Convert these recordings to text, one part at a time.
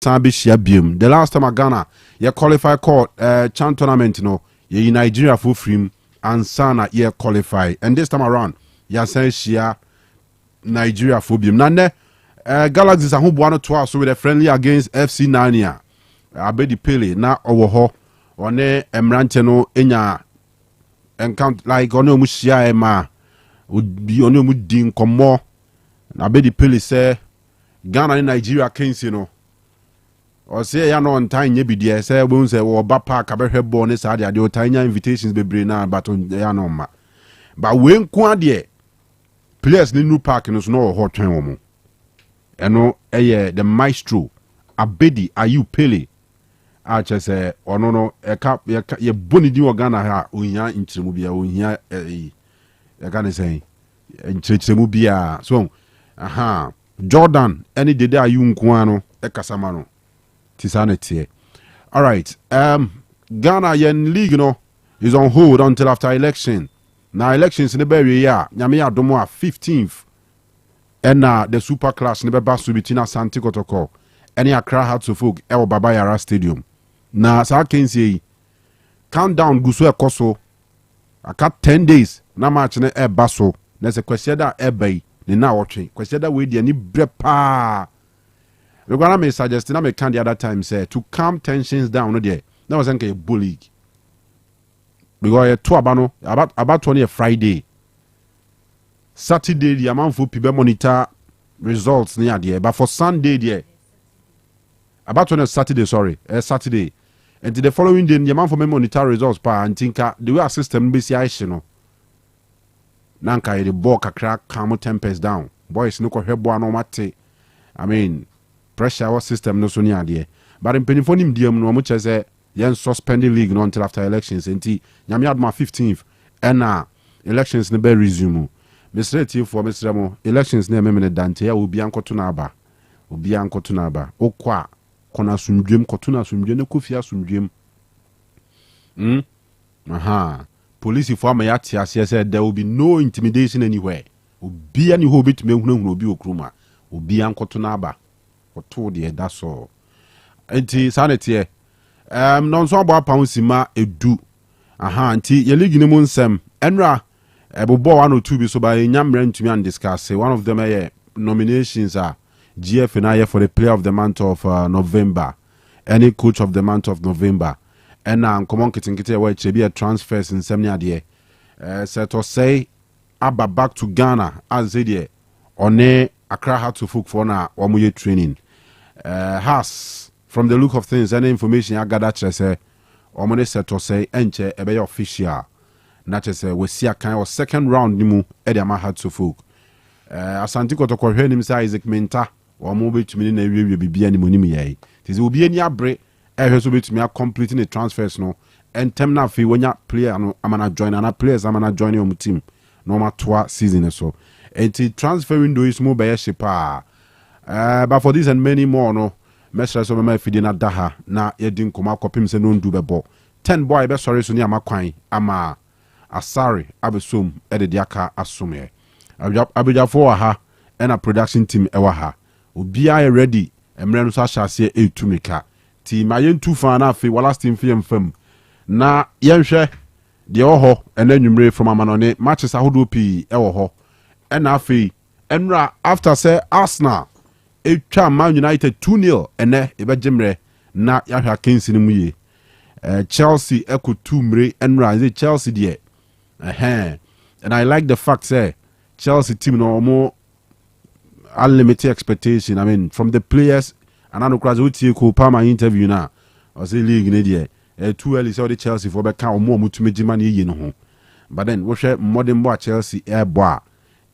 Sabishia Bium. The last time Ghana, you qualify court Chan tournament, you Nigeria full free and Sana you qualify. And this time around, you say Shia Nigeria full bium. Nande Galaxies are who won to us with a friendly against FC Nania. Abedi Pele na owo one Emrante no enya encounter like ono mu shia e ma ono mu din komo na Abedi Pele say Ghana and Nigeria kensi no or say ya no on time nye bidie say we say wo ba park abehwe ball ne sa de otanya invitations bebre na but ya no ma but we nko ade players ni new park no so no ho twen wo mo eno the maestro Abedi Ayu Pele ache say ono no ye boni di Ghana ha ohia nkyeremu bia ohia e ka ne say nkyeremu bia so Jordan any dede Ayu nko ano ekasama no tisanete. All right, Ghana yen league is on hold until after election. Now elections in the berry ya nyame adomo 15th and the super clash ne beba so between Asante Kotoko any Accra Hearts of Oak e Baba Yara Stadium. Na sa kensi countdown guso ekoso aka 10 days na match ne e baso na se kwesiada e bai ne na wotwe kwesiada we dia ni bre pa. We're gonna me suggest na me can the other time say to calm tensions down no there. That was a bully. Because two about 20 Friday. Saturday the amount for people monitor results near there. But for Sunday there. About 20 Saturday, Saturday. And the following day the amount for me monitor results pa and think the way our system be see no. Nanka the ball kakra calm tempers down. Boys no ko hebo no mate. I mean pressure our system no so near there. But in penifonium diam no much as a yen suspending league no until after elections. Enti nyame adma 15th and elections ne be resume. Mr. T for Mr. Mo elections ne memene dante ya obi ankoto na aba. Obi ankoto na aba. Okwa kona sumdwem koto na sumdwem ne kofia sumdwem. Police for my yatia said there will be no intimidation anywhere. Obi ani ho bit me hunu obi okruma. Obi ankoto na aba. Told you that's all. Enti sanity non so about poundsima edu anti ye league ni mu nsem enra ebobo 102 bi so by nyamre ntumi and discuss one of them nominations are GF na for the player of the month of November, any coach of the month of November, and common kitingite we chebi a transfers in semnia there set to say aba back to Ghana as there one Accra had to folk for na omuye training has from the look of things any information I gather say omone set to say enche ebe official na say we see a kind of second round nimu e dey ma had to folk Asante Kotoko hwe nim say Isaac Menta omo betumi na wiwe bibia ni monim yai tizi obi ani abre hwe so betumi completing the transfers no entem na fi wonya player no amana join na players amana join your team no ma toa season so enti transfer window is more by shipa but for this and many more no mesra so me fidi na daha na yedin koma kopim se no ndu bebo 10 boy be sorry so ni amakwan ama asari abesom de aka asome abijafo ha and a production team ewa ha obia ready emre no so ahase etumika ti mayen tu fa na afi wala steam fiem fam na yenhwe de oho enanwumre from amanone matches ahodo pi ewo ho and afi enra after say Arsenal etwa Man United 2-0 ene ebejemre na yahwa kensi ni muye Chelsea eko 2 mre enra is Chelsea there and I like the fact say Chelsea team no more unlimited expectation. I mean from the players and I know crazy with you Palmer interview now or say league in there too early so the Chelsea for be kan more mutumeji man yi no ho but then we share modern boy Chelsea air boy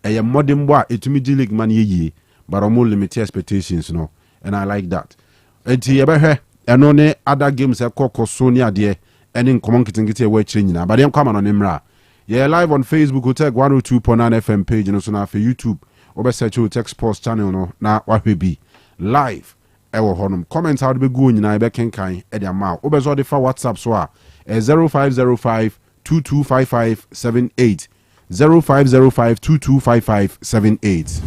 a modern boy etumiji league man yi but more limited expectations no and I like that enti ebe hwe eno ne other games e kokko so ne ade ene nkomon kitingiti e wa chire nyina but dem kwama no ne mra yeah live on Facebook Otec 102.9FM page no so na for YouTube obe search Otec Sports channel no na wahwe bi live ewo honum comment how be go nyina e be kenkan e de ama obe so de fa WhatsApp so a 0505 225578 0505 225578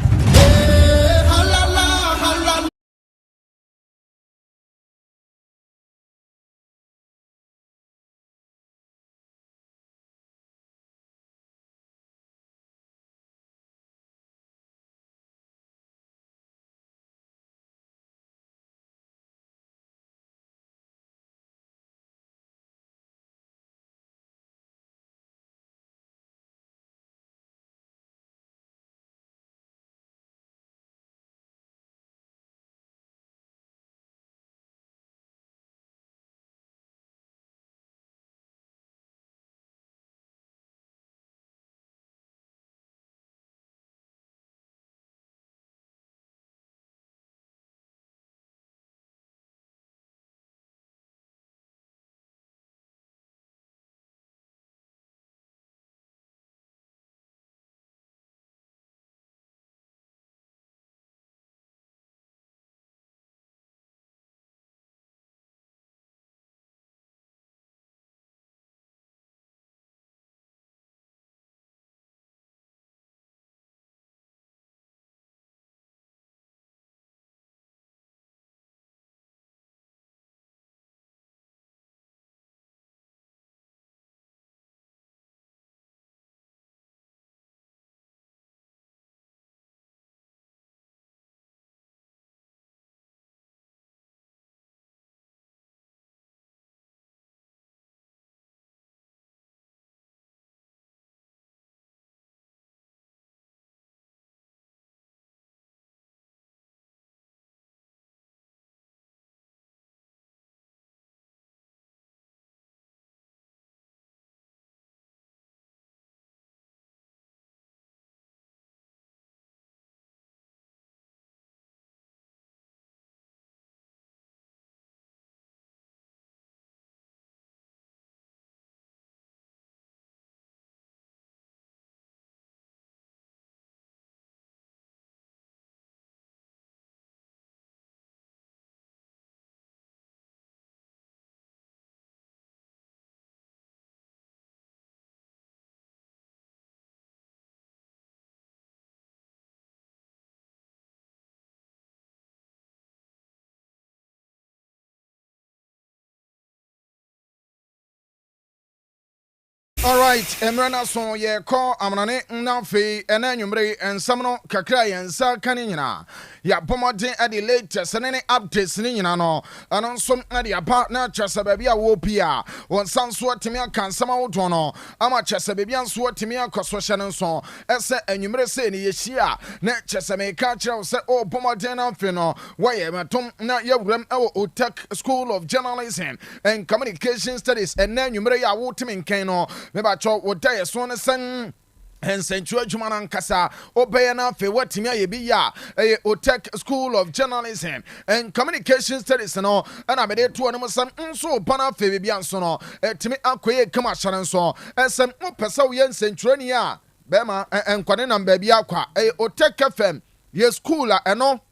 All right, Emrana so ye call amane nafi enanyumre and samno kakra yensa kanina. Ya pomodin at the latest and any updates nina no. And on some at your partner Chasababia wopia. One san swat timia can sama utono. Ama Chasabian swat timia coswashan and so. Essa enumere say ni yeshia. Net Chasame catcher say oh pomodin afino. Why matum na yawrem Otec School of Journalism and Communication Studies and then you ya wotimin kano. Mebacho woda ye so ne sen Ensentua Jumanan Kasa, Obeyana fe watimia yebiya, a Otec School of Journalism and Communication Studies and all, and I made it to an some so pana fe biansono, to me akwe kamashan so, and some opesa yen centuria, Bema and Quanenam baby aqua, a Otec FM, ye school and all,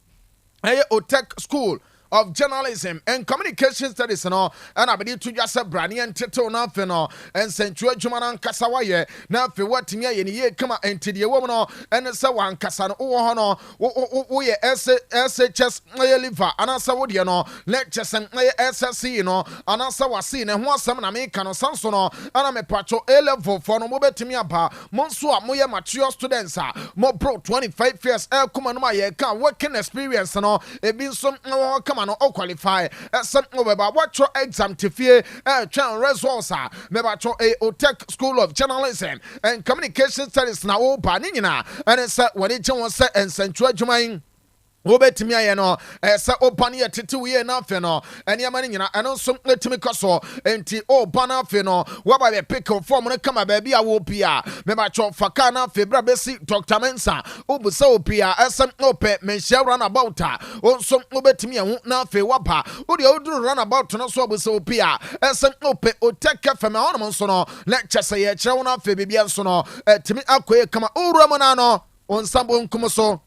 a Otec School of Journalism and Communication Studies and all, and I believe to just a brandy and title nothing and Central Jumanan Casawaye, now for what me any year come out into the woman and so one Casan oh we SHS liver and I saw you know lectures and SSC you know and I saw seen and one some American Sansono and I'm a patcho A level for no mobile to me about Monsua Moya mature students more pro 25 years come on my working experience and all it been some come or qualify some about what your exam to fear channel results are maybe a Otec School of Journalism and Communication Studies now banina and it's when it was set and Central Jumain Obetimi ayeno esa opani atete we na fe no ene amane nyina eno so letimi koso enti o bana fe no waba be pick form no kama ba bia wo pia me ba cho faka na fe bra besi Dr. Mensa obusa opia esa ope menhia run about o so obetimi ahu na fe wapa o de oduru run about no so obusa opia esa ope Otec fe me hono so no lecture say ye kire wona fe bibia so no timi akoye kama owura mo na no on sambo nkumo so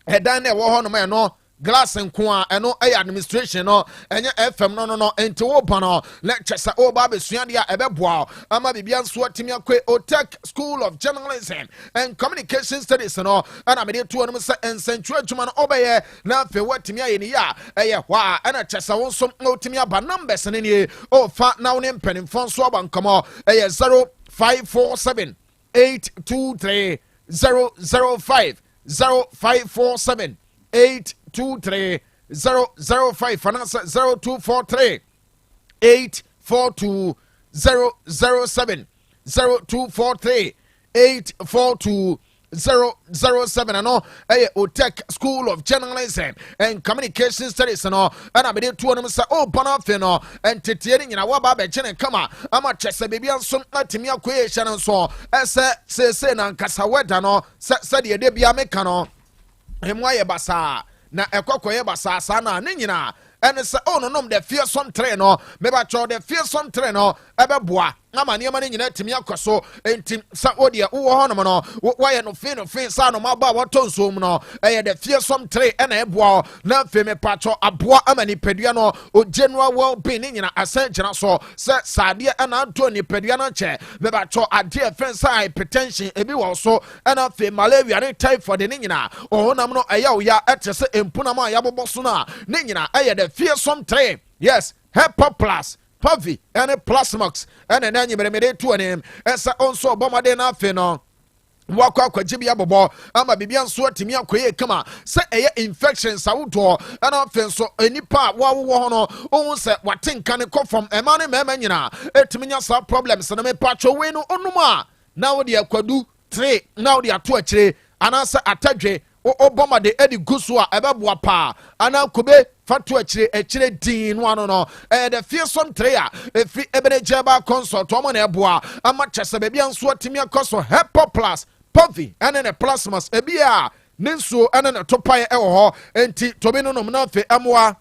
hedan na wo ho no no glass nko a eno administration no enye FM no enti wo pa no lecture sa o ba besua dia ebeboa ama bibia nso atimi akwe Otec School of Journalism and Communication Studies no ana me de to no se ensentu adwuma no obeye na fe watimi aye ni ya eye hwa ana chesa wo nso otimi aba numbers ne ni o fa na wo ne mpanimfo nso aba nkomo eye 0547 823 005 0547 823 005 finance 0243 842 007 0243 842 007 and all Otec School of Journalism and Communication Studies and all and I made two of them say oh bonafino and titiering in a waba chen kama ama chese baby and some atimia creation and so as say na nkasa weda no said ye de bia mekano emwa basa na ekokoye basa sa na ne nyina and say oh no the fearsome train no meba cho the fearsome train no ebeboa ama niema ne nyina timi akoso enti sa odia wo ho no no why no fin sa no maba watonso mu no the fearsome train na eboa na fe me pacho aboa ama ni pedua no o general well being nyina asankyina so sa sade na ato ni pedua no che meba cho ade fence hypertension ebi wo so na fe malaria ne typhoid ne nyina o honam no eya o ya etese empuna ma ya boboso na ne nyina the fearsome train yes Hepa Plus Pavi and a Plasmax and an anime to an name as also Bomade na Feno. Wakwa kwa jibi ya bobo ama bibian so timi akoye kama se eye infections awuto ana fenso enipa wa hono ohun se watenka ne ko from emane mema nyina etimi nya sa problems na me pacho we no onuma na wo de akwadu 3 na wo de ato akire anasa atadwe o bomba de edi gusu a ebeboa pa ana kobe fatu akire din no the fearsome trayer efi ebenejeba consult o mo na eboa ama chese bebia nso atimi akoso Hepa Plus Pavi and a plasmas ebia nenso ana na topaye ewo ho enti tobi no na fe amwa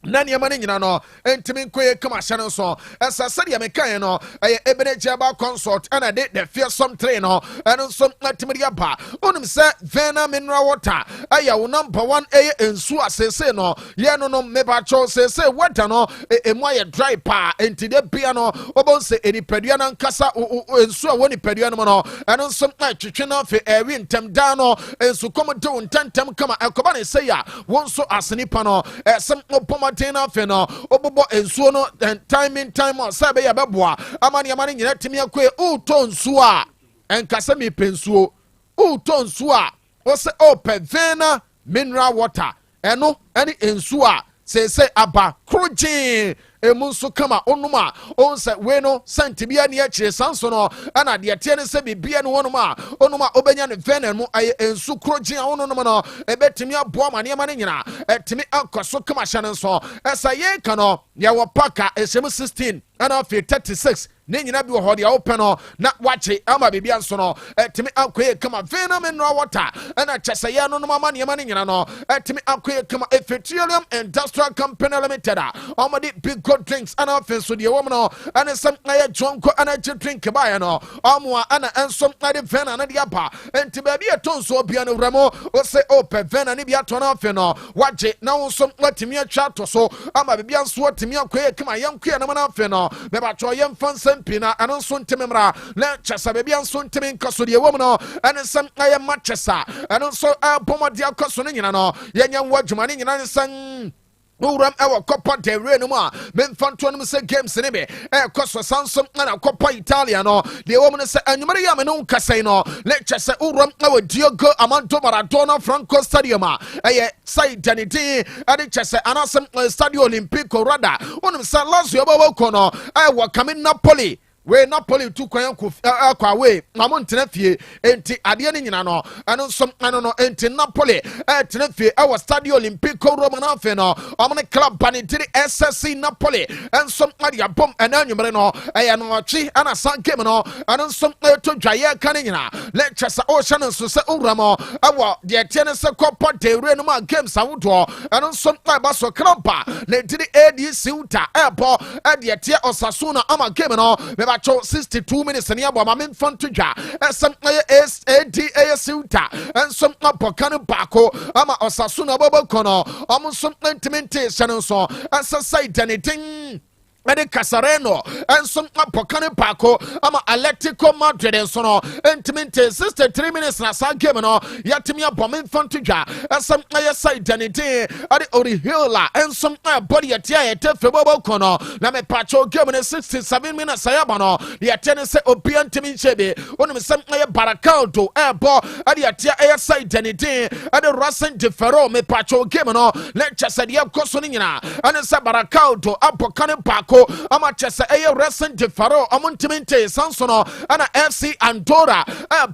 nani amane nyina no entimi nkoye kama hyane so esasade ya mekan no ebenejeba consult ana the fearsome train no eno so atimi ya ba onum se vena mineral water aya wo number 1 ensu asese no ye no meba cho sese water no emu aye dry pa enti de bia no obon se enipadua na nkasa ensu a woni padua no no eno so atwetwe na fe ewi ntem da no ensu komo de ntntem kama ekoba ne se ya won so asenipa no esem opoma mmɔden no afei no wobobɔ nsuo no time on sɛ bɛyɛ bɛboa ama nneɛma no nyina tumi akɔe wotɔ nsuo a ɛnkasɛ mepɛ nsuo wotɔ nsuo a wɔsɛ ɔpɛ vena mineral water ɛno ɛne nsuo a sɛsɛ aba koro gyee emu nso kama onom a ɔn sɛ wei no sɛntibia ne akyire sanso no ɛna deɛ teɛ ne sɛ bibia ne wɔnom a onom a ɔbɛnya ne vena mu ayɛ nsu koro gyee a wononom no ɛbɛtumi aboa ma nneɛma no nyina ɛtumi akɔ so kama hyɛ no nso ɛsɛ yɛka no yɛwɔ paka ɛhyɛmu 16 ɛna afei 36 ne nyina bi wɔ hɔ deɛ wopɛ no na wakye ama biribia nso no ɛtumi akɔyɛ kama vena mineral water ɛna kyɛ sɛ yɛ nonom ama nneɛma no nyina no ɛtumi akɔyɛ kama petroleum industrial company limited a ɔmɔde big good drinks ɛna afei nso deɛ wɔm no ɛne sɛm ɛyɛ dronko ɛna gye drink baeɛ no ɔmo a ɛna ɛnso ɛde vena no de aba enti baabi ɛtɔ nsuo bia no wura mu wo sɛ ɔpɛ vena ne bi atɔ no afei no wagye na wo nso watumi atwa ato so ama biribia nso watumi akɔyɛ kama yɛnkoyɛ no ma no afei no bɛbatwɔ yɛmfa nsɛm pii na ɛno nso ntimi mmra na kyɛ sɛ baabi nso ntimi nka so deɛ wɔm no ɛne nsɛm ɛyɛ ma kyɛ sa ɛno nso ɛbɔmmɔde akɔ so no nyina no yɛnyɛ wɔ adwuma ne nyina ne sɛn wuram ewa Coppa del Rey no ma memfa nto no sɛ games ne be ɛkɔ so sansom na Coppa Italia no de wo no sɛ anwumere ya me no nkasɛn no lecture sɛ wuram ewa Diego Armando Maradona Franco Stadium a ɛyɛ side danity ade kyɛ sɛ anasem Stadio Olimpico rada wonim sɛ Lazio bɛbɔ no ɛwɔ kame Napoli we Napoli tu kwan akwa we ngamo ntena fie enti ade ne nyina no ɛno nso ɛno no enti Napoli tena fie ɛwɔ Stadio Olimpico Roma na fe no ɔmo club banitiri SSC Napoli enso ade abom ɛna anwumere no ɛyɛ no ɔtwe ana san game no ɛno nso to dwaye ka ne nyina lecture sa o hye no nso sɛ owuramo ɛwɔ de tie ne sɛ Coppa del Rey no ma games awodo ɛno nso ɛba so club le diri ADC Uta ɛbɔ ɛde tie Osasuna ama game no 62 minutes and yabo mamin fun to ja some ADA Suta and some Kanu Bako ama Osasuna Bobo Kono almost some implementation so as a site anything Mede Casareno and some Pocane Paco ama Atletico Madrid and sono intimate 63 minutes na sa game no yatimia bombing fun to ja and some side danity at the Orihila and some body at ya Febobo Kono na me pacho game in 67 minutes sayabano the attendance opian timi chebe on some Baracaldo airbo at the atia side danity at the Racing de Ferro me pacho game no lecture said ya Cosonina and it's Baracaldo Apocane Paco ama chese eye recent de faro amuntimente sansono ana FC Andorra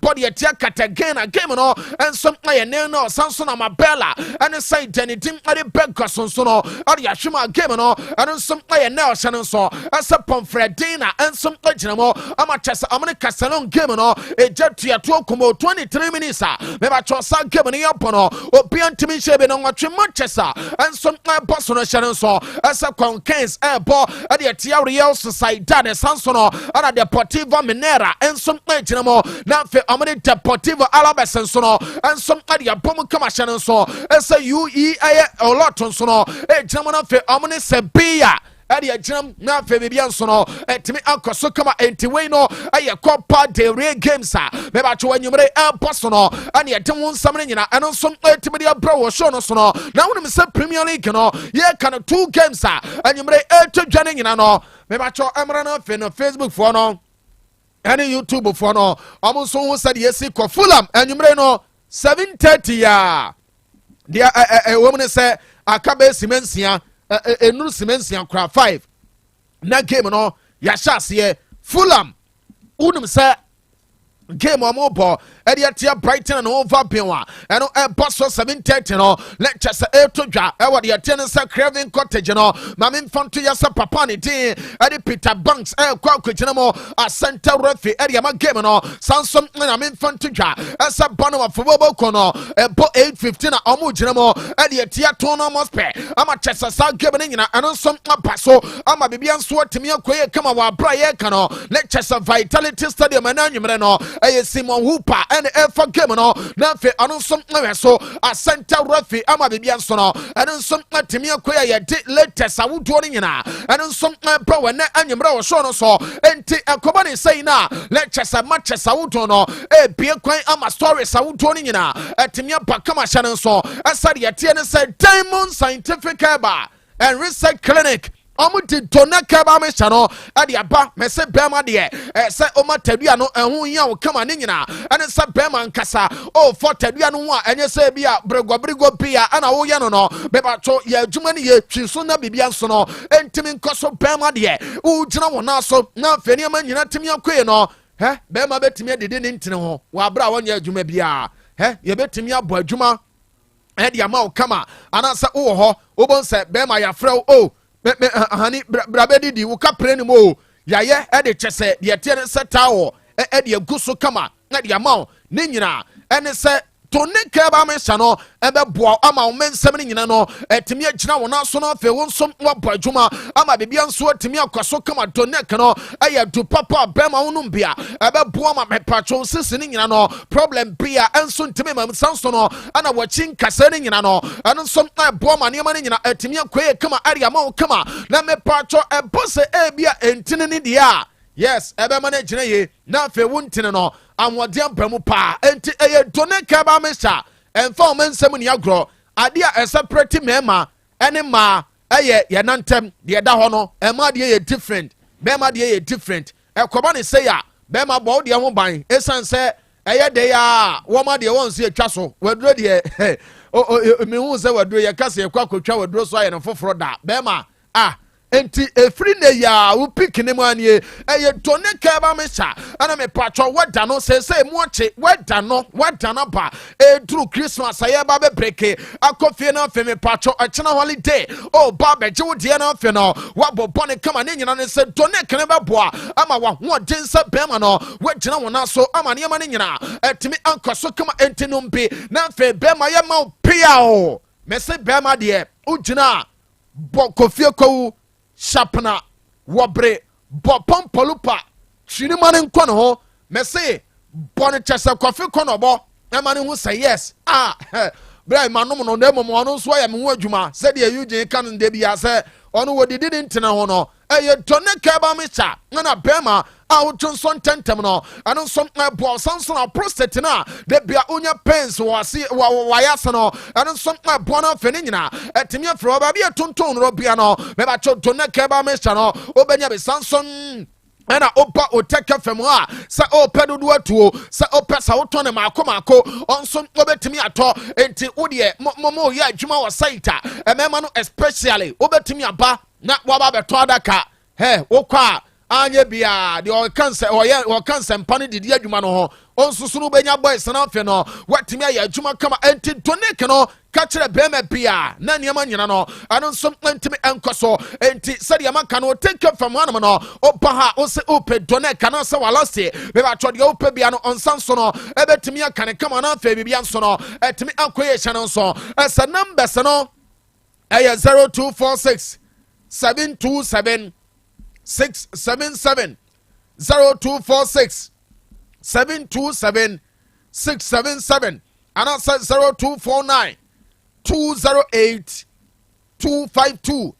body etia Cartagena game no and some aye no sansono Mabella and say Denitim ade Begosonsono ade Ashima game no and some aye no shanso asa Pomfredina and some ejinamo ama chese amane Castellon game no ejetua to komo 23 minutes me ba chosa game no yapono obiantimi shebe no watwe Manchester and some boss no shanso asa Conquens bo the Real Sociedad Sansono ana Deportivo Minera and some ejinamo na fe amane Deportivo Alaves Sansono and some adia bomu kama shanso asa UEA Oloton sono ejinamo na fe amane Sevilla ade agyinam na afa bibia nso no etimi akoso kama entiwe no aye Copa del Rey games a me ba twa anwumere aposo no ane etem nsam ne nyina eno nso etimi de abra wo show no so no na wonim se Premier League no ye kan 2 games a anwumere etodwa ne nyina no me ba twa emra na afa no Facebook for no ane YouTube for no omo nso ho sade yesi ko Fulham anwumere no 7:30 ya dia women say akabe simensia enuru simensia kra 5 na game no ya hyase Fulham unum say game omobo Ediatia Brighton and over Pinwa and boss 7:30 no lecture say etodwa e wode attendance Craven Cottage no mamin fanto yasa papa ni tin edi Peter Banks kwa kwegyina mo a center referee edi ma game no sansom na mamin fanto dwa asa bano of football kono bo 8:15 na omo gyina mo edi atia tono mo spe ama chesa sa game ni nyina eno som apaso ama bibia nso atimi akoye kama wa bra ye ka no lecture say Vitality Stadium na anwumre no eye Simon Hooper and for game no na fe anonsom na so a center referee ama bibia nso no anonsom atimi akoya ye de latest awodo ni nyina anonsom bra we na anwumre wo so no so enti akoba ni sei na lectures matches awodo no bie kwan ama stories awodo ni nyina atimi aba kama hye nso asade ye tie ne say Diamond Scientific ba and Research Clinic. Omuti tona kaba me chano ade aba me se bema de se o matadua no ehun ya wo kama ne nyina ene se bema nkasa o for tadua no a enye se bia brego bia ana wo ye no no be ba to ye adwuma ne ye twinso na bibia nso no entimi nkoso bema de wo gina wo na so na afeni ma nyina timi akoe no bema betimi adede ne ntene ho wa bra wonye adwuma bia ye betimi abo adwuma ede ama wo kama ana se wo ho wo bon se bema ya frɛ o hani brabedi di wuka preni mo ya ye ede chese de tie ne seta wo ede aguso kama na de ama ne nyina ene se to ne kaba me sano ebe boa ama wo mensem ne nyina no etimi agina wo na so no afi wo nso wo boadwuma ama bibia nso etimi akwaso kama to ne kano aya du papa bema wo no bia ebe boa ma mepacho sisi ne nyina no problem bia enso ntimi mam sanso no ana wachi nkasa ne nyina no eno nso boa ma ne ma ne nyina etimi akoye kama area ma wo kama na mepacho ebose ebia entine ne dia yes ebe ma na gina ye na afi wo ntine no amwode ampamu pa enti eye done kaba mesha emfa o mensem ni agro ade a separate mema ene ma eye ye nantem de da ho no ema de ye different bema de ye different ekoba ne say ya bema bo de ho ban esan se eye de ya wo ma de won se atwa so waduro de me hu se waduro ye kase ekwa kotwa waduro so aye no foforo da bema enti efri ne ya wo pikine mu anie eye tone kaba mesha ana me patcho wada no se mu oche wada no ba dru Christmas aye ba be breke akofie na fe me patcho achina holiday o ba be je wo de na fe no wa bobone kama ne nyina ne se tone kene be boa ama wa ho den se be ma no wagina wona so ama ne ma ne nyina etimi ankoso kama enti no mpe na fe be ma ye ma pia o me se be ma de ugina bokofie ko shapna wobre bopon polupa chini mane nkɔ ne ho me se bɔne kyɛsɛ kɔfe kɔ no bɔ ɛma ne ho sɛ yes bra manom no na mmom ɔno nso ayɛ me ho adwuma sɛ de Eugene ka no de bia sɛ ɔno wodidi ne ntena ho no ɛyɛ tɔne kaba me cha na bɛma a wotun so ntentem no ɛno nso boa sanso na prostate na de bia onya pains wase wayase no ɛno nso boa na afɛ ne nyina ɛtemi afrɛ ba bia tonton ro bia no me ba cho tɔne kaba me cha no obenya be sanson ena opa Otec FM a sa opa dodo atuo sa opa sa woto ne maako onso obetimi ato enti wode mo ya adwuma wo site emema no especially obetimi aba na waba beto adaka wokwa anye bia de o kanse mpane didi adwuma no ho onsusu no benya boys na afi no watimi ya adwuma kama enti tonic no ka kire bema bia na niam nyina no ano nso ntimi enkoso enti sede maka no Otec FM anam no opa ha o se ope tonic na se walase be ba twode ope bia no onsanso no ebetimi aka ne kama na afi bia nso no etimi akoye hye no nso esa numbers no 0246 727 677 0246 727 677 and answer 0249 208 252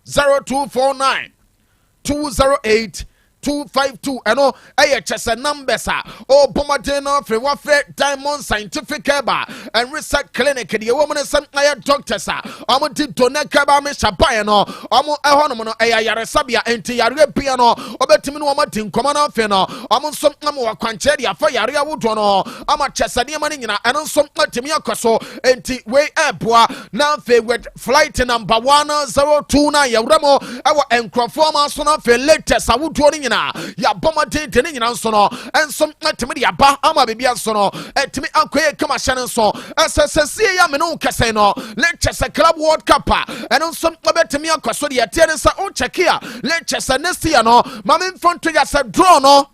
0249 208 252 eno chese numbers o bomade no free wafe Diamond Scientific Eba and Research Clinic the woman some doctors ti tone kaba me shapae no omo ehonom no yaresabia enti yare bia no obetimi no omo tin koma na fe no omo nso am wakwanche dia fa yare awodo no ama chese ne ma ne nyina eno nso atimi akoso enti we eboa na fe with flight number 1029 yawramo ewo enkrofo ma so na fe latest awodo ni ya boma tete ne nyina nso no enso atimi de aba ama bebia nso no atimi akoye kama hyene nso SSC ya me no kese no Leicester Club World Cup eno nso obetimi akoso de yete ne sa o check ya Leicester next year no mama mfonto ya se draw no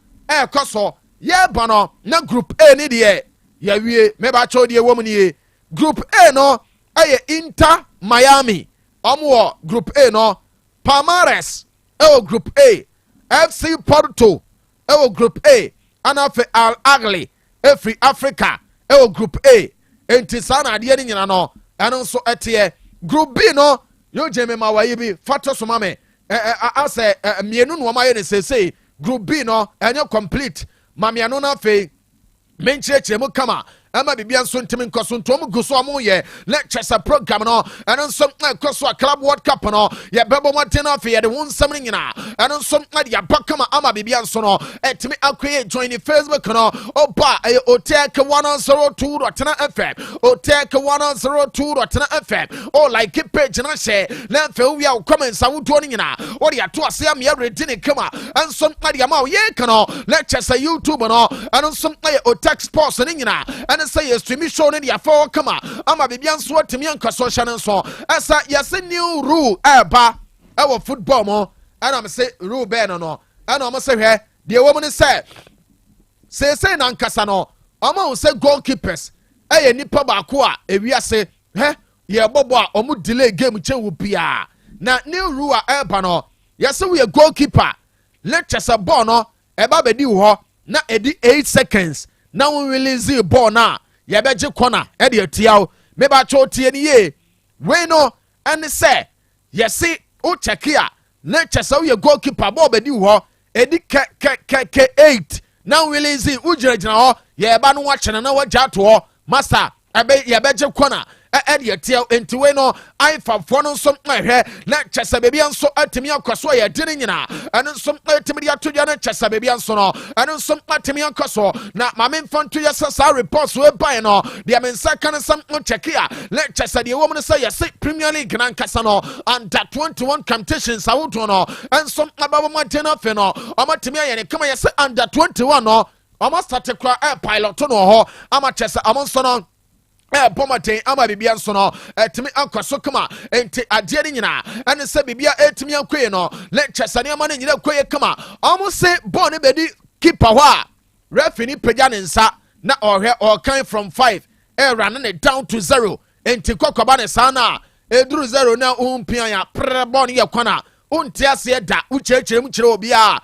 koso ye ba no na group A ni de ya wie me ba cho de wom ni group A no Inter Miami omo group A no Palmeiras group A FC Porto group A anafe Al Ahly every Africa group A enti sana de ni nyina no eno nso ete group B no yo jeme mawaye bi fato so mame ase mienu no maye ne sese group B no enye complete mamiano na fe menchirechire mu kama ama bibia nso ntimi nkoso ntom guso amu ye lectures program no eno nso koso club world cup no ye bebo motena afi ye de wonsam ni nyina eno nso ade abakama ama bibia nso no etimi akoye join Facebook no oba Otec 102.9Fm Otec 102.9Fm o like page na share na fe wi a comments awodo ni nyina o de ato ase am ye ready ne kama enso ade ama ye kano lectures YouTube no eno nso Otec sports ni nyina ene say ye stream show ne dia for kama ama bibia nso atimi ankaso hye ne nso esa yese new rule eba ewo football mo ana me say rule be no ana mo say hwe de wo mo ne say na nkasa no omo say goalkeepers eye nipa baako a ewiase ye bobo a omo delay game chewu bia na new rule eba no yese we goalkeeper lectures a ball no eba bedi wo na edi 8 seconds na we release ball na ye beje corner e de atiawo me ba cho tie ni ye we no and say yesi o check here lectures a we goalkeeper ball bedi wo edi ke 8 na we release ujirajina ho ye ba no wa chene na wa jato master ebe ye beje corner e tia enti we no ifafo no nso hwe na chesa bebi nso atimi akoso ye dine nyina eno nso atimi dia to dia na chesa bebi nso no eno nso atimi akoso na mame mfanto ye sasa reports we buy no dia mensa kan sam check ya na chesa de wo mo say yes Premier League na nkasa no under 21 competitions awodo no enso ababo matena fe no amatimi aye ne kama yes under 21 no almost start to pilot no ho ama chesa amonso no Pomatin ama bibia nso no etimi ankoso kama enti ade ni nyina ene se bibia etimi ankoye no lecture sane ama ni nyina koye kama omo se ball ne bedi keeper ho a referee ni pagya ne nsa na ohwe all kind from 5 run ne down to 0 enti kokoba ne sana eduru 0 na umpian ya ball ne yakwana unti ase da uchechire mu kire obi a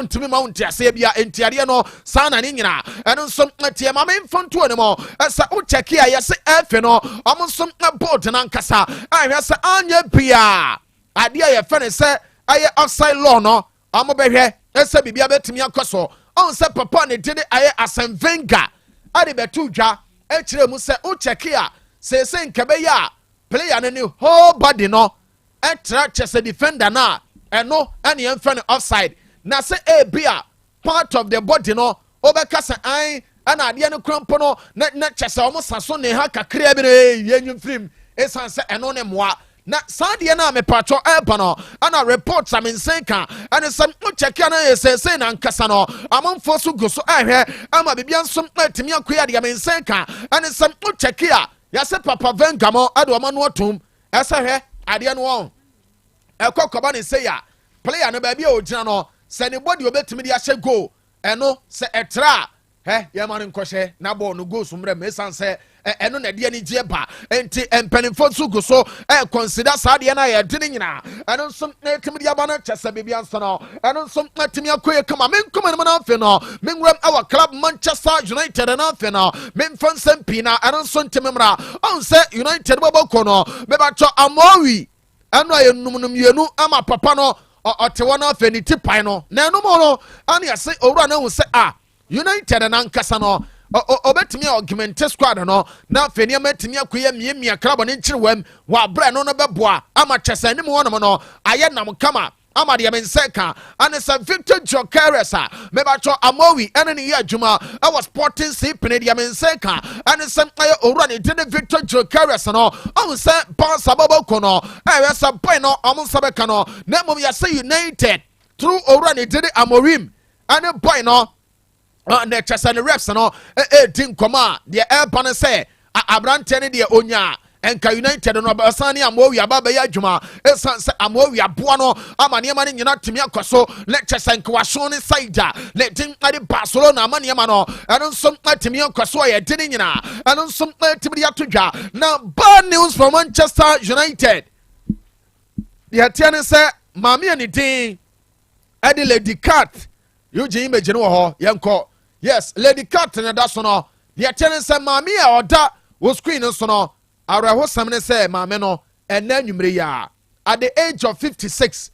ntimi ma unti ase bia entiade no sana ni nyina eno nso tie ma memfonto ne mo esa u check ya yese efe no omo nso board na nkasa ahwe se anya bia ade ya fe ne se aye outside law no omo behwe esa bibia betimi akoso on se papa ne dede aye asenvenga ade betu dwa ekire mu se u check ya se nkebe ya player ne whole body no etra chese defender na eno ene yemfa ne offside na se bia part of the body no obeka se an ana ade ne krampo no na chese omo saso ne ha kakra bi ne yenyum film esan se eno ne moa na sadie na me pacho eba no ana reports am nsenka ane sam no check na yesese na nkasa no amamfo so go so ahwe ama bibia nsom atimi akoya de am nsenka ane sam no check ya yase papa vengamo ade o manu atum esa hwe ade no won ekokoba ne se ya player no ba bia o gina no se ne body obetimi de ahye goal eno se etra ye man nkɔhye na ball no go so mre me san se eno na de ani gye ba enti empanimfo so go so consider sa de na ye de nyina eno nso na timi de aba na chese bibia nso no eno nso na timi akoye kama men kuma ne na afi no men wram our club Manchester United na afi no men fansem pina eno nso ntimi mra on se United boboko no me ba cho Amowi eno aye numnum yenu ama papa no ote wona afi ni tipai no na eno mo no ane ase owura na hu se United na nkasa no obetimi augment squad no na fenia metimi akoye miemia club ne nchirewam wa bra no beboa ama chese anim wonom no aye nam kama ama de menseka ane sa Victor Jokeres mebacho Amowi ene ne ya adwuma awa Sporting CP de menseka ane sam aye owura ne de Victor Jokeres no on se bounce baboko no sa boy no on sabeka no na mom ya say United through owura ne de Amorim ane boy no ne chese ne reps no din koma de ban say abrante ne de onya enka United no basani Amowi ababa ya adwuma esan se Amowi aboa no amane ma ne nyina timi akoso lecture senka wahwo ne side le din ade Barcelona amane ma no eno nso atimi akoso ye din nyina eno nso atimi ya todwa na bad news from Manchester United de tiane se mame ani din ade Lady Cat yuji image no ho yenko yes Lady Cat na da so no de tiane se mame a oda wo screen so no Araho samne say mame no ena nwumre ya at the age of 56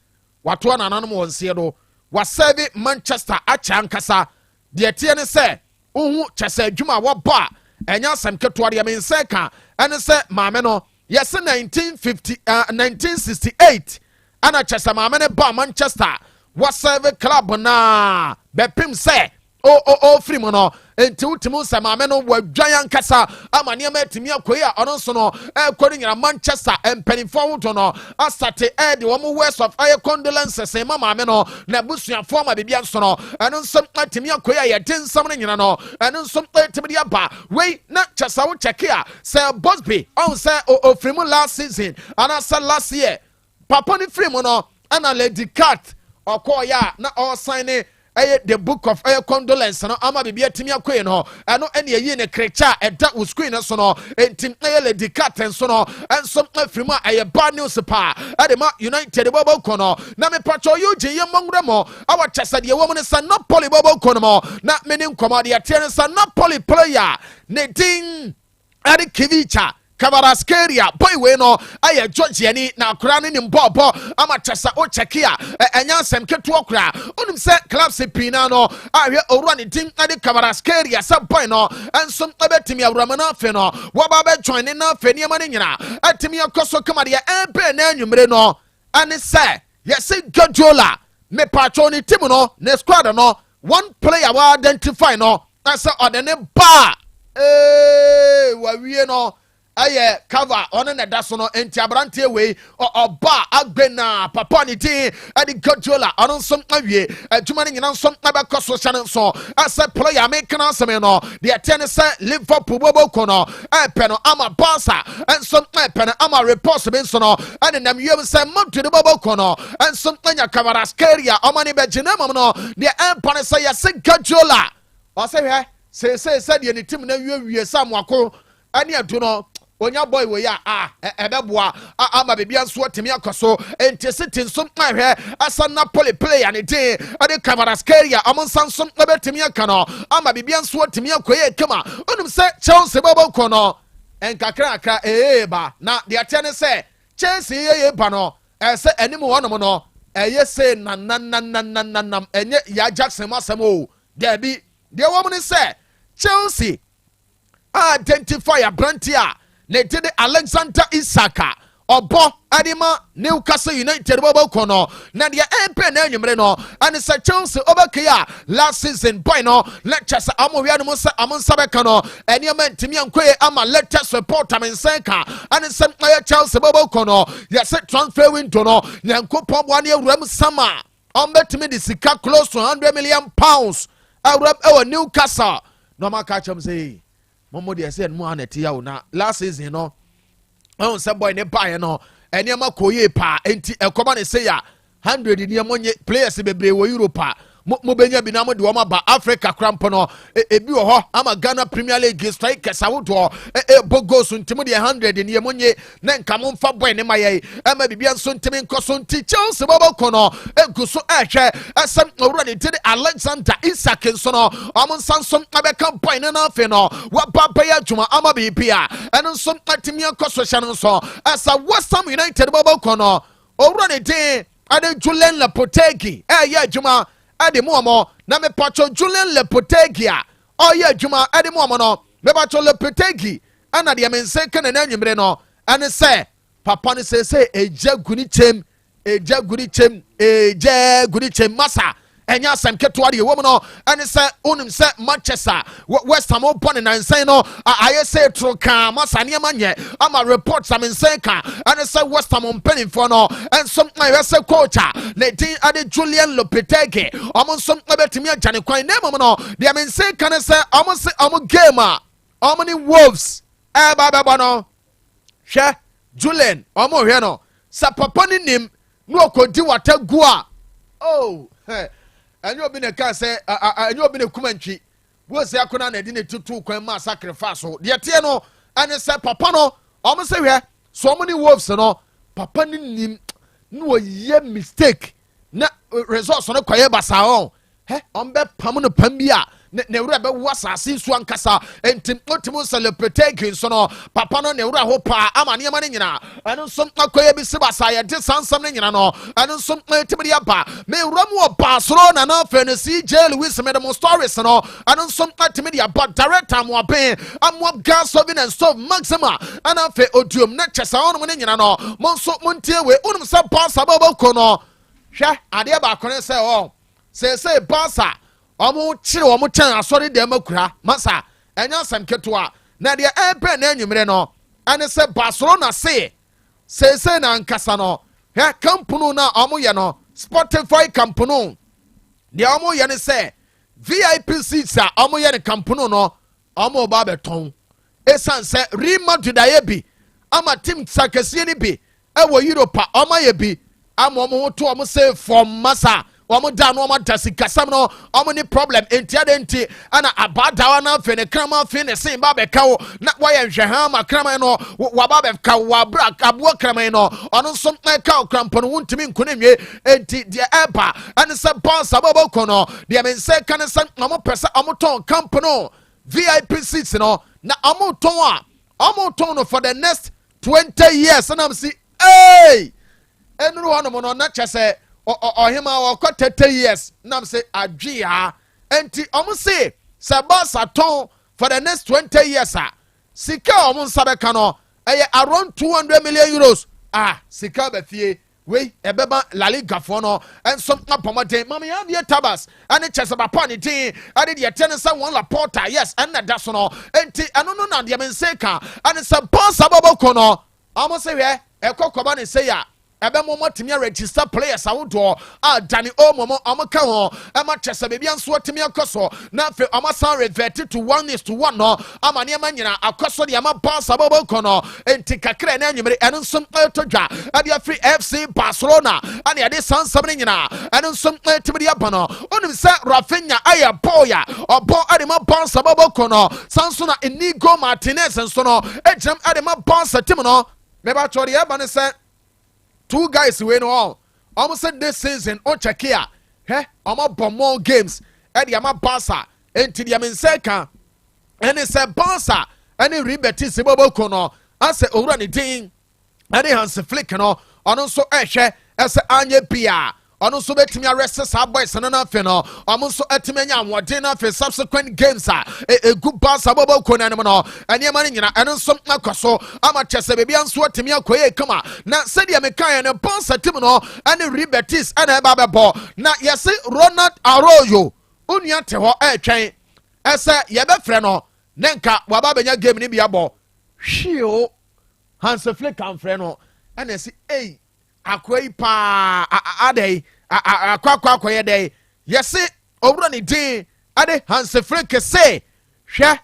wato ananom wonse do wa serve Manchester acha nkasa de tie ne say ohu chese adwuma wo ba enya asem keto de me nse ka ene se maame no yes 1968 ana chesa maame ne ba Manchester wasave club na bepim se o free mo no enti utimu se maame no wadwan kasa ama ne ma timi akoyi a ono so no ekori nyina Manchester empenifo woto no asate de wo mo words of air condolences ma maame no na busuafo ma bibia so no eno nso atimi akoyi a yeden sam ne nyina no eno nso atimi de aba wei na chesa wo check a se Bosby on se o free mo last season ana sa last year papa ni free mo no ana Lady Cat okoya na all sign the book of condolence no ama bibia timi akoye no eno ene yi ne krecha eda wo screen so no entim Lady Cat so no enso afrima bad news pa adema United bobo kono na me pacho yuji ye mongre mo awa chesa de wo ne sa Napoli bobo kono mo na meni nkoma de ate ne sa Napoli player ne din ade Kivicha Kavaraskeria boy we no aye Georgiani na akra ne mbobo ama chesa o chekia enya asem keto akra onim se club se pina no ahwe owura ne team ade Kavaraskeria sa boy no enso ebetimi awrama na afe no wo ba be join ne na afe ne ma ne nyina atimi akoso kama de ebe na anwumre no ane se yesi Gajola me patro ne team no ne squad no one player wa identify no asa odene ba wa wie no aye cover on na da so no enti abrante we oba agbena papa ni tin adi Gajola on nsom awie adwuma ne nyina nsom abekọ so chane so asa player make na asem no de atene se Liverpool bobo kono epe no ama Barca nsom epe no ama reports be so no ane nam yem se montu de bobo kono nsom anya Kavaraskeria omani be gina mom no de empa ne se yase Gajola o se hwe se de ni tim na wie samwako ani adu no onya boy we ya ebeboa ama bibia nso atemi akoso entesiti nso ahwe asa Napoli player ne de ade Kavaraskeria amonsan nso ebetemi aka no ama bibia nso atemi akoye kema onum se Chelsea bobo kono enkakra aka ba na de atene se Chelsea ye ba no se animu wonom no eye se nan enye ya Jackson masemo debi de wo mun se Chelsea identify a brantia ne did Alexander Isaka obo adima Newcastle United bobo kono na de empe na anwumre no and say Chelsea obakia last season boy no lectures amowia no say amonsa beka no eniema ntimi ankoye ama latest report amensenka and say Chelsea bobo kono yes transfer window no yankopon bo na ewuram sama ombetimi de sika close to 100 million pounds awuram ewa Newcastle no maka cham say momo de say mo anete ya na last season no on say boy ne buy no eniema koye pa enti ekoma ne say ya 100 ni amonye players bebre wo Europa mo benya bi na mo de wo ba Africa cramp no ebi wo ho ama Ghana Premier League strikers awodo bogos ntimo de 100 ni amonye na nka mo mfa boy ne maye ama bibia nso ntimi nkoso nti Chelsea bobo kono eguso ehwe asem already did Alexander Isak nso no amo sansom abeka boy ne na afi no wa papa ya dwuma ama bibia eno nso atimi nkoso hye no so asa West Ham United bobo kono already did ade Julian Lopetegui ya dwuma ade mo na me pacho Julian Lopetegui oye dwuma ade mo no me pacho Lopetegui ana de mense kana na nwumre no ane se papa ne se eja guni chem masa enya asem keto de wo no ane se unum se Manchester West Ham opon na nsen no aye se troka masa ne manye ama reports am nsen ka ane se West Ham penifo no ensom aye se coach na din ade Julian Lopetegui omonsom ebetimi agane kwan na mom no de mense ka ne se omo game omo ni Wolves ba no hwe Julian omo hwe no sa papa ni nim no okodi watagu a enyo bi ne ka se enyo bi ne kumantwi Osei Akoto na de ne tutu kwan ma sacrifice de tie no ane se papa no omo se hwe so omo ni Wolves no papa ni nim no ye mistake na results no kwaye basa on ombe pam no pam bia ne wura bɛwu asase nso ankasa enti otimi celebrate nso no papa no ne wura ho pa ama nneɛma no nyina ɛno nso akɔyɛ bi sibasa yɛde sansam no nyina no ɛno nso timi de aba me wura mu wɔ Barcelona na afei no CJ Lewis me de mo stories no ɛno nso timi de aba director amoaben amoab gas oven and stove maxima ana afei odiom na kyɛsa ɔnom no nyina no mo nso montie we wonom sɛ Barca bɔbɔko no hwɛ adeɛ baako ne sɛ sɛ Barca ɔmo kyerɛ ɔmo kyɛn asɔre dɛm akura masa ɛnya asɛm ketewa na deɛ ɛpɛ na anwumere no ɛne sɛ Barcelona se na nkasa no hwɛ kampunu na ɔmo yɛ no Spotify kampunu deɛ ɔmo yɛ ne sɛ VIP seats a ɔmo yɛ ne kampunu no ɔmo ba bɛtɔn esan sɛ Real Madrid ayɛ bi ama team sakɛseɛ ni bi ɛwɔ Europe ɔmo ayɛ bi ama ɔmo ho to ɔmo sɛ fɔm masa ɔmo da no ɔmo da sikasam no ɔmo ni problem enti ade ana abadawa na afei ne krama afei ne sen ba bɛka wo na wɔyɛ nhwɛha ma krama no waba bɛka wabra aboa krama no ɔno nso ɛka krampo no wontumi nkone nwie enti deɛ ɛba ɛne sɛ Barca bɔbɔkɔ no deɛ me nsɛ ka ne sɛ ɔmo pɛ sɛ ɔmo tɔn camp no VIP seats no na ɔmo tɔn no for the next 20 years na m si ɛnuru hɔ no na kyɛ sɛ ɔhema wɔkɔ 30 years nam say adwea enti ɔmo say sɛ Barca tɔn for the next 20 years sika ɔmo nsa bɛka no ɛyɛ around 200 million euros sika bɛfie wei ɛbɛba La Liga fo no ɛnso apɔmɔden mama ya vie tabas ɛne kyɛ sɛ papa ne din ɛde deɛ tɛ ne sɛ wɔn Laporta yes ɛna da so no enti ɛno no na deɛ me nse ka ɛne sɛ Barca bɔbɔkɔ no ɔmo say hwɛ ɛkɔ kɔba ne say ya ebe mo timi register players awodo Dani Omo amaka ho ema kyese be bia nso timi akoso na fe amasa revert to 1:1 no ama ne manyina akoso de ama Barca boboko no enti kakra na anyimere eno nso etodwa ade afri FC Barcelona ane ade sansam ne nyina eno nso timi de aba no onim se Rafinha aya boya obo ade ma Barca boboko no sanso na Inigo Martinez nso no ejam ade ma Barca tim no me ba chori eba ne se two guys we no almost said this season on check here almost bomb more games Eddie ama Barca enti dia menseka ene se Barca ene ribeti se boboko no ase owura ne din ene Hans Flick no ono so ehwe ese anye bia ono so betimi arrest sa boys no na fe no omo so etimi anya anwode na fe subsequent games egu Barca boboko na no ene ma nyina ene so akoso ama chese be bia nso etimi akoye kama na sadia me kan ne Barca team no ene Rebetis ene eba bebo na yesi Ronald Arroyo unia te ho etwen ese ye be frɛ no nenka waba benya game ni bia bo hwio Hans Flick kan frɛ no ene si akwai pa adai akwa dai yesi owura ne din ade Hans Flick say hwɛ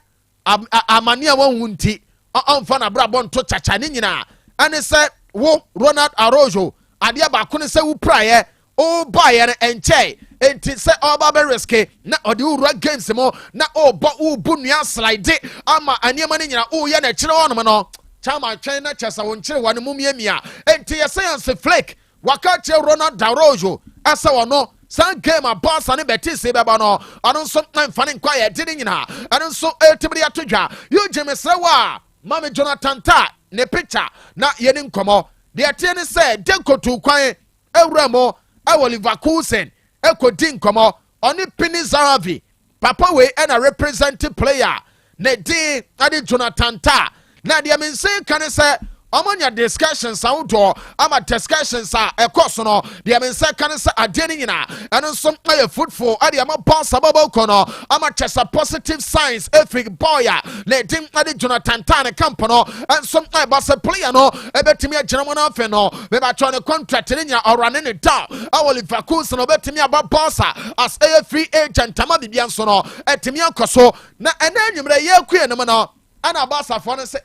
amania wonti onfa na bra bonto chacha ne nyina ane sɛ wo Ronald Araujo ade ba ko ne sɛ wo praye o baye ne enche enti sɛ oba be riske na ode wura games mo na obo ubu nua slide ama aniema ne nyina o ye na kyerɛ wonom no chama twɛn na kyɛsa won kyerɛ wane mumiamia enti yɛ science flake waka kyerɛ Ronald Araujo asa wono san game a Barca ne Betis be ba no ɔno nso mfa ne nkwa yɛ de ne nyina ɔno nso etibiri atodwa yo jemesra wa mame Jonathan Ta ne picture na ye ne nkomo de atie ne sɛ denkotu kwan ewura mo ɛwɔ Leverkusen ekodi nkomo ɔne Pini Zahavi papa we ɛna representative player ne di ade Jonathan Ta na dia men say kan say omonya discussions outdoor ama discussions ekoso no dia men say kan say ade ni nyina eno nso aye football ade ama Barca boboko no ama chesa positive signs efik boya na dim ade Jonathan Tan camp no enso aye Barca player no ebetimi agina mo na afa no me ba cho ne contract ni nya orane ne da awoli vacuums no betimi aba Barca as a free agent ama bibia nso no etimi akoso na ena anwumre ye kue no no ana Barca fo no say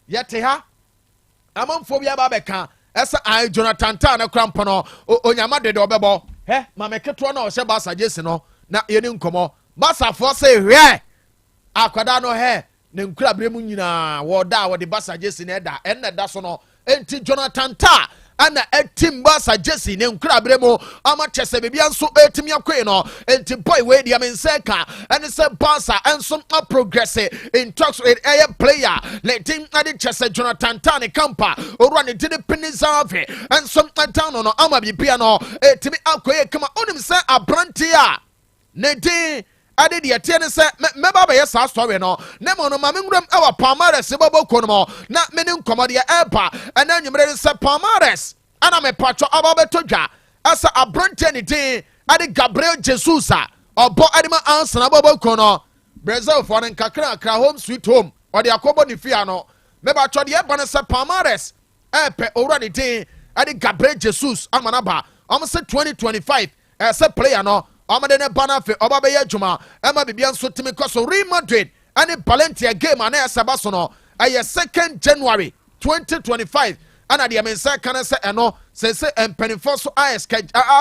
yete ha amanfo bia ba beka esa Jonathan Tan na krampo no onyama de obebo ma meketo na o hye Barca jesi no na ye ni nkomo Barca fo say hwe akwada no ne nkura bremu nyina wo da wo de Barca jesi na da en da so no enti Jonathan Tan ana etim basa Jesse ne nkra bremo ama chese bibia nso etim yakwe no enti boy we dia menseka ene se basa enso a progress in talks with a player letting ade chese Jonathan Tane Kampa orwa ne tide pinizave enso down no ama bibia no etimi akoye kama onim se abrante a ne din ade de tie ne se meba be yesa story no ne mo no ma menwuram ewa Palmares boboko no na meni nkomode eba ena nwumre se Palmares ana me patcho ababeto dwa asa abrante ne din ade Gabriel Jesus a obo adema ansana boboko no Brazil for en kakra home sweet home or the akobo ni fia no meba tcho de eba ne se Palmares epe owura ne din ade Gabriel Jesus amanaba se 2025 se player no amade ne bana fe oba be adwuma ema bibia nso timi koso Real Madrid ani Valencia game ana esaba so no 2nd January 2025 ana de mensa kan se eno se empenifo so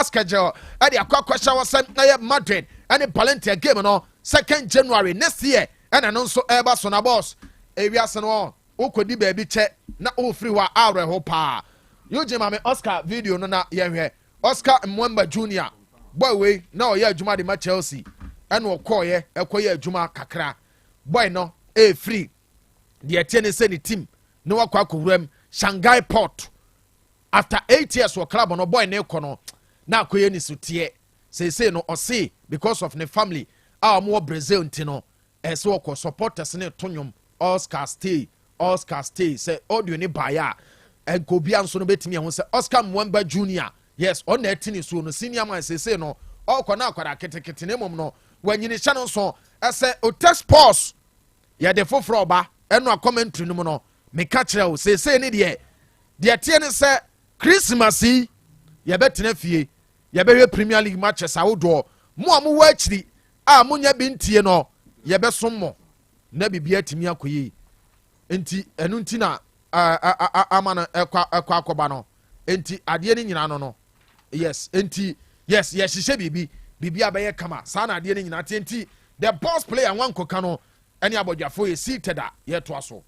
schedule ade akwakwasha wasem na Madrid ani Valencia game no 2nd January next year ana no nso eba so na boss ewiase no okodi ba bi che na ofri wa awre ho pa yuje mame Oscar video no na yehwe Oscar Mwemba Junior boy we na oye adwuma de ma Chelsea ene okoye ekoye adwuma kakra boy no free de tie ne se ne team no wakwa kowuram Shanghai Port after 8 years wo club no boy ne kono na akoye ni sutie say no ose because of ne family mo Brazil ntino so ko supporters ne tonyom Oscar stay say audio ne baya enko bia nso no betimi ho say Oscar Mwemba Junior yes on na etini so no senior man say no okona akwara ketekete ne mom no wanyini hya no so ese Otec sports ya de foforo ba eno commentary no no meka kire o say ne de tie ne say Christmas yi ya betena fie ya behwe Premier League matches awodo mo amu wa akiri a munya bi ntie no ya besom mo na bibia timi akoyi enti enu nti na amana ekwa akoba no enti ade ne nyina no yes enti yes hyehyɛ bibi abɛyɛ kama saa na adeɛ ne nyina te enti the boss player wankoka no ɛne abɔdwafo yɛ seated a yɛtoa so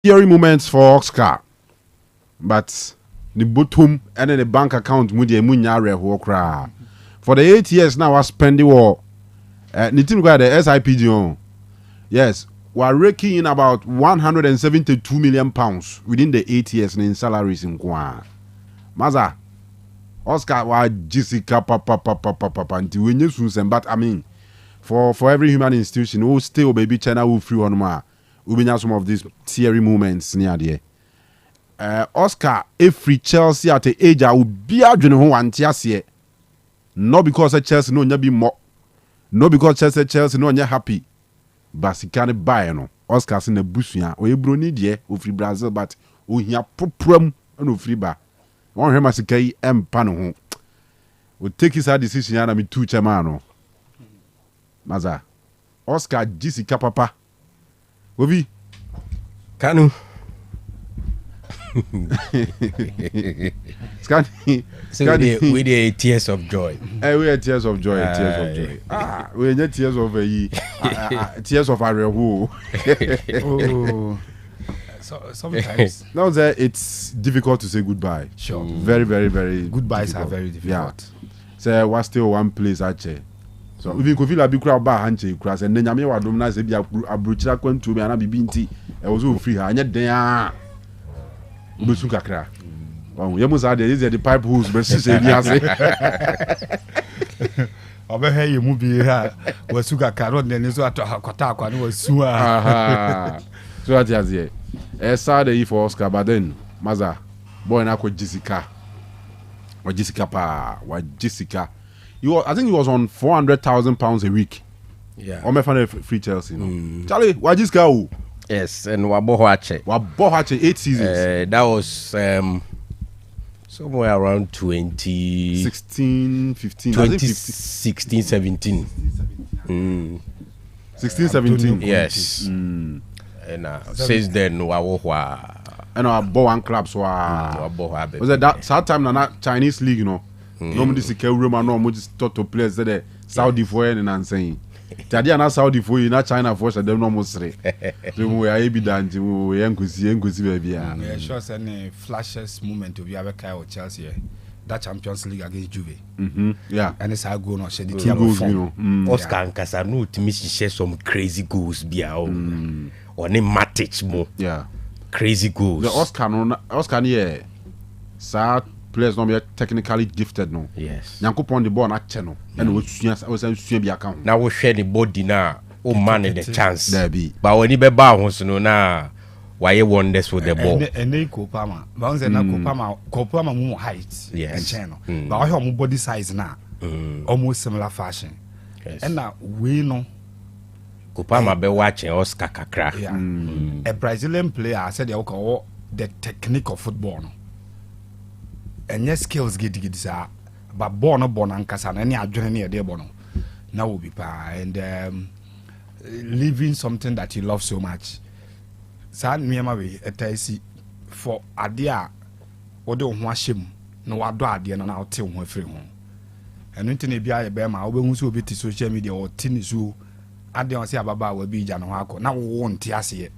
Scary moments for Oscar, but the bottom and then the bank account for the 8 years now I spend the war. The SIPG on. Yes, we're raking in about 172 million pounds within the 8 years in salaries in Kwa. Maza, Oscar wa Jessica papa until we soon, but I mean for every human institution who still baby China will free on ma. We have some of these teary moments near there. Oscar, if free Chelsea at the age, I will be a general one tiasie. Not because Chelsea no be more, not because Chelsea no happy, but he can't buy no. Oscar's in the bush ya. We brony die o free Brazil, but we here problem no free ba. One him as kai pano. We take his decision and me two chamano. Maza, Oscar Jessica papa. Ovi Kanu. We the tears of joy. We are tears of joy, tears of joy. We are tears of tears of our So sometimes now that it's difficult to say goodbye. Sure. Very, very, very goodbyes difficult. are very difficult. Yeah. So we're still one place actually. So if you feel a big crowd bar handshake cross and then you are doing nice be a bruchra kwent to me and be binti e was all free and yet there Busu kakra. Oh, you must add the pipe holes but she say Obehe you move here was sugar carrot then is what Kota Kanu was sua. So that is here. Sad for Oscar but then Maza boy na ko Jessica. Or Jessica pa, what Jessica. I think he was on £400,000 a week. Yeah. Or me find free Chelsea. No? Charlie, what this guy? Yes, and Wabohache. 8 seasons. That was somewhere around 2016, 15. 2016, 17. 16, 17. Yes. And since then, Waboha. And our Bowan clubs were. Was it that time na Chinese league, you know? Normally, the Roman no just talk to players that Saudi for and saying. Tadia na Saudi for you, not China for them no more say. So we are able to we enkusi baby. Yeah, sure. Any flashes moment to be able to Chelsea. That Champions League against Juve. Yeah. And it's a goal no share the two goals, you know. Oscar Nkasanu to me share some crazy goals bia or ne Matic mo. Yeah. Crazy goals. The Oscar yeah. Sad players no be technically gifted no. Yes. Nyankopon the ball na channel and we sua bi account. Now we share the body na o man the chance. There be. But when he be ba ho so no na why wonders with the ball. And they Kopama. But once na Kopama more height and channel. But I have body size now. Almost similar fashion. Yes. And now we know Kopama be watching Oscar kakra. Yeah. A Brazilian player I said they call the technique of football. No. And your skills get but born and kasa any adrenaline near there bono. Now will be pa and living something that you love so much. Sad me way at for adia or don't wash him no what do idea and I'll tell him free home. And nothing be a bear my own so bit social media or tin zoo. I don't say about will be Janwako. Now won't tiasi.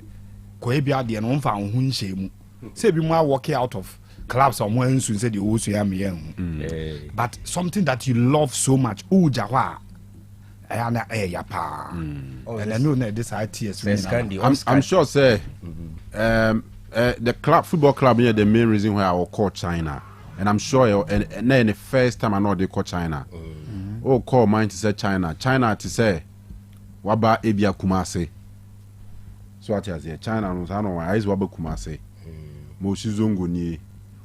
Coebi idea and one found whom shame. Say be more walking out of clubs or when soon said you also am young. But something that you love so much, Jawa. And I know that this ITS. I'm sure, say, the football club here, the main reason why I will call China, and I'm sure, and then the first time I know they call China, call mine to say China to say, Waba Ebia Kumase. So what is here? China knows I know why is Waba Kumase. Moshizongo ni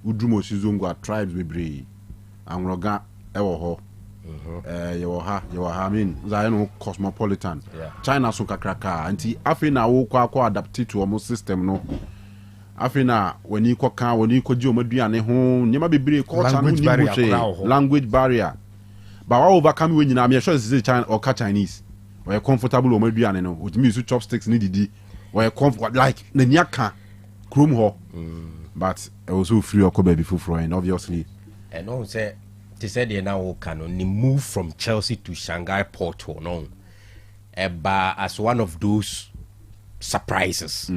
Udrumo Shizongo tribes we bring, and Roga Ewo. You I mean, Zion cosmopolitan. China so kakraka. Anti Afina wo kwa adapt to almost system no. Afina when you kwa when you kojo maduane ho nyema bebre culture no language barrier. But what overcome when you na me sure say China or Chinese. Or you comfortable o maduane no. With me use chopsticks ni didi. Or you comfort like na nyaka chrome ho. But also free or baby full and obviously. And no say they said they now can only move from Chelsea to Shanghai Porto no. As one of those surprises.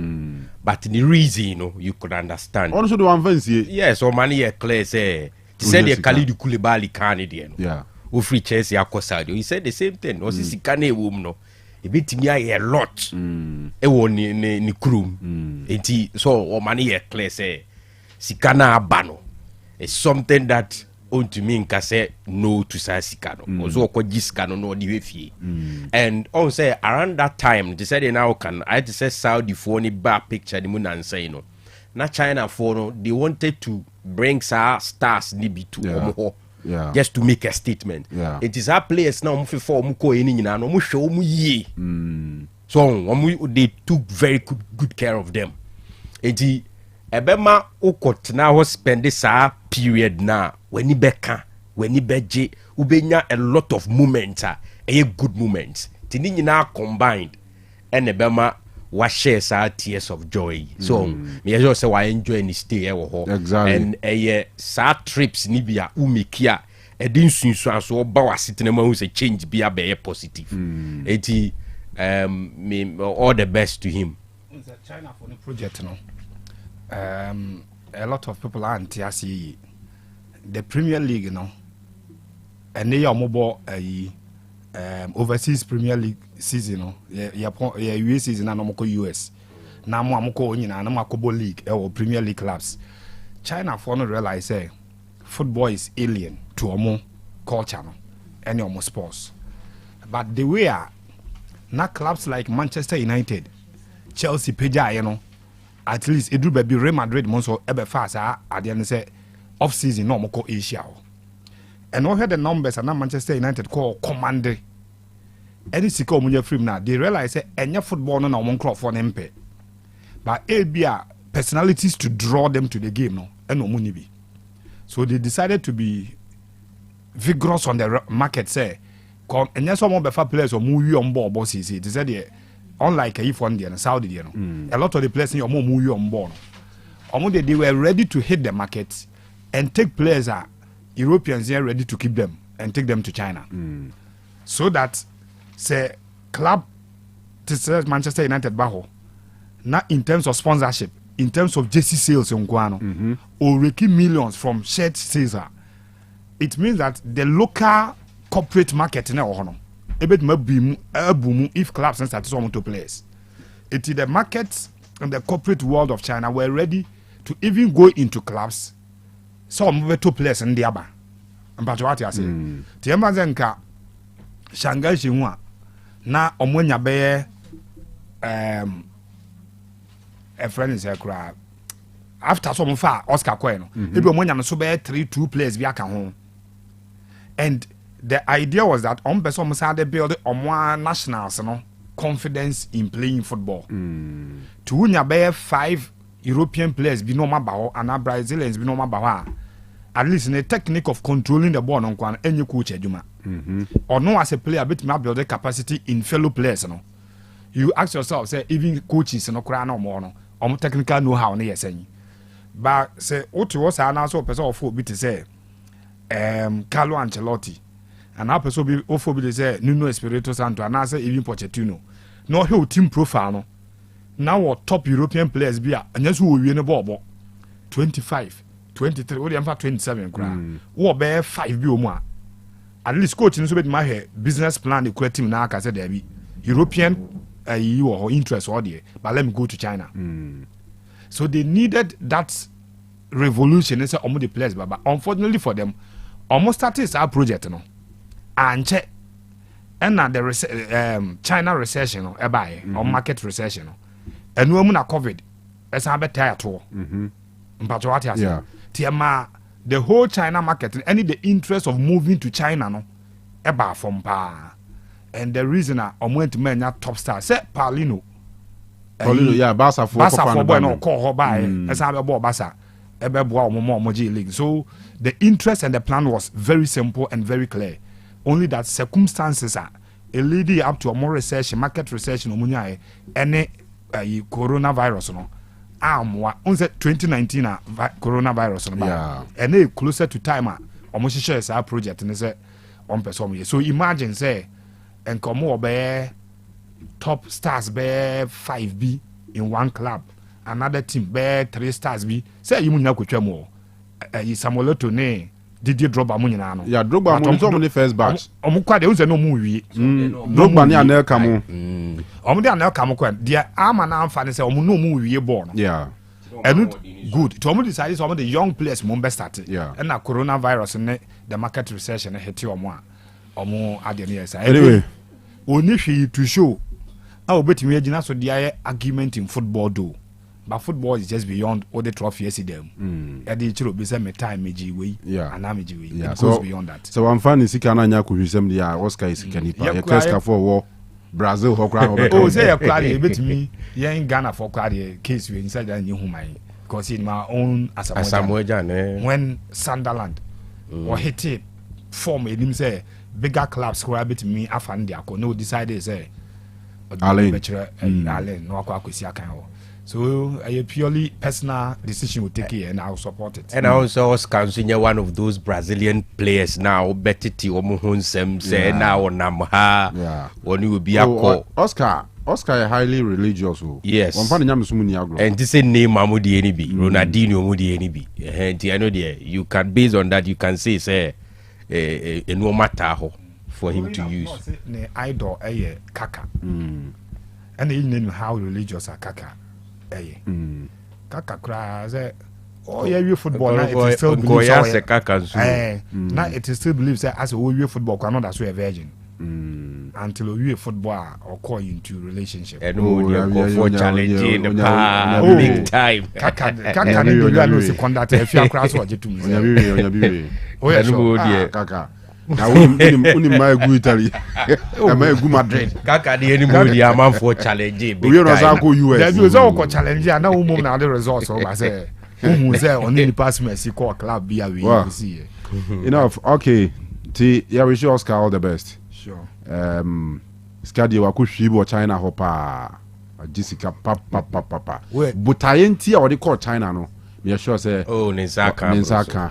But the reason, you know, you could understand. Also, the one fancy. Yes, or money clear say. Said the Khalid Koulibaly Canadian. Yeah. Who free Chelsea Akosadio. He said the same thing. Was this Sikane woman? No. A bit me a lot. E won ni krum. Enti so or money clear say Sikana Abano. It's something that to me nka say no to say Sikano. Also ko Giskano no di fie. And also around that time they said they now can I had to say Saudi for any bad picture the moon and say you know. Na China for no they wanted to bring stars nibi to Omo. Yeah. Just to make a statement. Yeah. It is our players now mu for mu ko eni nyina no mu hwe mu ye. So they took very good care of them. Enti ebema ukot na ho spend this period na when ni beka when ni beje ubenya a lot of moments a good moments. Tini nyina combined and ebema wa share tears of joy. So me just say why enjoy ni stay ho. Exactly. And trips ni bia umekia edin sunsu so ba wasitene ma hu say change bia be positive. Eti me all the best to him. It's a China for the project no. A lot of people are anti the Premier League, you know, and they are mobile overseas Premier League season, no, US season and no US. Now I'm going na no league or Premier League clubs. China for no realize say football is alien to our culture, no, and our sports. But the way now clubs like Manchester United, Chelsea, Peja, you know. At least it do be Real Madrid monso ebe fast at the end say off season no moko Asia. And we had the numbers and Manchester United call command. Any sika omunye film now they realize say enya football no na one crop for MP. But ABA personalities to draw them to the game no and no money be. So they decided to be vigorous on the market say come enya some befa players or move on board bosses. They said yeah, unlike if one day in Saudi, you know, a lot of the players in your move on board. They were ready to hit the market and take players are Europeans here ready to keep them and take them to China. So that say club to Manchester United Baho, not in terms of sponsorship, in terms of JC sales in Guano, or making millions from shirt sales. It means that the local corporate market in our ebet mabimu boom if clubs and start some to players. It is the markets and the corporate world of China were ready to even go into clubs. Some to players in the aba. And but what I say, Tiamba Zenka Shanghai Xinhua na omwenya be a friend is a crowd. After some far Oscar Coen, maybe omwenya so be 3-2 players bi aka ho. And the idea was that on person must have build on one nationals, you know, confidence in playing football. To win your 5 European players be no matter and Brazilians be no matter. At least in the technique of controlling the ball on one any coach Juma. Or no as a player a bit may build the capacity in fellow players, you know. You ask yourself, say even coaches no crown no more no technical know how near saying. But say what was an answer person of 4 bit to say Carlo Ancelotti. And our person be offer be say Nuno Espirito Santo and answer even Pochettino. No whole team profile no. Now our top European players be and just who win the ball 25, 23, what do 27 grand. What be 5 be more. At least coaching so bit my business plan the correct team now said there be European you or interest or there. But let me go to China. So they needed that revolution and say almost the players but unfortunately for them almost started our project no. And check and now the China recession or or market recession and we na COVID as a better at all. But what I say, the whole China market any the interest of moving to China no eba from pa and the reason I went to men top star say Paulino Barca for boy no call her by as I bought Barca league. So the interest and the plan was very simple and very clear. Only that circumstances are a leading up to a more recession, market recession, any coronavirus. No, on 2019 coronavirus. No, and closer to time, almost shares our project and say on person. So imagine say, and come over top stars be 5B in one club, another team be 3 stars be. Say you munya kwetwa mo. Samuel Eto'o ne Didier Drogba mo nyina no. Yeah, Drogba mo so mo ne first batch. Omo kwa de unse no mu wie. Drogba ne Anelka mo. Omo de Anelka mo kwa. Dia ama na amfa ne say omo no mu wie ball no. Yeah. And good. To omo decide some of the young players mo be start. Yeah. And na coronavirus ne the market recession hit omo a. Omo ade ne yes. Anyway, oni hwe to show. How betimi agina so dia argument in football do. But football is just beyond all the trophies in them. Edi chiro be say me time meji we. Yeah. And meji we. yeah, It so, goes beyond that. So I'm fan sika na nya ko hwisem dia Oscar is kanipa. Yeah, Ya Keska for war Brazil ho kra ho be. Oh, say ya kwade e betimi ye in Ghana for kwade case we inside that new human because in my own Asamoah when Sunderland or hit it form him say bigger clubs who are betimi afan dia ko no decide say Allen Allen no akwa kwesi akan ho. So a purely personal decision will take it and I'll support it. And I also Oscar one of those Brazilian players now betiti omo hunsem say now onamha when you will be a Oscar is highly religious. Yes. One fan nyam so muni agro. And this name Mamudi enibi Ronaldinho mudi enibi. I know there you can based on that you can say no matter ho for him to use. Ne idol Kaka. And you know how religious are Kaka. Kaka kra say oh yeah we football now it still believes now it still believes that as we football can not so a virgin until we football or call you into relationship and go for challenging the big time Kaka you know second that if you cross what you to me oh yeah Kaka na uni my go Italy na my go Madrid Kaka the anybody a man for challenging we no say go US there be so go challenge na wo mom na the results o ba say who say only pass Messi call club be we see enough okay yeah we wish Oscar all the best sure skadi wa ku hwibo China ho pa Jessica papa butayenti a wode call China no me sure say Ninsaka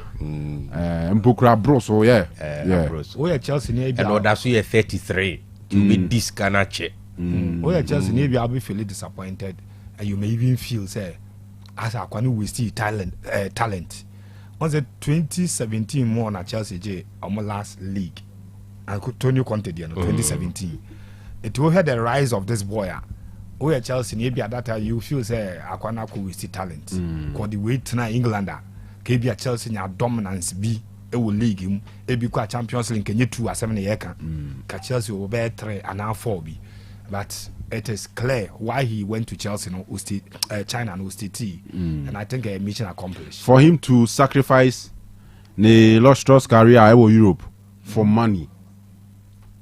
Mpokura bros oh yeah bros oh yeah Chelsea ne and oda so 33 to be this kana che oh yeah Chelsea ne be be feel disappointed and you may even feel say as akwani we see talent on the 2017 more na Chelsea J last league and Tony Conte there no 2017 it will have the rise of this boy oh yeah Chelsea ne be at that time you feel say akwana ko we see talent because the way tonight Englander ke be Chelsea nya dominance bi e wo league mu e bi kwa Champions League kenye 2 asem na ye kan ka Chelsea will be 3 and now 4 bi but it is clear why he went to Chelsea no China no T and I think a mission accomplished for him to sacrifice the lustrous career in Europe for money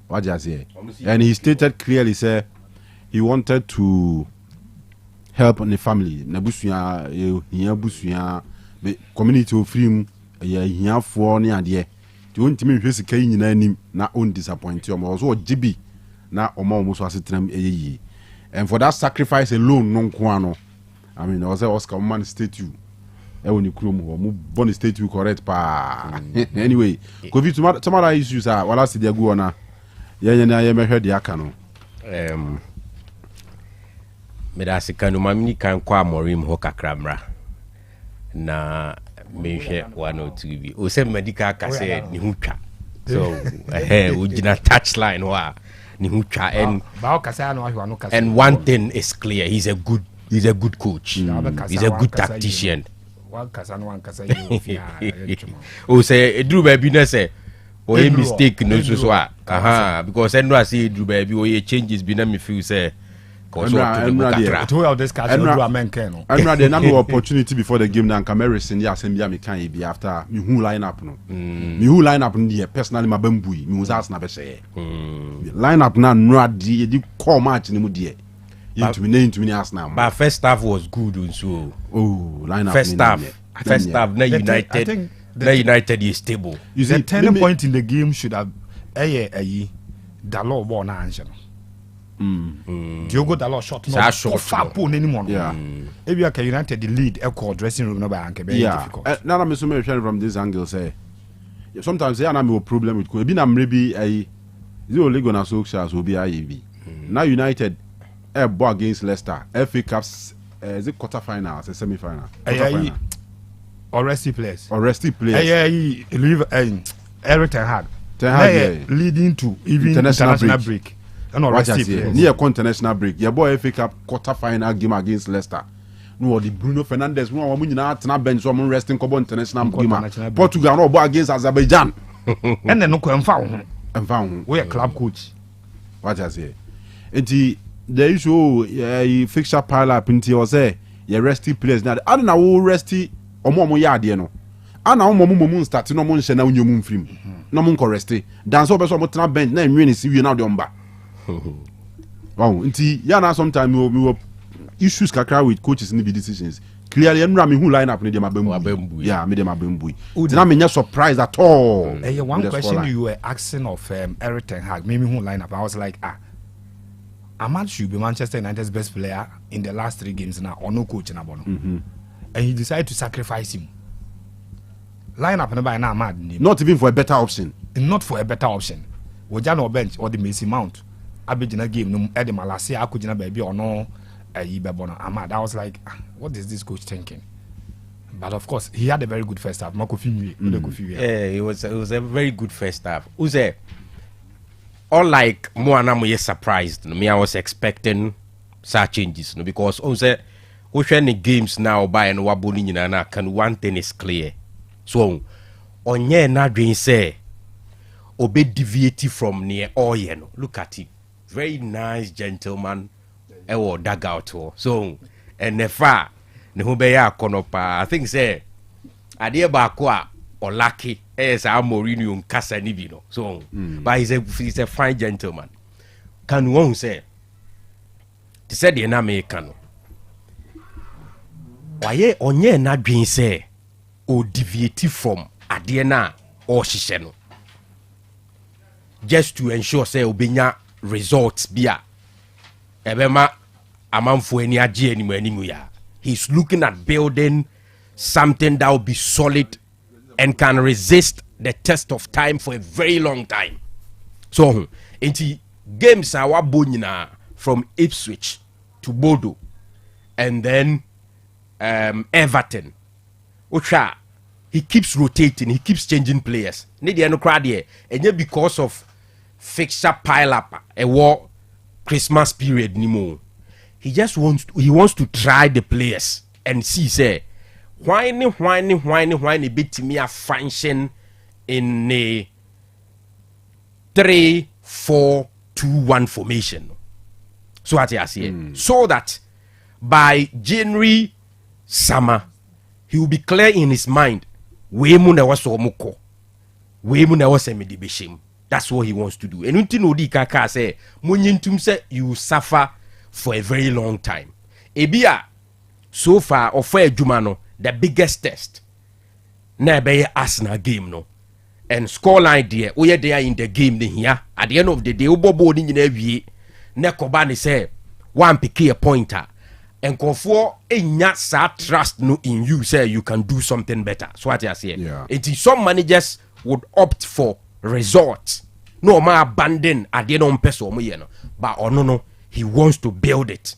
what just say and he stated clearly say he wanted to help the family na busuya hia busuya community of film hia fo ne ade ti ontimi hwe sika nyina anim na on disappoint you mo so GB na omo so asetram eyi and for that sacrifice alone no nko ano I mean was Oscar man statue e woni krom ho mo boni statue correct pa anyway covid tomorrow issues are wala se dia go na ye na ye mehwe dia aka no me da se Kanu mamni kan kwa morim ho kakramra na mehwe 102 bi o se medical ka se ni hutwa so ujina touchline wa ni hutwa and one thing is clear he's a good coach he's a good tactician o say edru ba bi na say o a mistake no so because endo I see edru ba bi o ye changes bi na me feel say cause no opportunity before the game na Cameroon ya asem ya me kan bi after me hu lineup no me hu lineup no dey personally mabambui me hu za na be say lineup na no ade di call match ni mu dey into me Arsenal but first half was good so lineup first half na United is stable you see the turning point in the game should have the law ball na answer Diogo Dalot shot no far pole anymore. If you are United the lead echo dressing room no by anke very difficult. Now I'm so from this angle say sometimes say na me problem with ko bi na mre bi zero lego na so sha so bi ayi bi now United ball against Leicester FA Cups is it quarter final or semi final? Or resty players. Leave Eric Ten Hag. Leading to even international break. And or resty players. Near international break. Your boy FA Cup quarter final game against Leicester. No, the Bruno Fernandes. No, we not na bench. So resting Kobo international game. Portugal no ball against Azerbaijan. And then no come found. We are club coach. What I say? The issue fixture pile up into you say your resty players now. I don't know resty or more yard no. I know moon start no mon shena unyo mun film. No mon resty. Dance over some more bench na win see you now the umba. Wow, nti ya na sometime we will issues kakra with coaches in the decisions. Clearly enra me who line up in the mabembu. Yeah, me dem mabembu. Did me not surprised at all. One question you were asking of Eric Ten Hag, maybe who line up. I was like, Ahmad should be Manchester United's best player in the last 3 games now, or no coach in Abono. And he decided to sacrifice him. Line up and by now, Ahmad. Not even for a better option. Not for a better option. Wojano bench or the Macy Mount. Abidjan game, no Eddie Malasia, Akujina baby or no Ahmad. I was like, what is this coach thinking? But of course, he had a very good first half. It was a very good first half. Uze, unlike Moana Moye surprised, me I was expecting such changes, because Uze, the games now by and wabuni na can one thing is clear. So, onye na dream say, obe deviated from near Oyeno. Look at it, very nice gentleman. Ewo dugout so and the far ne ho be ya konopa I think say ade ba ko a olaki sa Mourinho nkasa ni bi no so but he's a fine gentleman. Can one say they said the na me kan waye onye na dwen say o deviate from ade na o hihye no just to ensure say obenya results bia ebema amanfo eni age animu ya. He's looking at building something that will be solid and can resist the test of time for a very long time. So into games are wabonyina from Ipswich to Bodo and then Everton. Ocha, he keeps rotating, he keeps changing players. Need no crowd here, and because of fixture pile up a war Christmas period anymore. He just wants to try the players and see say why bit me a function in a 3-4-2-1 formation. So what I say so that by January summer he will be clear in his mind we muna was omoko we muna was emidibeshim. That's what he wants to do. And until Odi Kaka say, Munyintum say you suffer for a very long time. Ebia, so far, or for a Jumano, the biggest test. Na be Arsenal game no. And scoreline there, we are there in the game here. At the end of the day, Ubo boarding in every Nekobani say, one pick a pointer. And Kofo enya sa trust no in you, say you can do something better. So what I say. Yeah. It is some managers would opt for results. No ma abandon at the end of person, but no, he wants to build it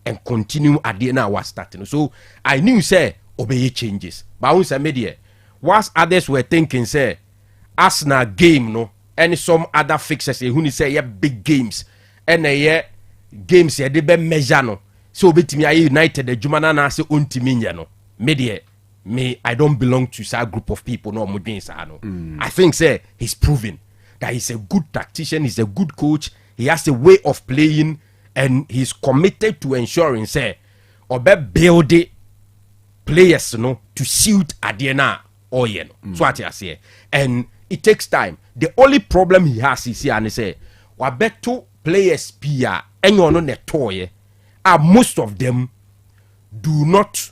and continue at the end of starting. So I knew say obey changes. But once I made it, whilst others were thinking say Arsenal game no, and some other fixers who say yeah big games and games they be measure no. So betimi I United the Jumana na say untimi no. Me I don't belong to that group of people no I think say he's proven that he's a good tactician, he's a good coach, he has a way of playing and he's committed to ensuring say obe build players no to suit Adena Oyen. So what I say. And it takes time. The only problem he has is here and say wabeto players pia enyo no netoye are most of them do not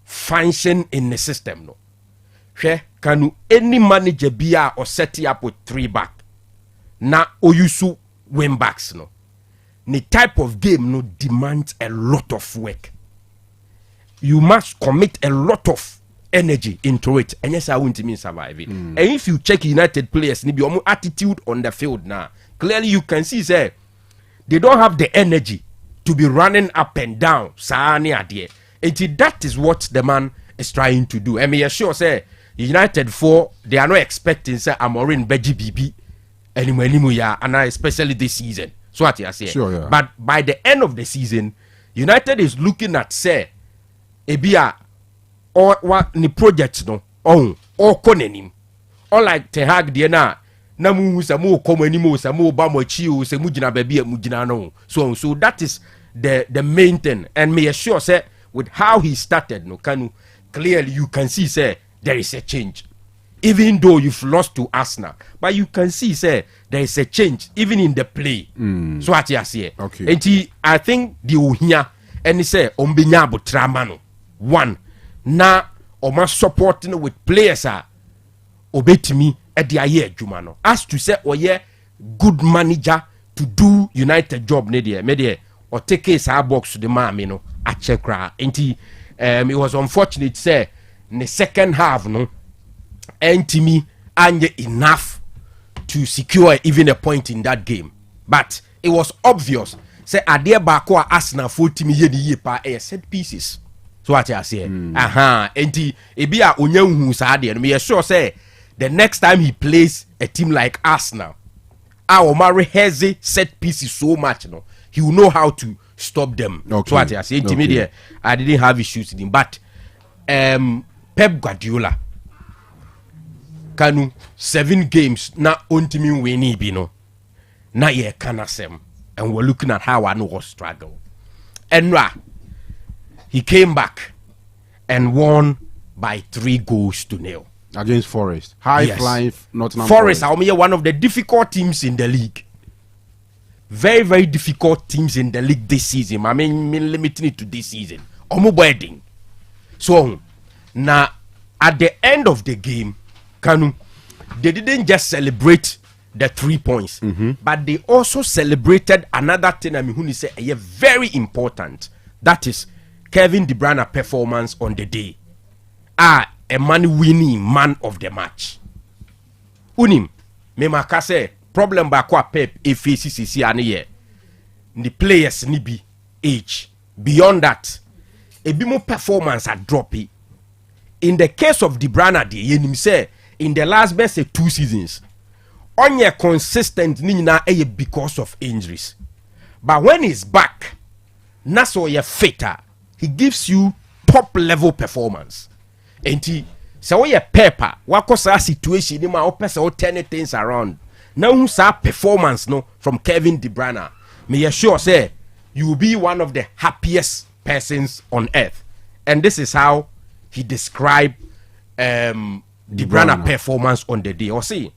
function in the system no. Kanu any manager be or set up with 3 back na oyusu wing backs no. The type of game no demands a lot of work. You must commit a lot of energy into it, and yes, I won't mean survive it. And if you check United players, maybe your attitude on the field now, clearly you can see say they don't have the energy to be running up and down. That is what the man is trying to do. I mean, sure say United 4, they are not expecting say Amorim Beji BB anymore, and especially this season. So what you say? Sure, yeah. But by the end of the season, United is looking at say ebia or what ni projects no or konenim. Or like Ten Hag the na mu samu komo animo samu ba mo chi o samu gina baby mu gina no. So that is the main thing. And me assure say with how he started no Kanu, clearly you can see say there is a change. Even though you've lost to Arsenal, but you can see say there is a change even in the play. So what you say? Okay. And I think the uhia and say ombinya butramano. One na oma supporting with players are obetimi at the aye jumano. As to say good manager to do United job media or take case our box to the man, a check. It was unfortunate say in the second half no me and enough to secure even a point in that game. But it was obvious say Adia Bako Arsenal 40 million year per set pieces. So what I say? Ebia Onyehu Sadi and me sure say the next time he plays a team like Arsenal, our Mari Heze set pieces so much, he will know how to stop them. Okay. So what I say? Okay. I didn't have issues with him, but Pep Guardiola Kanu 7 games na ontimi weni bino na ye kanasem, and we're looking at how I know was struggle. And he came back and won by 3-0 against Forest. High flying Nottingham Forest are one of the difficult teams in the league. Very, very difficult teams in the league this season. I mean limiting it to this season. Omo. So now at the end of the game, Kanu, they didn't just celebrate the 3 points, but they also celebrated another thing. I mean, who say very important. That is Kevin De Bruyne performance on the day. A man-winning man of the match. Unim, me makase problem ba kwa Pep FCCC ane the players ni be age. Beyond that, a bit more performance at droppy. In the case of De Bruyne, yenim say in the last best 2 seasons, on your consistent nina because of injuries. But when he's back, naso ye fitter, he gives you top level performance. And he so ye Pepper, wako sa situation ni ma opesa o turn things around. Now who sa performance no from Kevin De Bruyne, me assure say you will be one of the happiest persons on earth. And this is how he described De Bruyne performance on the day. Or see,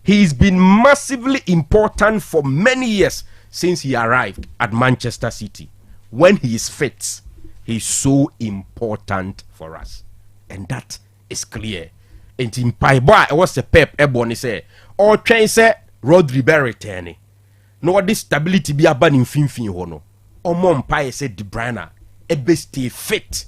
he's been massively important for many years since he arrived at Manchester City. When he is fit, he's so important for us. And that is clear. And in Paiba, it was a Pep Ebony say, or train say Rodri Berrettani. No, this stability be a ban in Finfin Hono. Or Mom Pai said De Bruyne, a best fit.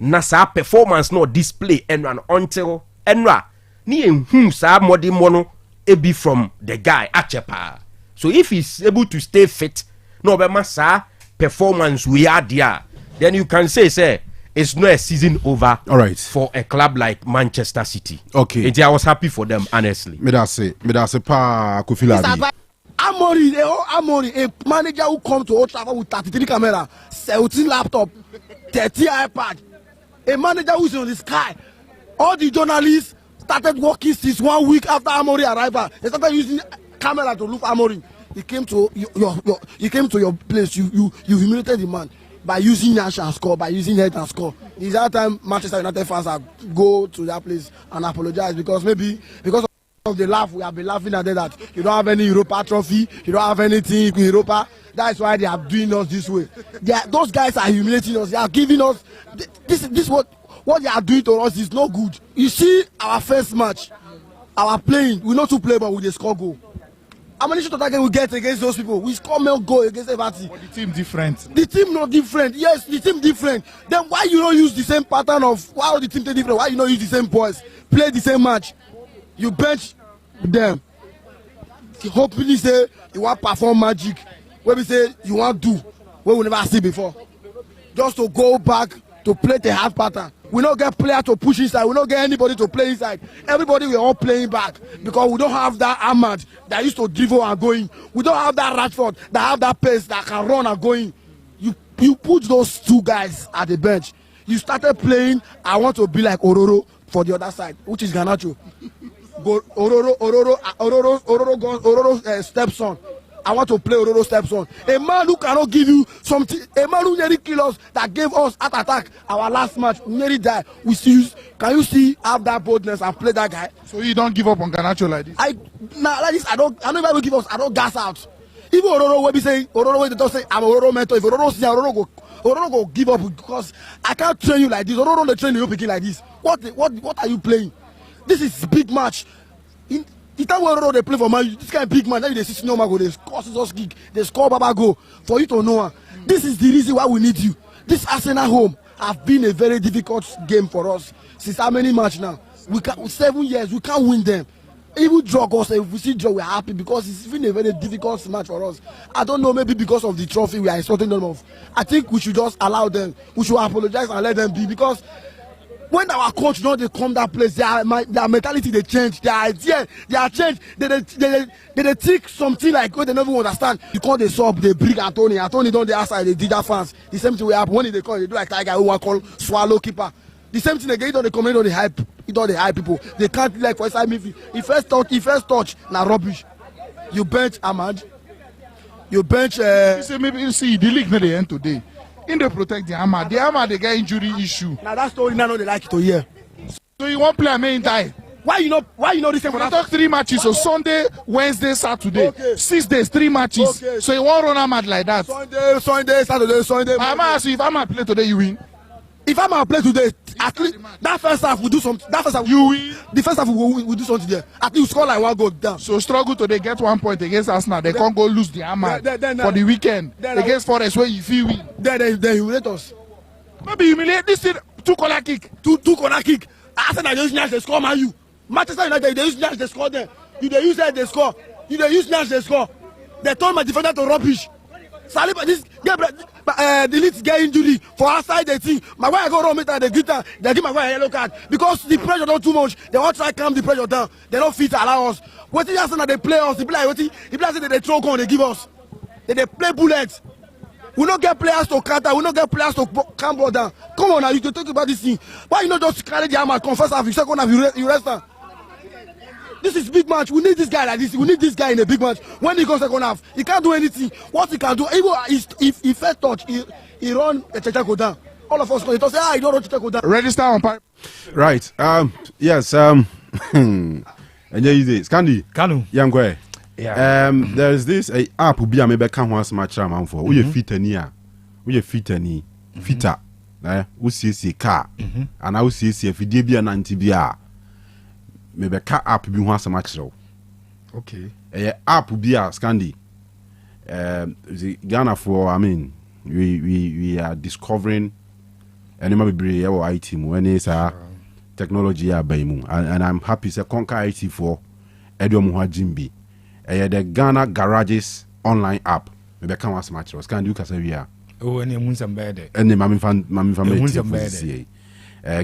Nasa performance no display and until enra ni whom sa modi mono ebi from the guy achepa. So if he's able to stay fit, no be masa performance we are there, then you can say it's not a season over. All right, for a club like Manchester City. Okay, and I was happy for them honestly. Me da say pa Kofila. Amori, a manager who come to Old Trafford with 33 camera, 17 laptop, 30 iPad. A manager who's on the sky. All the journalists started working since 1 week after Amori arrival. They started using camera to look Amori. He came to your place. You humiliated the man by using Nash and score, by using head and score. It's that time Manchester United fans have go to that place and apologize because of the laugh we have been laughing at them that you don't have any Europa trophy, you don't have anything in Europa. That's why they are doing us this way. Those guys are humiliating us. They are giving us this what they are doing to us is not good. You see our first match, our playing, we know to play but we just score goal. How many shots we get against those people? We score more goal against everybody. But the team different. The team not different. Yes, the team different. Then why you don't use the same pattern of why the team different? Why you don't use the same boys? Play the same match. You bench them. Hopefully say you want perform magic. where we say you want to do, where we never see before. Just to go back to play the half pattern. We don't get player to push inside. We don't get anybody to play inside. Everybody we're all playing back because we don't have that Ahmad that used to dribble and going. We don't have that Rashford that have that pace that can run and going. You put those two guys at the bench. You started playing. I want to be like Ororo for the other side, which is Garnacho. Ororo stepson. I want to play Ororo stepson. A man who cannot give you something. A man who nearly killed us, that gave us heart attack our last match. We nearly died. Can you see have that boldness and play that guy? So you don't give up on Garnacho like this? Like this, I don't even give us. I don't gas out. Even Ororo will be saying, Ororo will don't say I'm Ororo mentor. If Ororo see Ororo go give up because I can't train you like this. Ororo don't train you picking like this. What are you playing? This is big match. The time when they play for man, this kind of big man, then they see no man go, they score scissors kick, they score Baba go for you to know. This is the reason why we need you. This Arsenal home have been a very difficult game for us since how many matches now? 7 years, we can't win them. Even draw us, if we see draw, we're happy because it's been a very difficult match for us. I don't know, maybe because of the trophy we are insulting them of. I think we should just allow them. We should apologize and let them be because when our coach know they come that place, their mentality they change, their idea they are changed. They think something like what they never understand. Because they sub, they bring Anthony don't the outside, they did that fans. The same thing we have when they call, they do like Tiger who want call swallow keeper. The same thing again, they come in on the hype, on the hype people. They can't like for inside midfield. He first touch, now rubbish. You bench Ahmad. You bench. Maybe you see the league not the end today. In the protect the Ahmad they get injury issue. Now that story now they like it to hear. So you won't play a main die. Why you know this thing for that? Talk 3 matches, so Sunday, Wednesday, Saturday. Okay. 6 days, 3 matches. Okay. So you won't run Ahmad like that. Sunday, Saturday, Sunday. I'm asking if Ahmad play today, you win. If Ahmad play today, at least that first half we do something. That first half you win. The first half we do something there. At least score like 1 goal down. So struggle today, get 1 point against Arsenal. They can't go lose the Ahmad for the weekend against Forest where you feel win. Then humiliate us. Maybe humiliate this thing. 2 corner kick. Two corner kick. Arsenal just use they score man you. Manchester United they use they score there. You they use that they score. You they use they score. They told my defender to rubbish. Saliba this the lead get injury for outside the team. My wife go wrong meter they give my wife a yellow card because the pressure not too much. They want to try calm the pressure down. They don't fit allow us. What is Arsenal they play us? They play what the players they throw gun they give us. They play bullets. We don't get players to counter. We don't get players to calm ball down. Come on now, you can talk about this thing. Why you not just carry the hammer, confess half, you second half, you rest down? This is big match. We need this guy like this. We need this guy in a big match. When he goes second half, he can't do anything. What he can do, even if he first touch, he run a go down. All of us going to say, he don't run go down. Register on pipe. Right. Yes. And yeah, it's Candy. Kanu. Young boy. Yeah. There's this app will be a maybe can once match man for. We fit any. We fit any. Fitter. We see car. And I will see if you be an antibia. Maybe car app be once a match. Okay. App will be a Scandi. Ghana for we are discovering and maybe our IT when it's a technology and I'm happy to conquer IT for Edom Jimbi. The Ghana Garages online app. Maybe can once match. Can you Casavia? Oh, and you some bad. And the Mammy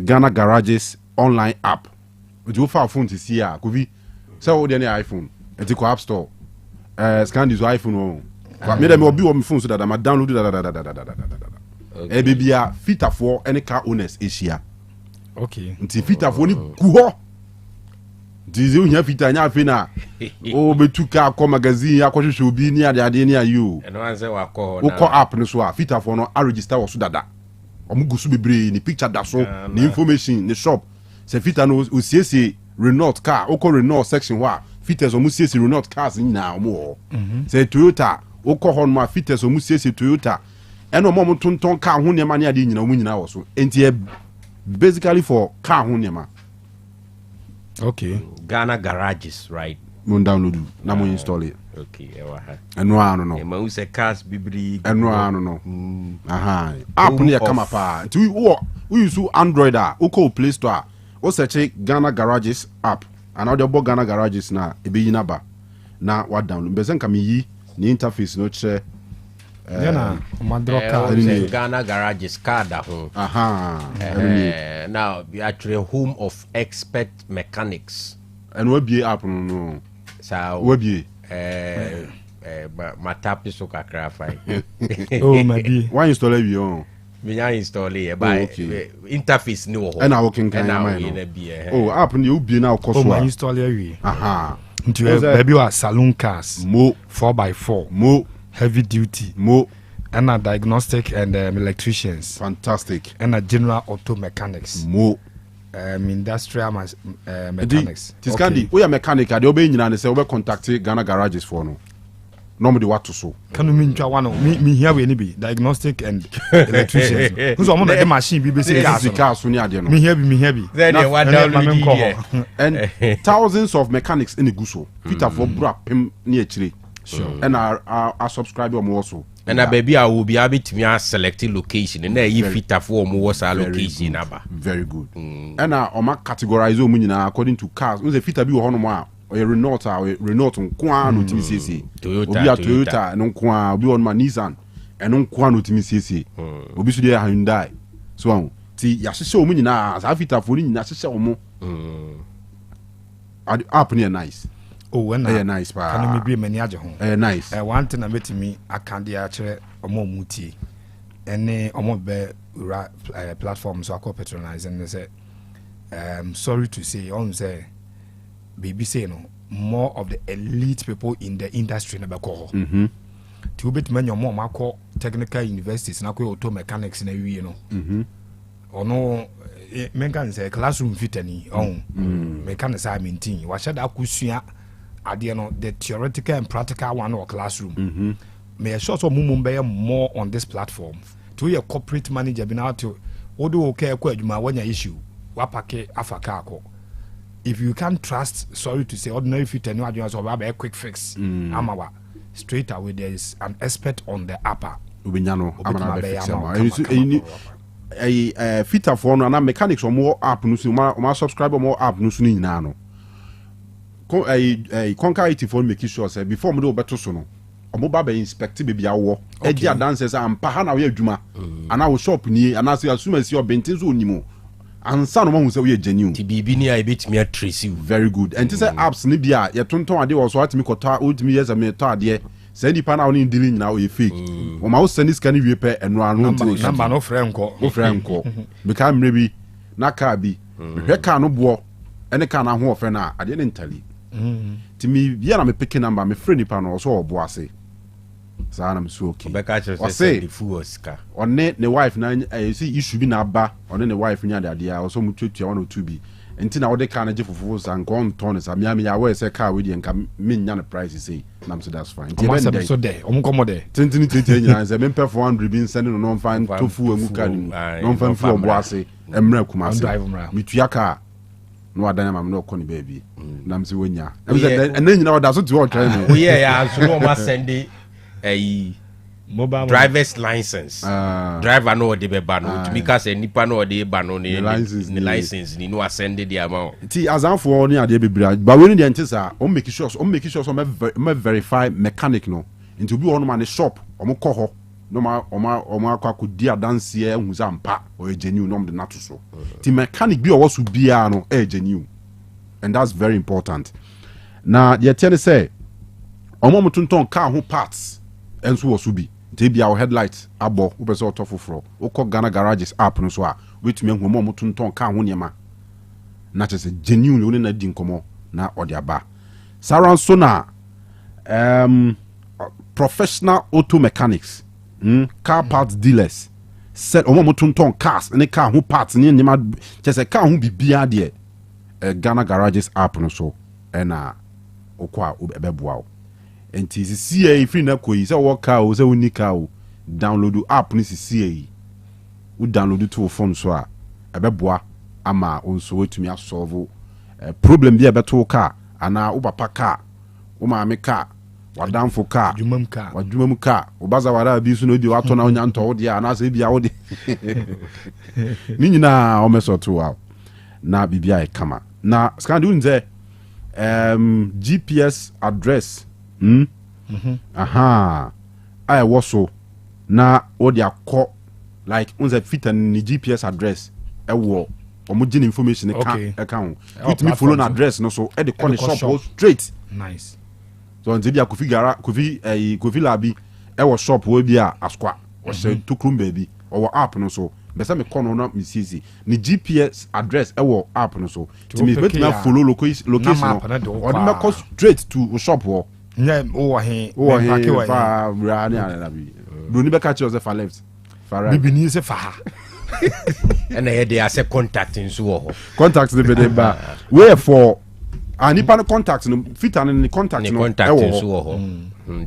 Ghana Garages online app. Would you far phone to see ya? Could be so any iPhone. It's a app store. Scan this iPhone. Made them be on my phone so that I'm downloaded. Ebibia fitter for any car owners Asia. Okay. Until fitter for any kuho. Dizi unya fitter nya fina. Oh, be two car come magazine ya kwa should be near the idea near you. And once I walk on app no so fitter for no I register was dada. Omugusu bebre ni picture da so the information the shop. Se fitter no usiesi Renault car oko Renault section wa fitters omusiesi Renault cars in now more. Se Toyota oko hon ma fitters omusiesi Toyota. And no moment ton car ho ne ma ne ade nyina omu nyina wo so. Enti basically for car ho ne ma. Okay. Ghana Garages, right? Mon download na mo install it. Okay, Eno ano no. E ma use cars bibiri. Eno ano no. Aha. App ne come up. Nti we use Android o call Play Store. O search Ghana Garages app. And now the Ghana Garages na e be yina ba. Na what download. Be sen kam yi ni interface no che na madroka Ghana garages card ho. Now we actually home of expert mechanics. And we be app no. So We be my tap is so kakra fine. oh my dear. why install it on? Me install it by interface no ho. And I working kind oh app you be now cost oh my install here. Into What's that? baby was saloon cars mo 4x4 mo heavy duty mo and a diagnostic and electricians fantastic and a general auto mechanics mo industrial mechanics. Tiskandi we are mechanic they obey nyina ne say we contact Ghana garages for no normally what to so Can you mean one me here we be diagnostic and electricians who's on the machine BBC cars so near there no me here be Then you want down and thousands of mechanics in the guso Peter for bra pem near chire sure and our subscriber also and a baby I will be able to select location and you fit for more was our location number. Very good. And on my categorize according to cars we fit be one or Renault nkwa no timi sese Toyota no nkwa obi on ma Nissan and nkwa no timi sese obi so dey Hyundai so ti ya hyehyɛ omu nyina za fitafo ni nyina hyehyɛ omu app ne nice oh when nice pa can me be many age ho nice one thing I met me akande a kire omo mutie ene omo be platform so akọ patronize and say sorry to say on say baby say no more of the elite people in the industry na beko ti obet man your mom akọ technical universities na akọ auto mechanics na wie no ono men kan say classroom fitani on men kan say maintain wa shada akusua ade no the theoretical and practical one or classroom me sure so mumum be more on this platform to your corporate manager be now to odo okay akọ adwuma wanya issue wa pake afaka akọ. If you can't trust, sorry to say, ordinary fit and you have a quick fix, amawa straight away there is an expert on the upper. Ubinyano, a fitter for no mechanics or more app no my subscriber more app no suni nano. A conquer 84 make sure say before me do better sono. Omoba be inspect baby awo. Edia dancers am pahana we adwuma. And I will shop ni and as soon as your bentin so nimo. And some of them say we are genuine. TBB ni a bit me trace you. Very good. And to say apps ni bia ya tonton ade was what me kota ultimate years me to ade. Say di pa na oni dealing now e fake. O ma wo send this can we pay and no number no friend ko. O friend ko. Because maybe na car bi. Hwe car no bo. Ene car na ho ofe na ade ne ntali. Ti me bia na me pick number me friend pa no so obo ase. Sa na me so okay. O say the full Oscar. One ne wife na see issue bi na ba. One ne wife nya ade a so mututua 102 bi. Enti na wode car na je fufufu san kon ton sa me ya we say car we dey nka me nya the price say na so that's fine. Enti so there omukomo there. Tintini nya say me pay for 100 bi send no non fan tofu emu car ni. Non fan fu obo ase emra kuma se. Mitua car no adana mam no kɔ ne baby. Na so wonya. And then you know that so to try me. Oh yeah, so no ma send a mobile driver's license. Driver no de be ba no to because nipa no de ba no ne license ni no send the amount. Ti azanfo ni ade bebra ba we ni de ntisa o make sure so me verify mechanic no into bi on ma ne shop o mo kɔ hɔ no ma o ma akwa di adanse e hu zampa o e genuine no de nato so. Ti mechanic bi o wo so bia no e genuine. And that's very important. Na ye tell say o mo tonton car ho parts enso wo so bi te bia o headlight abo wo pese auto foforo wo kɔ Ghana garages app no so a wetumi hu mo tonton car ho niema na chese genuine woni na di nkomo na ode aba saran so na professional auto mechanics car parts dealers said o mo tonton cars ne car ho parts ne niema chese car ho bibia de Ghana garages app no so na okwa obebeboa o enti CA free na koyi say work out say unika o download app ni CA u download to phone so a ebeboa ama onso wetumi asolve problem bi ebeto car ana u papa car u maame car wadanfo car wadwumam car obaza wara bi so no di wato na onya nto wo de ana say bia wo de ni nyina o meso to wa na bibia e kama na scan do nze GPS address aha I was so na what they call like on the fit and the GPS address or homogeneous information account fit me follow an address no so at the corner shop straight nice so on the Kofi Labi shop will be a squat or say to Krum baby or app no so but some corner not miss easy the GPS address app no so to me bet me follow location or the go straight to shop or yeah far do you catch yourself for left for right bibi ni se fa and they are say contacting so contact the bed ba where for nipa no contact no fit and contact no contacting so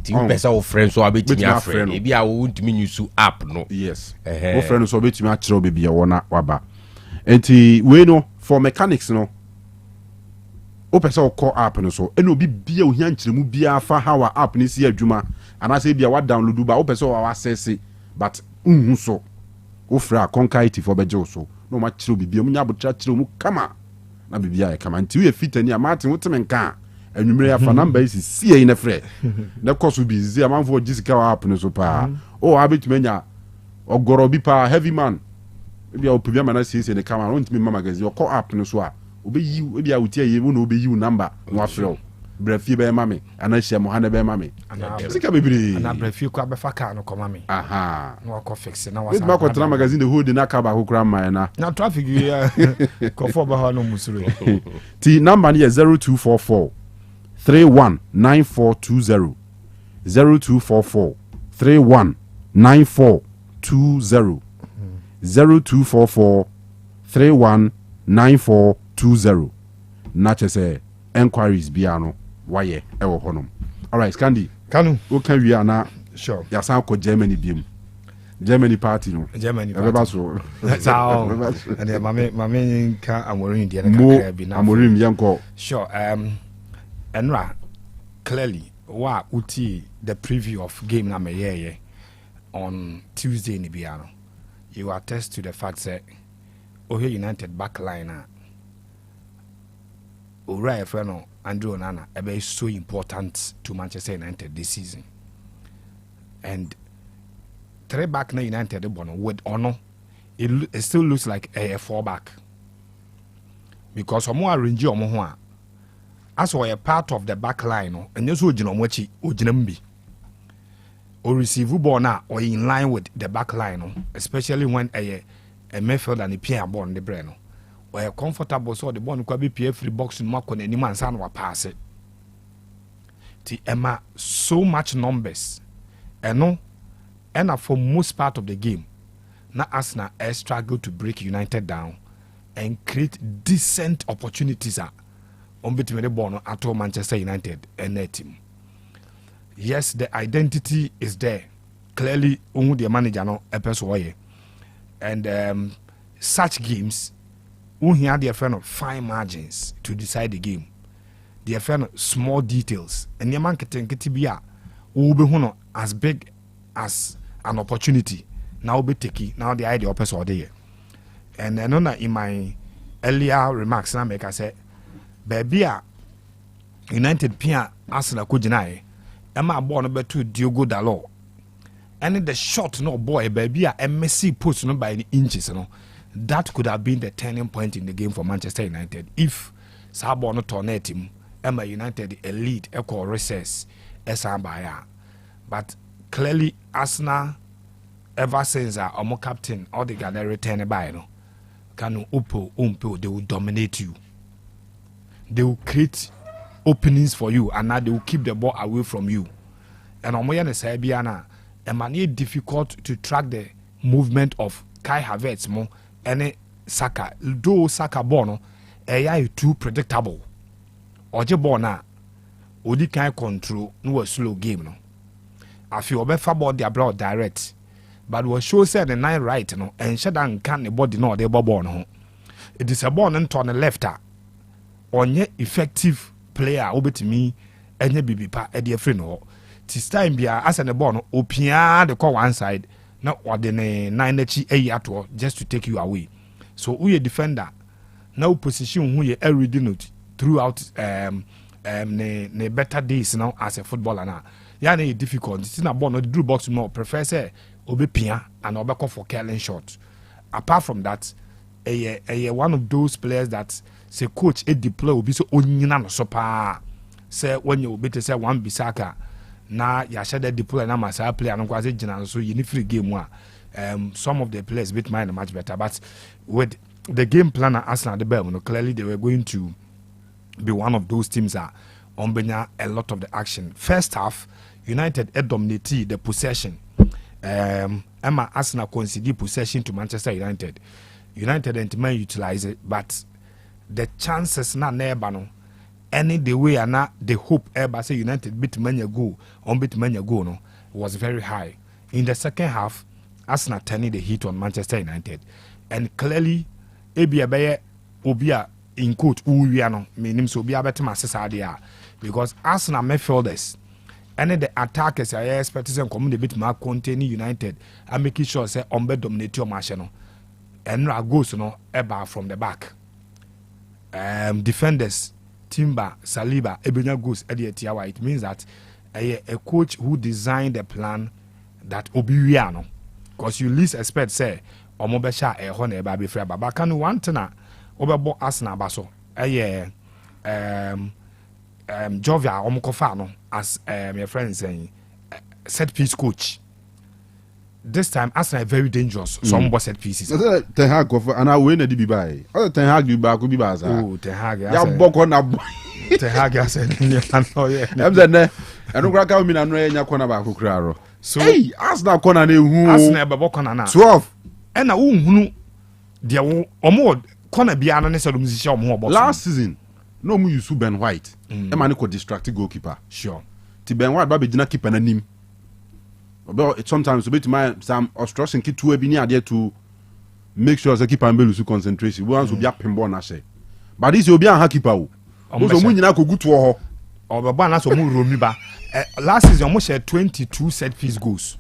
team person of friends so abetimi afre e bia wo ntimi use app no yes wo friend so abetimi a kire obebi e wona waba enti we no for mechanics no o person o call app no so eno obi bia ohia nkiremu bia fa how app ni si adwuma ana say bia wa download ba o person wa access but so o fra concaity for bejo so no ma kire obi bia mu nya abotra kire mu kama na bibia e kama nti we fit ani amate wotem nka anwumre ya fa number is sie na frɛ na cost bi zi amanfo gisika wa app no so pa o abetumanya ogoro bi pa heavy man bia o pibia mana sie ne kama on timi mama gazi o call app no so a obeyi bia wuti ayi wo no obeyi number no afrɛ brafie be mame ana hia mo hana be mame sika bebiri ana brafie ko abefa ka no koma me aha no ko fix na wasa ma ko tra magazine the whole day na ka ba ko kra man na traffic ya ko fo ba ha no musuro ti number ni 0244 319420 0244 319420 0244 319420 na chese enquiries biano waye ewo honom. All right, Candy. Kanu. O can we na sure. Ya san ko Germany biam. Germany party no. Germany party. Everybody so. And mame ka amorin dia na kakra bi na. Amorin yanko. Sure. Enra clearly wa uti the preview of game na meyeye on Tuesday ni biano. You attest to the fact that Ohio United backline Uriah Freno Andrew Onana is so important to Manchester United this season. And three back na United with honor, it still looks like a 4 back. Because Omo arrange Omo as we are part of the back line, and you so Jinomwachi Ujinambi. Or receive ball now or in line with the back line, especially when a midfield and a Pierre born the brain. Or comfortable so the ball could be PF free box in Marco and any man's son will pass it. The Emma so much numbers and no and for most part of the game na Arsenal struggle to break United down and create decent opportunities on between the ball at all Manchester United and their team. Yes, the identity is there. Clearly, only the manager no a person and such games we have the friend of fine margins to decide the game. The friend of small details. And the man can be as big as an opportunity. Now be taking now the idea of person there. And I know that in my earlier remarks, I make I say, baby, United Pia Arsenal Kujinai, Emma born about to Diogo Dalot. And the shot no boy, baby, a Messi post no by the inches, you know. That could have been the turning point in the game for Manchester United if Sabo no tornate him. Emma United a lead, equal recess, Esambaya. But clearly, Arsenal ever since our captain or the guy return by no, Kanu Umpo, they will dominate you. They will create openings for you, and now they will keep the ball away from you. And Omoyane Sabiana, it difficult to track the movement of Kai Havertz more. Any Saka, though Saka born, AI too predictable. Oje born Odi can control no a slow game no. I feel better about the abroad direct, but what show said the 9 right no and shadan can the body no they born no. It is a born and on the left onye effective player obeti me enye bibipa e de free no. This time bia as an born opia the call one side. Not what the 9 ato just to take you away. So we a defender now position who you already know throughout the better days now as a footballer now. Yeah, difficult. It's not born the blue box more. Prefer say obe pia and obe call for curling shot. Apart from that, one of those players that say coach deploy obi so onyina no so pa. Say when you obi to say one Bisaka na ya shade deploy na masa player no kwase gina so you need free game one. Some of the players bit mind much better, but with the game plan at Arsenal the Bell, clearly they were going to be one of those teams that on a lot of the action. First half, United dominated the possession. Emma Arsenal conceded possession to Manchester United. United didn't utilize it, but the chances not never no. Any the way and not the hope ever say United beat many goal no was very high. In the second half, Arsenal turning the heat on Manchester United, and clearly, Obia in quote Uriano meaning so be a better master because Arsenal midfielders and the attackers are expected to come the bit more containing United and making sure say Ombe dominate your match and goes ever from the back. Defenders Timber, Saliba, Ebenya goes Edietiawa. It means that a coach who designed the plan that Obiano, because you least expect say Omobesha a honor baby free but can one tana Oberbo Arsenal baso Jovia Omokofano as your friend saying set piece coach. This time Arsenal are very dangerous. Some set pieces. Ten Hag and I win a DB by. Other Ten Hag you back will be baza. Oh, Ten Hag. Ya bok on a Ten Hag said, I don't crack out me and Raya corner back Ukraro. So, hey, Arsenal corner who Arsenal Babokana 12. And a who dear or more corner be an unnecessary more. Last season, no more you su Ben White. A man could distract goalkeeper. Sure. Ti Ben White Baby did not keep an anim. But sometimes a bit my some obstruction kit to a bini idea to make sure the keeper and lose concentration. Once will be up in Bonashe. But this will be a hakipa. Also, when you go to her. Or the balance of Murumiba. Last season, almost had 22 set piece goals.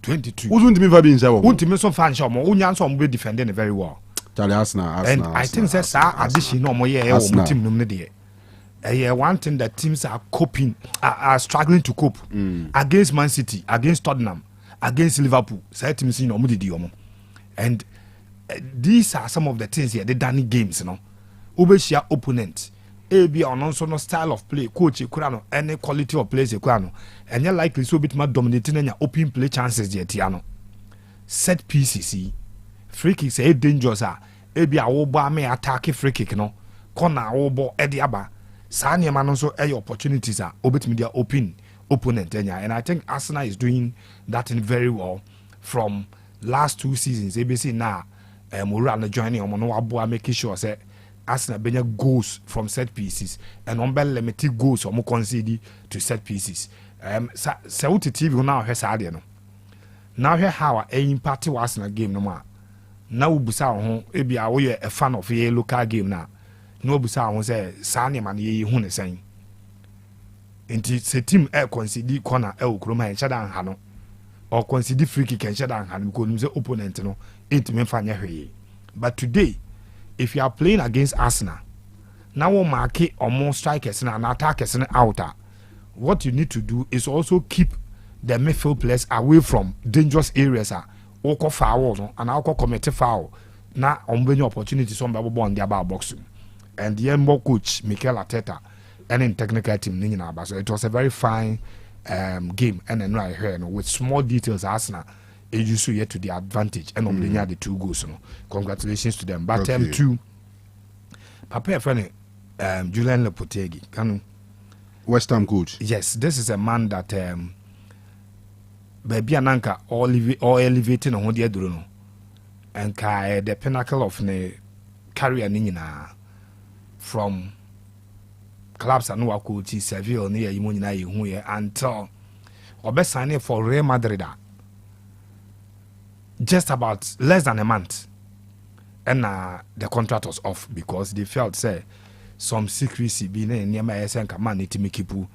22. Wouldn't me be in Zawa? Wouldn't me so fan shop, Unyan some be defending very well. Arsenal. And I think that's addition no more year or team nominated. One thing that teams are coping, are struggling to cope against Man City, against Tottenham, against Liverpool. Teams in Omudi. And these are some of the things here, the Danny games, Ubeshia opponent. A on also no style of play, coach Kurano, any quality of plays Kurano, and you're likely so bit more dominating in your open play chances, Tiano. Set pieces, free kicks, dangerous. Ebi a oba me attack free kick, corner obo Ediaba. Sanya man also opportunities are obit media open opponent, and I think Arsenal is doing that in very well from last 2 seasons. ABC now, Murano joining on making sure say. Arsenal benya goals from set pieces and on limited goals or more concede to set pieces. So what TV now has had no. Now here how a impact Arsenal game no more. Now busa ho ebi a fan of a local game now. No busa ho say Sane man ye hu ne sen. Enti se team concede corner okroma en shada ha no. Or concede free kick en shada ha no because say opponent no entime fa nya hwe. But today if you are playing against Arsenal, now we mark it or more strikers and attackers and outer. What you need to do is also keep the midfield players away from dangerous areas. Oko foul and Oko commit foul. Now on many opportunities on the on the about boxing. And the Embo coach Mikel Arteta and in technical team Nina. So it was a very fine game and then right here with small details Arsenal. It used to get to the advantage and on the 2 goals. Congratulations to them. But Okay. 2 Papa friend Julian Lopetegui. Kanu. West Ham coach. Yes, this is a man that baby ananka all elevating on the adruno. And the pinnacle of the career nina from clubs and no coach Seville near Imunina until Obe signing for Real Madrid. Just about less than a month, and the contract was off because they felt say some secrecy being near my SN man to make people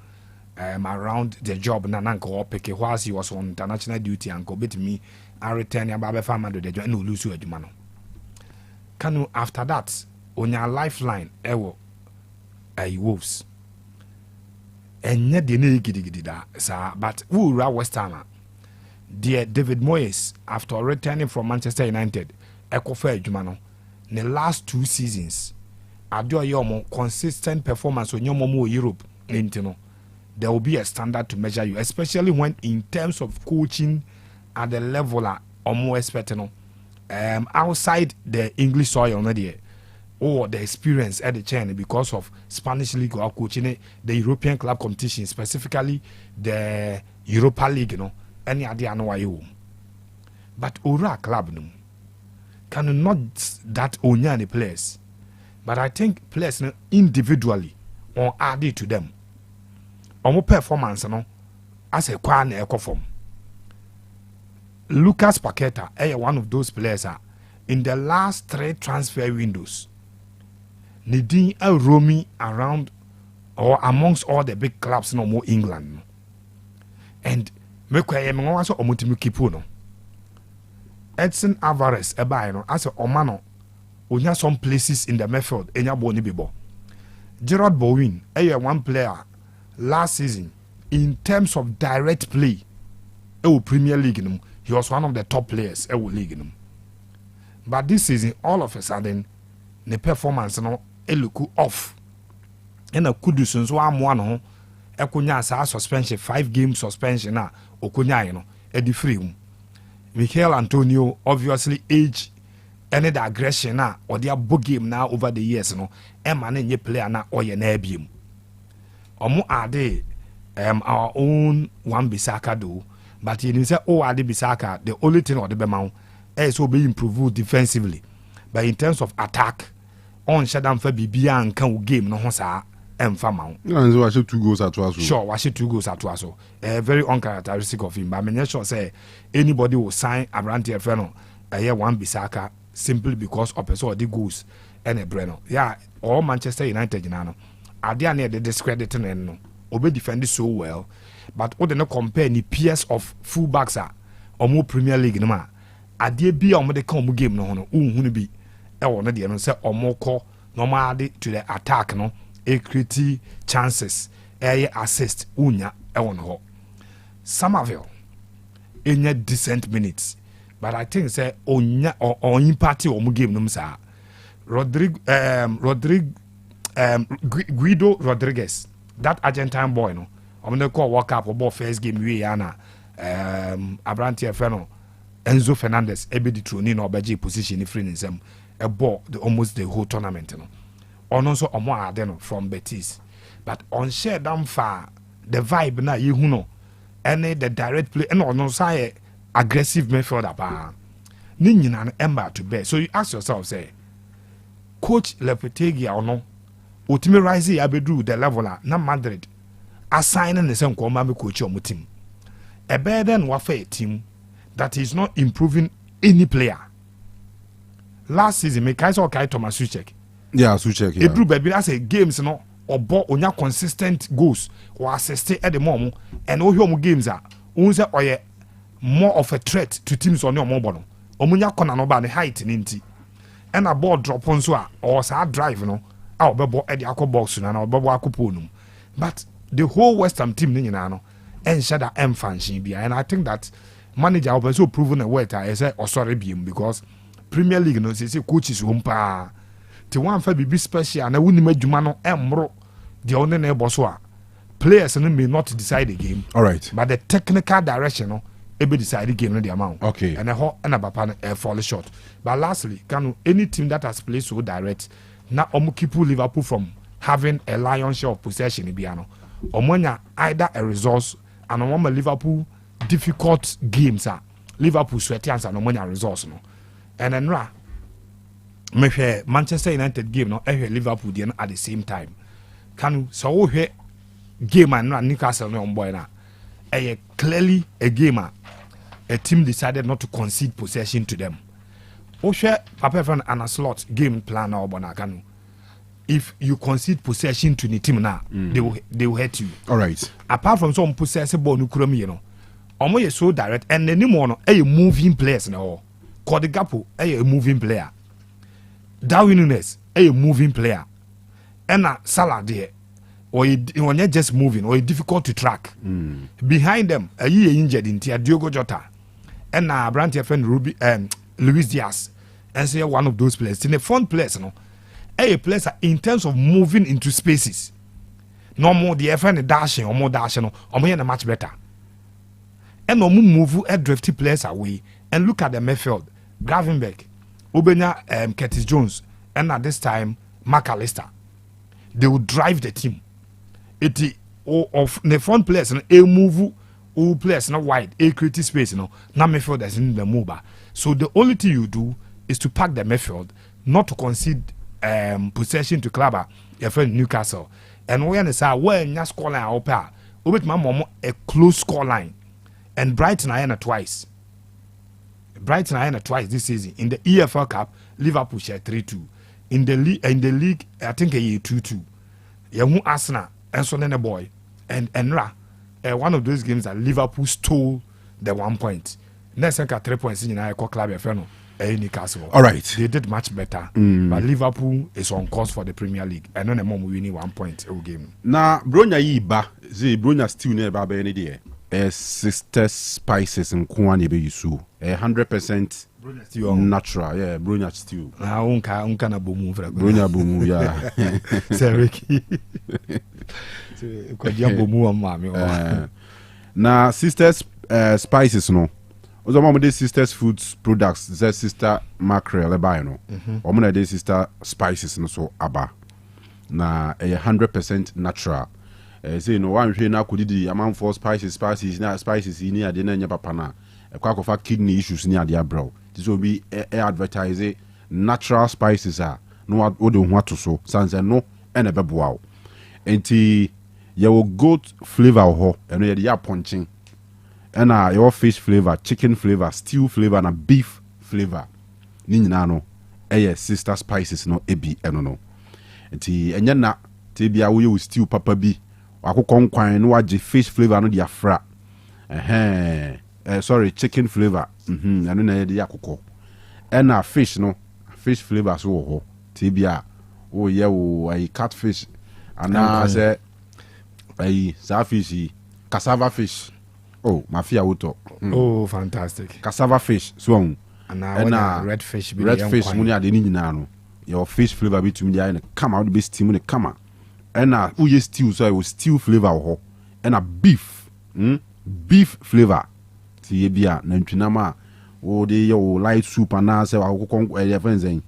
around the job. Nananko or Peke whilst he was on international duty and go bit me and return your baby farmer to the job and lose you a demano. Kanu after that on your lifeline ewo Wolves and yet the giddy that sir, but who West Ham. dear David Moyes, after returning from Manchester United, Ekofa Jumano, in the last 2 seasons, Adio Yomo consistent performance on Yomo Europe, there will be a standard to measure you, especially when in terms of coaching at the level or more expecting outside the English soil already, or the experience at the chain because of Spanish league or coaching the European club competition, specifically the Europa League, any idea no why. But Ora club can not that own any players, but I think players individually or added to them. Omo performance as a kwa na ekofom. Lucas Paqueta one of those players in the last 3 transfer windows. Nidin roaming around or amongst all the big clubs no more England. And mekwa ye so omutimi kipu no. Edson Alvarez as a omano onya some places in the midfield enya boni bibo. Gerard Bowen one player last season in terms of direct play Premier League he was one of the top players league but this season all of a sudden the performance look off and a Kudus so am one ekunya sa suspension 5-game suspension okunya the free Michael Antonio obviously age and the aggression or their book game now over the years nye player na oye na ebiem omo ade our own Wan-Bissaka do, but you say ade Bissaka the only thing or the bema is so be improved defensively, but in terms of attack on shadam for bibia and can game no sa emfa so I should 2 goals at once. Sure, I should 2 goals at once. Very uncharacteristic of him, but I'm not sure say anybody will sign around here for Wan-Bissaka simply because of the goals and a Breno. Yeah, all Manchester United Adia near the discrediting and Obe defended so well, but what not compare any peers of fullbacks or more Premier League no ma. Adia be on the come game no be the say or more call normally to the attack no equity chances assist unya ho. Somerville in a decent minutes, but I think say onya or impact or game no sa. Guido Rodriguez, that Argentine boy, I'm gonna call walk up about first game we yana Abrantia Feno Enzo Fernandez ebe the true no beji position if in them a ball almost the whole tournament on also omo adeno from Betis, but on share down far the vibe na you know any the direct play and on say aggressive midfielder pa ni nyina ember to bear. So you ask yourself say coach Lopetegui or no Otime Rise Abedu the level na Madrid assigning the same command coach on team. A better than warfare team that is not improving any player. Last season, me Kaiser Kai Thomas Suchek. Yeah, Suchek. It drew baby as a games or ball on your consistent goals or assisted at the moment and all your games are or more of a threat to teams on your mobile. Omunya kona no ba the height in inti. And a ball drop on so or sa drive I'll be at the aqua box and I'll be aquaponum. But the whole Western team and shada M function and I think that manager also proven a way I say or sorry beam because Premier League no say coaches umpa the one for be special and I wouldn't make Jumano Mro the only neighbor so players may not decide the game. All right. But the technical direction able decide the game the amount. Okay. And a fall short. But lastly, Kanu, any team that has played so direct now keep Liverpool from having a lion's share of possession in Biano. Omonya either a resource and Omoma Liverpool difficult games Liverpool sweaty and Omonya resource no. And then Manchester United game no Liverpool at the same time. Can so here game and Newcastle no boy na clearly a gamer a team decided not to concede possession to them. Papa and a slot game plan or Bonakanu. If you concede possession to the team now, they will hurt you. All right. Apart from some possessive ball, Omo is so direct and any more a moving players now. Kodigapo a moving player. Darwin Nunes a moving player. And a Salah there. Or you're just moving or difficult to track. Behind them, a year injured in Diogo Jota. and Brandt friend Ruby Luis Diaz, and say one of those players. In the front players, no, a player in terms of moving into spaces. No more the FN dashing or more dashing or more much better. And no move a drifty players away and look at the midfield. Gravenberg, Ubenya, Curtis Jones, and at this time McAllister. They will drive the team. It of the front players and a move all players not wide, a creative space, now midfield is in the move. So the only thing you do is to pack the midfield, not to concede possession to Clubber, your friend Newcastle. And when they say when you score line up, with my mom a close score line, and Brighton are twice. Brighton are twice this season in the EFL Cup. Liverpool share 3-2 in the league. I think a 2-2. You Arsenal and so then a boy and one of those games that Liverpool stole the 1 point. Next 3 points in the club Newcastle. All right, they did much better, but Liverpool is on course for the Premier League. And then the mom winning 1 point a game. Now, Bronya Yiba, the Bronya still never be any day. Sister Spices and Kwani be you 100% natural. Yeah, Bronya stew. Now unka bomu for Bronya bomu, yeah. Seriki. Bomu on mami. Now, sisters Spices no. Ozo mama de sisters foods products, the sister mackerel buy no. Omo de sister spices no so aba. Na 100% natural. Say no one hwe na kudidi amount for spices na spices ni ade na nya papa na. Ekwa kofa kidney issues ni ade abrow. This will be advertise natural spices no wo de ho ato so sanse no e na beboa wo. Enti ye will goat flavor ho eno ye de ya ponching. And your fish flavor, chicken flavor, stew flavor, and beef flavor. Ni nyina no, sister spices no ebi eno no. Enti enye na te bia wo ye stew papa bi, akokɔ nkwan no wagye fish flavor no dia fra. Sorry, chicken flavor. Eno na ye de akokɔ. And fish no, fish flavor so wo ho. Te bia wo ye wo catfish ana say sa fish, cassava fish. Oh, mafia auto. Oh, fantastic. Cassava fish, so and red fish. Red fish, money at the ninja. Your fish flavor between the eye come out the best steam in the camera. And who you stew, so I will stew flavor and a beef. Beef flavor. See, bia, Nantunama, oh, they your light soup and answer our friends saying,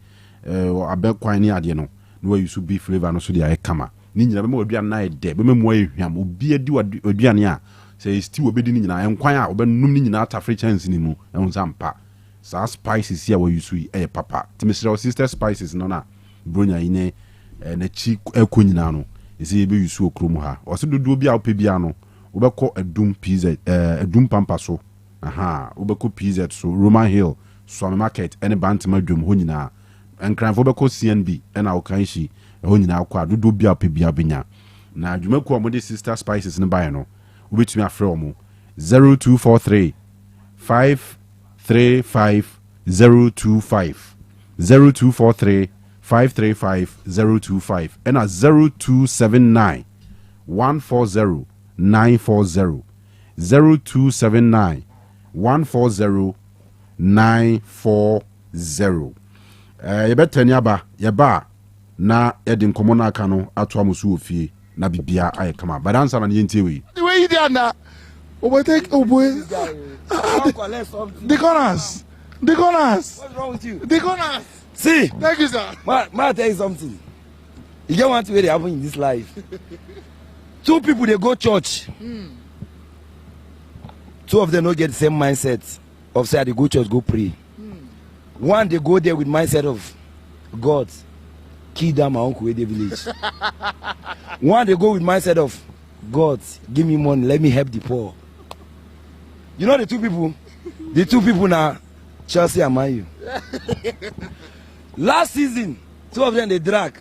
a bell quine near the no. No, you should beef flavor, no, so the eye camera. Ninja, will be a night there, but will be a do a diania. Say still obedi ni nyina enkwan a obenum ni nyina ata free chance ni mu ehun sampa sa spices here we use papa timisira sister spices no na bronya ine na chi ekonyina no ese ebe use okrom ha ose dodo bi a ope bia no obekọ adum pizza adum pampa so obekọ pizza so Roman Hill so market any bantama dwom ho nyina enkranfo obekọ CNB na okanshi ho nyina akọ dodo bi a ope bia benya na dwumako amode sister spices ne buy no which me afro 0243 535 025 0243 535 025 and 0279 140 940 0279 140 940 yebetani aba yeba na yedi nkomo na aka no ato amusu ofie na bibia aye kama but answer na yentiwe the way you there na boy take boy the corners what's wrong with you the corners see thank you sir ma tell you something you get one thing wey dey happen in this life two people they go church two of them no get the same mindset of say they go church go pray one they go there with mindset of God kill down my uncle in the village. One they go with mindset of God, give me money, let me help the poor. You know the two people? The two people now, Chelsea and Man U. Last season, two of them they drag.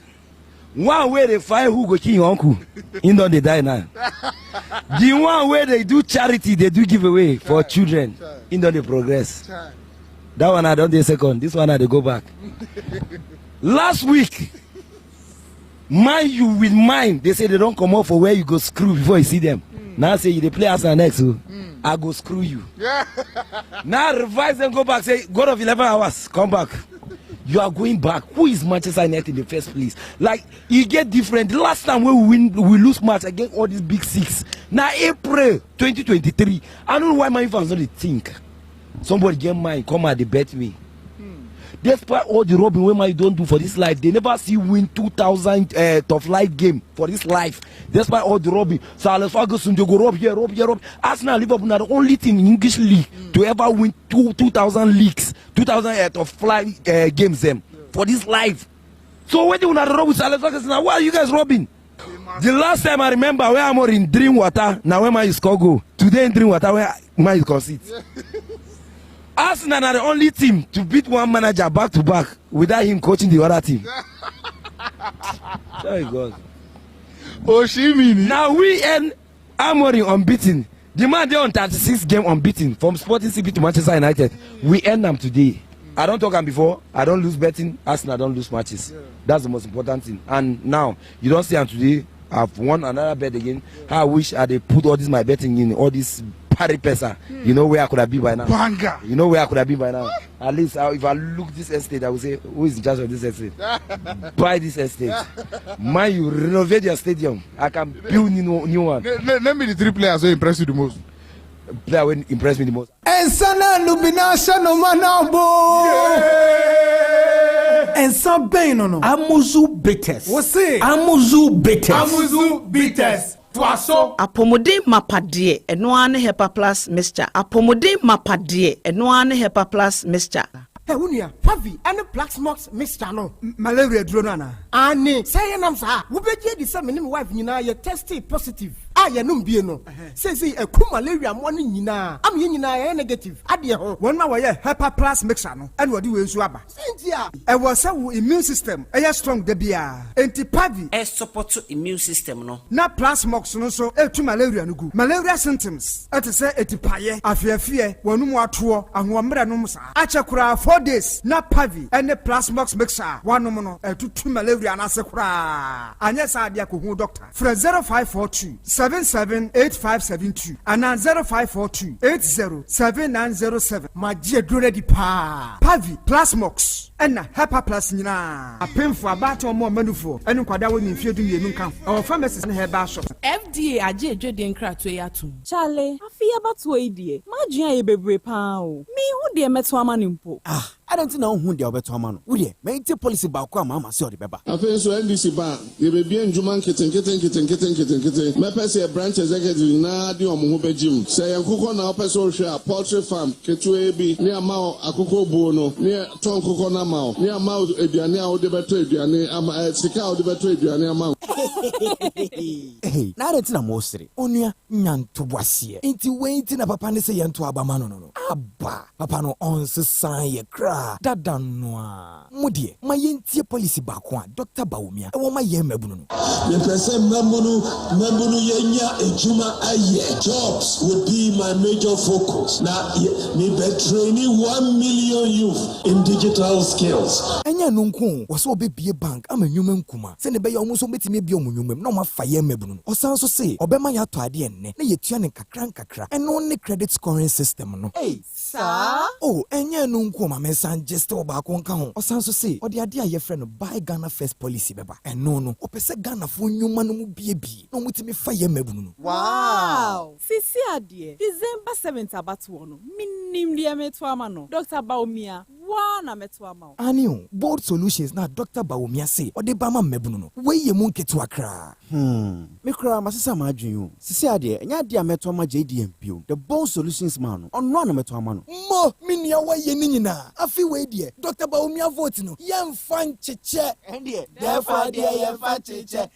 One way they find who go kill your uncle, in don't they die now. The one way they do charity, they do give away for children, in don't they progress. That one I don't do second, this one I they go back. Last week, Man U with mine, they say they don't come out for where you go screw before you see them. Now say they play Arsenal next. I go screw you. Now revise and go back. Say, God of 11 hours, come back. You are going back. Who is Manchester United in the first place? Like, you get different. The last time we lose match against all these big six. Now April 2023. I don't know why my fans don't think. Somebody get mine, come and they bet me. Despite all the robbing we might don't do for this life, they never see win 2000 top life game for this life. Despite all the robbing, so Alex Ferguson they go rob here. Arsenal, Liverpool are the only team in English league to ever win 2000 leagues, 2000 top flight games them for this life. So when they want to rob with Alex Ferguson, now why are you guys robbing? The last time I remember where I'm in Dream Water, now where my score go. Today in Dream Water where my score sits. Arsenal are the only team to beat one manager back to back without him coaching the other team. Sorry, God. Now we end Amorim unbeaten. The man they on 36 game unbeaten from Sporting CP to Manchester United. We end them today. I don't talk before. I don't lose betting. Arsenal don't lose matches. That's the most important thing. And now you don't see them today. I've won another bet again. I wish I they put all this my betting in all this. Parry pesa. You know where I could have been by now. Banga. You know where I could have been by now. At least if I look this estate, I will say, who is in charge of this estate? Buy this estate. Man, you renovate your stadium. I can build new one. Let me the 3 players who impress you the most. Player will impress me the most. And sana lubina shano manabo. And some pain no. Amuzu bitters. What's it? Amuzu bitters. Amuzu bitters. Apomode mapade enoane hepa plus mixture. Apomode mapade enoane hepa plus mixture. Unia, Pavi, and the Black Smokes mixture no. Malaria dronana. Ani, say nam sa. Ubeje di sa minim wife nyina ye tested positive. Ya num bie no. Say a ku malaria mo ni nyina. Am ye nyina ye negative. Ade ho. Won ma wo ye Hepa Plus mixture no. And wodi we nsu aba. Sentia. E wo say wo immune system e strong de bia. Enti Pavi E support immune system no. Na plasmox no so e tu malaria no gu. Malaria symptoms. E te say etipaye, afiafie, wonu mu ato, ahoamre no musa. Ache kura 4 days na Pavi and the plasmox mixture. Wanu no e tu malaria na se kura. Anya sa dia ko hu doctor. Fra 0542 778572 and 0542 807907. Magie dure di pa. Pavi Plasmox and Hepa Plus nyina. A painful about more manufo and kwada woni mfie du yenu kan. Our pharmacies na herbal shop. FDA aje dwede nkra to yatum. Chale, afia bato idie. Magia ye bebre pa o. Me hu de meto amane mpo. I don't know who the beto amano. Uye, maintain policy ba kwa mama se odi beba. Afen so NDC ba, ye be bien djuma keten. Me pese branch executive na di omo ho bejim. Se yankoko na opese o hwe a poultry farm ketu ebi ne ama akoko buo no. Ne ton kokoko na ma o. Ne ama eduane a wo de beto eduane ama sika wo de beto eduane ama. Hey, na retina mo sere. Onua nyanto boase. Enti wenti na papa ne se yanto abama no. Aba, papa no on se san ye kra. Dada noa. Mudie, ma yentie policy ba kwa Dr. Baumia. E wo ma ye mabunu no. Me pese mabunu yenya ejuma aye. Jobs would be my major focus. Na me be training 1 million youth in digital skills. Enya no nko, wo so be bank ama nwuma nkuma. Se ne be ye omo so betime bi omo nwumam na ma fa ye mabunu no. Osan so se, obema ya to ade enne. Na ye tua ne kakra. Eno ne credit scoring system no. Hey, sir. Oh, enya no nko ma san just oba konka ho osan so say odi ade a ye friend buy Ghana first policy beba eno no opese Ghana fo nyuma no mu biebi no mutimi fa ye mabunu no. Wow, sisi ade December 7th abatu no minim de meto ama no Dr. Baumia wa na meto ama o ani bold solutions na Dr. Baumia say odi ba ma mabunu no we ye mu nketu akra me kra masesa ma adwen o sisi ade enya ade a meto ama JDM bio the bold solutions man no onno na meto ama no mo minia wa ye ni nyina afi we die Dr. Baumia vote no yem fan cheche endie therefore die yem fan cheche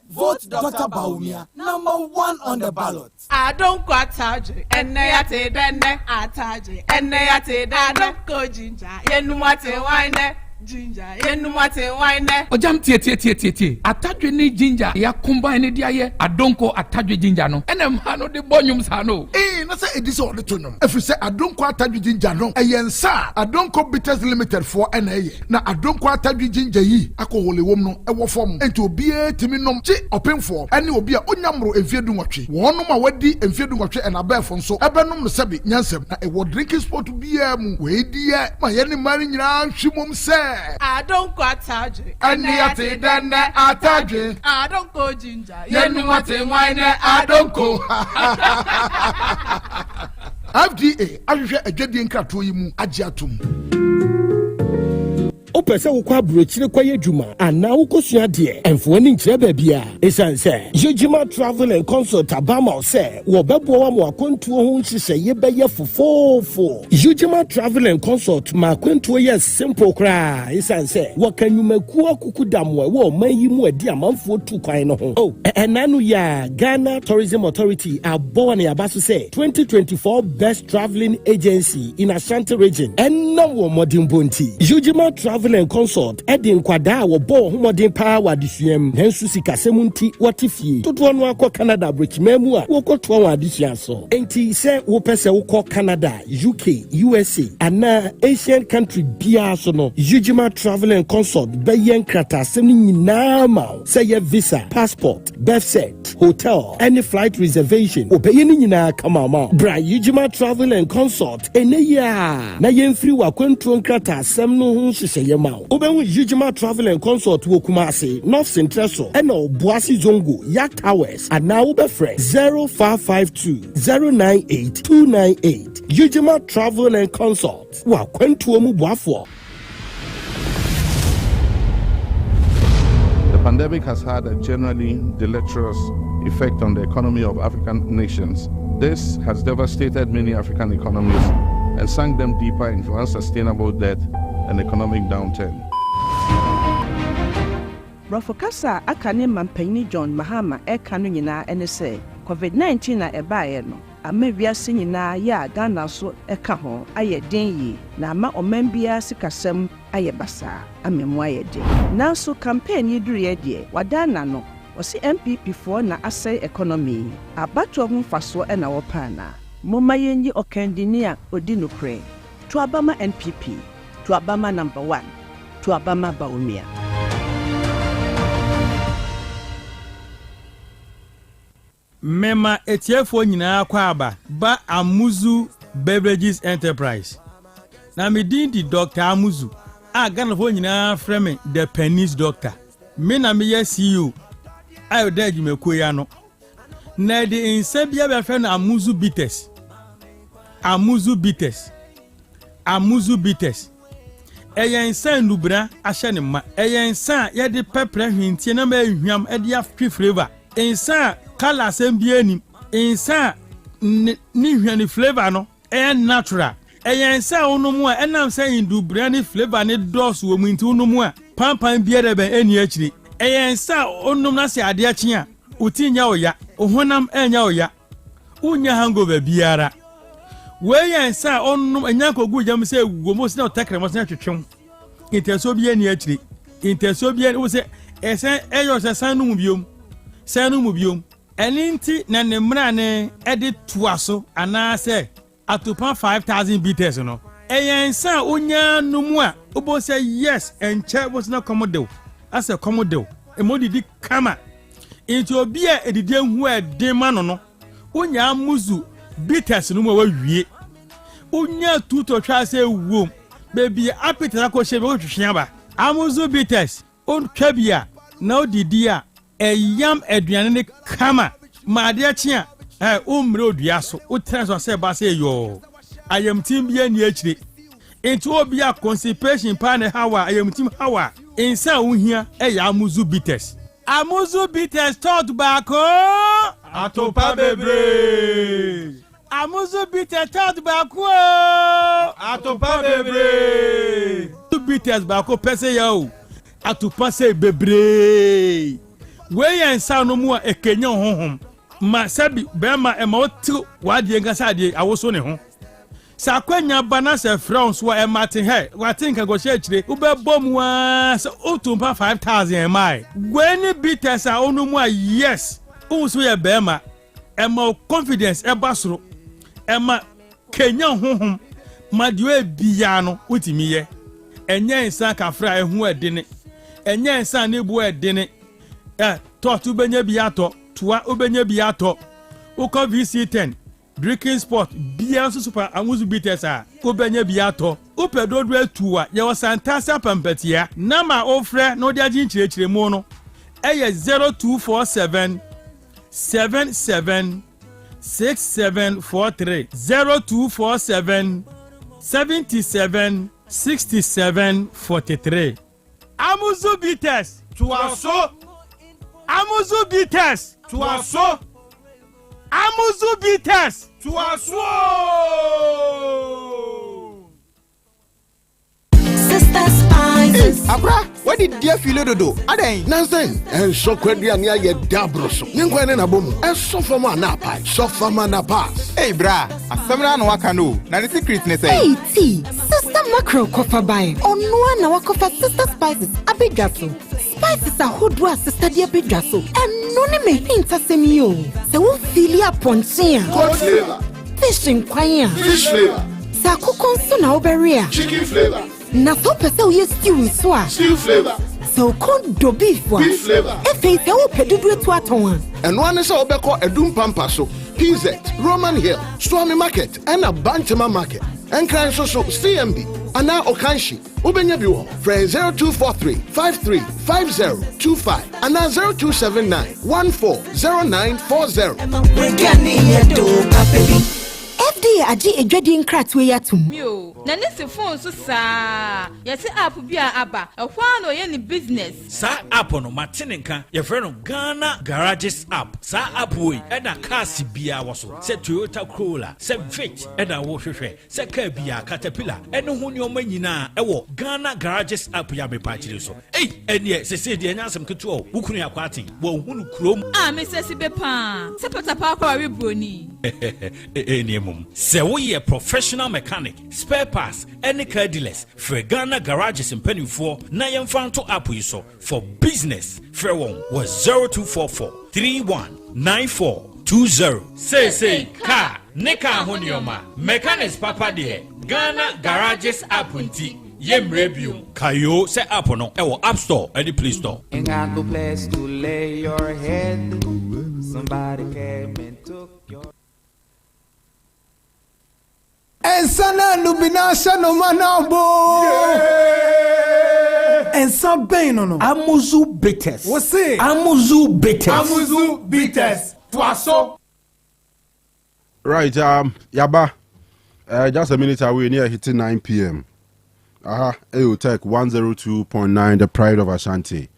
vote Dr. Baumia #1 on the ballot. I don't go ataje enne yate denne ataje enne yate denne ko jinja yenu mate wine ginger yenumate wine ojam tie atadwe ne ginger ya combine de aye adonko atadwe ginger no enem ha no de bonyum sa no na say edisi o de tonum efri say adonko atadwe ginger no eyensa adonko bitters limited for na na adonko atadwe ginger yi akowole wom no ewo fom enti obi etimi nom chi openfo ene obi a onyamro emfiedu nwotwe wonum a wadi emfiedu nwotwe na abefo nso ebenum no sebi nyansem na ewo drinking sport bia mu we die ma ye ne mari nyina hwimom se adonko atadwe ani ate dane atadwe adonko ginger yenumate wine adonko FDA ahwehwe adwadie nkrato yi mu agye atom opese wo kwa brochire kwaye djuma ana wo kosua de enfo ni nkyere baabia esanse Yujima Travel and Consult abama se wo bebo wa mo akontuo ho nhihye ye beye fofofo Yujima Travel and Consult ma akontuo ye simple kra esanse wo kanyumaku akukudamwe wo mayi mu adi amanfo tu kwan no ho enanu ya Ghana Tourism Authority abo na yabaso se 2024 best traveling agency in Ashanti region enna wo modern bonti Yujima Travel and Consult edin kwada wo bo homodin pa wadisuam nansu sikasemunti watifie toto no akọ Canada brechimemu a wo koto wa adisua so enti se wo pese wo kọ Canada UK USA ana Asian country bia so no Yujima Travel and Consult beyen krata sem nyina ma say ye visa passport birth cert hotel any flight reservation obeyen nyina kama ma bra Yujima Travel and Consult eneya na yemfiri wa kwantuo krata sem no ho hyehyɛ ma obenwu Yujima Travel and Consult wo Kumasi North Central so ena Obuasi Zongo Yak Towers and now be fresh 0552 098 298 Yujima Travel and Consult wa kwantuo mu boafo. The pandemic has had a generally deleterious effect on the economy of African nations. This has devastated many African economies and sunk them deeper into unsustainable debt and economic downturn. Rofokasa akane mampani John Mahama Kanu nyina ene se COVID-19 na ebae no amawiase nyina ya Ghana so eka ho aye den yi na ama omambia sikasem aye basa amemu aye den nanso campaign yi duriye de wadana no osi MPP for na asai economy abato ho faso na wopana moma yenyi okandinia odi nukre to abama NPP to abama number 1 to abama baumia. Mema etiefo nyina kwa aba ba Amuzu Beverages Enterprise na medin di Dr. Amuzu a Ghana fo nyina frame the Pennies Doctor me na me ye CEO ayo da adwumako ya no na de insa bia be frame Amuzu Bitters eyen san nubra ahye ne ma eyen san ye de pepper hwintie na ma hwiam e de afri flavor insa kala sembieni insa ni hwani flavor no natural eyen san onomu a enam san indubra ni flavor ni dos wo munti onomu a pampan bia de ben eni akiri eyen san onom na se ade akye a utinya oya ohonam enya oya unya hangover biara weyen sa onum enyankogu jam se gugo se na otakre mo se twetwem inteso bia ni akiri inteso bia wo se esen eyo se sanu mu biom eninti na ne mra ne ede tuaso ana se atopa 5000 bitters no eyen sa onya numu a obo se yes enche wo se na komodew ase komodew emodidi kama into obi a edidi hu ede ma no onya Amuzu bitters no mo wawie onya tuto twa se wom baby apita ko shebe o twhwea ba Amuzu bitters on twabia na odidi a eyam aduane ne kama ma de akye a umre odua so o transfer se ba se yo ayam tim bia ni akire into obi a constipation pa ne hawa ayam tim hawa insa ohia eya Amuzu bitters thought back atopa bebre Amuzu bitters thought back atopa bebre bitters bako pese yo atopa se bebre we yansa no mu a ekenya honhom ma sabi be ma e ma otu wade ngasa ade awoso ne ho sakwenya bana se France wa emate he watin ka go shechire ube bom wa so otumpa 5000 mai gweni bitters a onu mu a yes unso ye bema ema confidence ebasoro ema kenya honhom madwe bia no utimi ye enye nsa kafra ehu edene enye nsa ne bu edene to benya bia to toa obenya bia to uko VC10 drinking sport bia so super amuzu bitters a obenya bia to upedodo atuwa ye wasantasa pampatia na ma ofre no de agin chirechire mu no eye 0247 77 6743 0247 77 6743 amuzu bitters tuaso amuzu bitters tuaso amuzu bitters tuaso Sisters Spices. Abra, what did dear feel do? Ade, Nansen, and so quadria near your dabroso. Ninguan and a boom, and so for my napa, so for my napa. Hey, bra, a summer no Kanu, now the secretness. Hey, T, Sister Macro Coffer by, on one hour coffee Sister Spices, a big gasso. Spices are who do a sister dear big gasso, and none may hint at them you. The wolf filia ponchia. What flavor? Fish in choir. Fish flavor. Saku conson auberia. Chicken flavor. Na so pese we stew so a stew flavor. So con do beef flavor. E fe se wo pedudu to aton. And one is obeko edum pampa so. PZ, Roman Hill, Stormy Market, and a Bantama Market. And Cran so CMB. Ana Okanshi. Ubenya biwo. Friend 0243 535025. Ana 0279 140940. We can hear do baby. FDA aji edwedin kratwe yatum. Yo, na nese phone so sa. Yesi app bia aba. Ehwa no ye ni business. Sa app no matenenka. Ye frɛ no Ghana Garages app. Sa app we e na cars bia wo so. Se Toyota Corolla, se Vitz e na wo hwehwɛ. Se car bia Caterpillar. E no ho nyoma nyina e wo Ghana Garages app ya me pa kire so. Ei, ene se de anyasem keto wo kunu akwaten. Wo hunu krom. Ah, me se be pa. Se pata pa kwa we broni. Se we a professional mechanic, spare parts, any car dealers, for Ghana Garages and Penny 4, Nayan Fanto app you so for business. Fair one was 0244 319420. Say, car, Nika Honioma, mechanics papa dear, Ghana Garages app unti. Yem review. Kayo se app no ewo App Store any Play Store. Ain't got no place to lay your head. Somebody came and took your. And sana lubina shano manabo. And some pain no. Amuzu bitters. What's it? Amuzu bitters. Amuzu bitters. Twaso. Right, Yaba. Just a minute away, near hitting 9 p.m. Otec 102.9, the pride of Ashanti.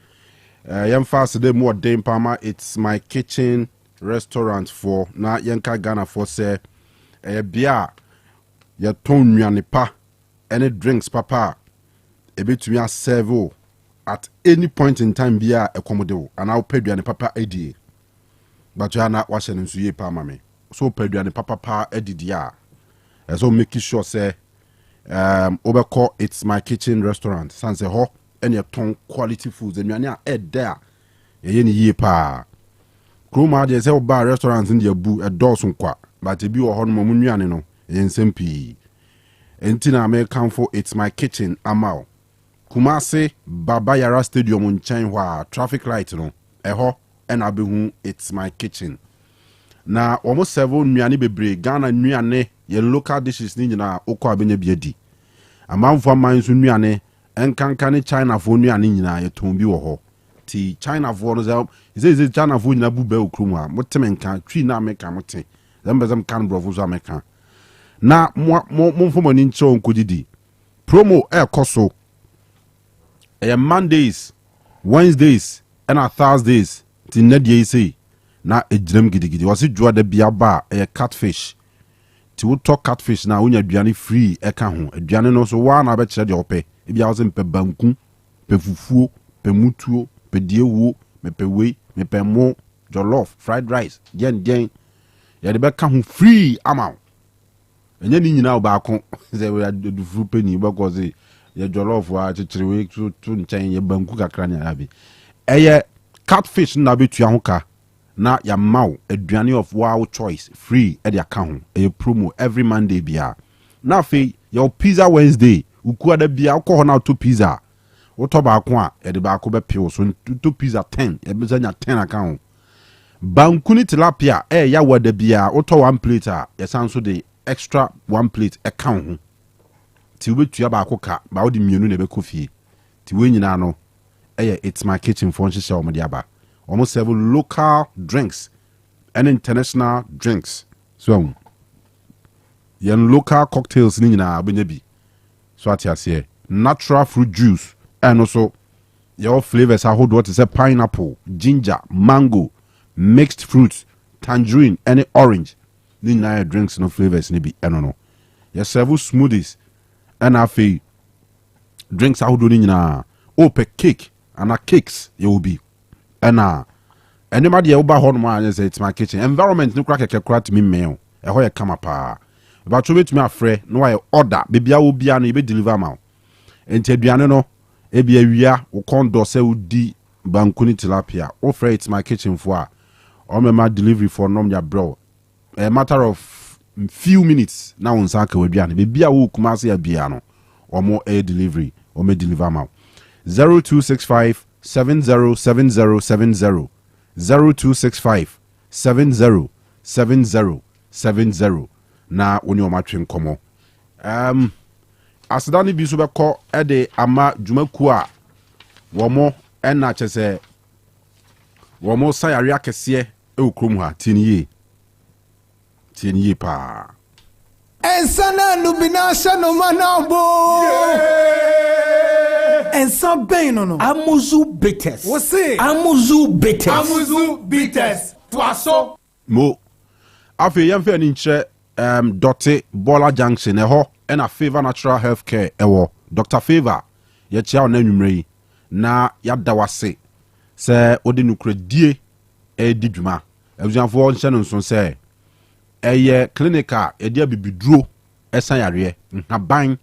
Yam fast today more Dame Palmer. It's my kitchen restaurant for na Yanka Ghana for say beer. Ya ton nuane pa any drinks papa e betumi a serve at any point in time bia accommodate and I'll pay duane papa edi but you na washe nsu ye pa mame so pay duane papa pa edi dia so make sure say obeko it's my kitchen restaurant sanse ho any ton quality foods and nuane a there ye ni ye pa kroma de say oba restaurants in the bu e dose nkwa but e bi wo ho no mo nuane no yensempi entina American for it's my kitchen amao Kumasi Baba Yara Stadium nchen hwa traffic light no eho ena behu it's my kitchen na almost 7 nuane bebre Ghana nuane ye local dishes ni nyina okọ abenya biedi amanfo amanso nuane enkanka ne China fo nuane nyina ye ton bi wo ho ti China fo no ze China fo nyina bu ba okrum ha motemenka twi na America mote zambezam kan brofo so America na mo mfo ni ncho nkudidi promo koso Mondays, Wednesdays and Thursdays till nedie say na ejrem gidigidi wasi jua de biaba catfish ti wo talk catfish na wonya aduane free eka ho aduane no so wa na be kire de ope e bia wo se mpe banku pe fufuo pe mutuo pe diewo me pe wei me pe mo jollof fried rice gen ya de be ka ho free amount enye ni nyina obaako ze we do fru penny because ye jollof wa chichiri we to nchen ye banku kakra ne abi eye catfish na betua ho ka na ya maw aduane of wow choice free e de aka ho eye promo every Monday bia na fe your pizza Wednesday ukua da bia ko na to pizza wo to baako a e de baako be pio so to pizza 10 e be zanya 10 aka ho banku ni tilapia ya wada bia wo to 1 plate a ye san so de extra 1 plate aka ho ti we tua baako ka ba wo de mienu na be kofie ti we nyina no it's my kitchen for nhye o media ba almost several local drinks and international drinks so yen local cocktails ni nyina abenya bi so atiase natural fruit juice and also your flavors are what is a pineapple, ginger, mango, mixed fruits, tangerine, any orange. Ni nyina drinks no flavors ni bi no your several smoothies and afi drinks are do ni nyina open cake and a cakes you will be and anybody who ba hon ma say it's my kitchen environment no crack kekra to me mail e ho ye kama pa ba cho betumi afre no why order bibia wo bia no e be deliver ma enti aduane no e bia wia wo kondo se wo di bankuni tilapia wo frɛ it's my kitchen for o me delivery for nom ya bro a matter of few minutes na won san ka waduane bibia wo kuma se ya bia no o mo delivery o me deliver ma 0265 707070 0265 707070 na woni o matwe nkomo asedani bi so beko ede ama dwumaku a womo na chese womo sayare akese e okrom ha tieniye pa Ensana nubina shano manabo. Ensa ben no. Amuzu bitters. Wose. Amuzu bitters. Amuzu bitters. Twaso. Mo. Afi yemfe ni nche Dr. Bola Junction eho na Favor Natural Healthcare ewo. Dr. Favor ye chia na nwumre na ya dawase se odi nukredie di dwuma. Ebujanfo nche no nso se eye clinical e dia bibiduro esan yare nhaban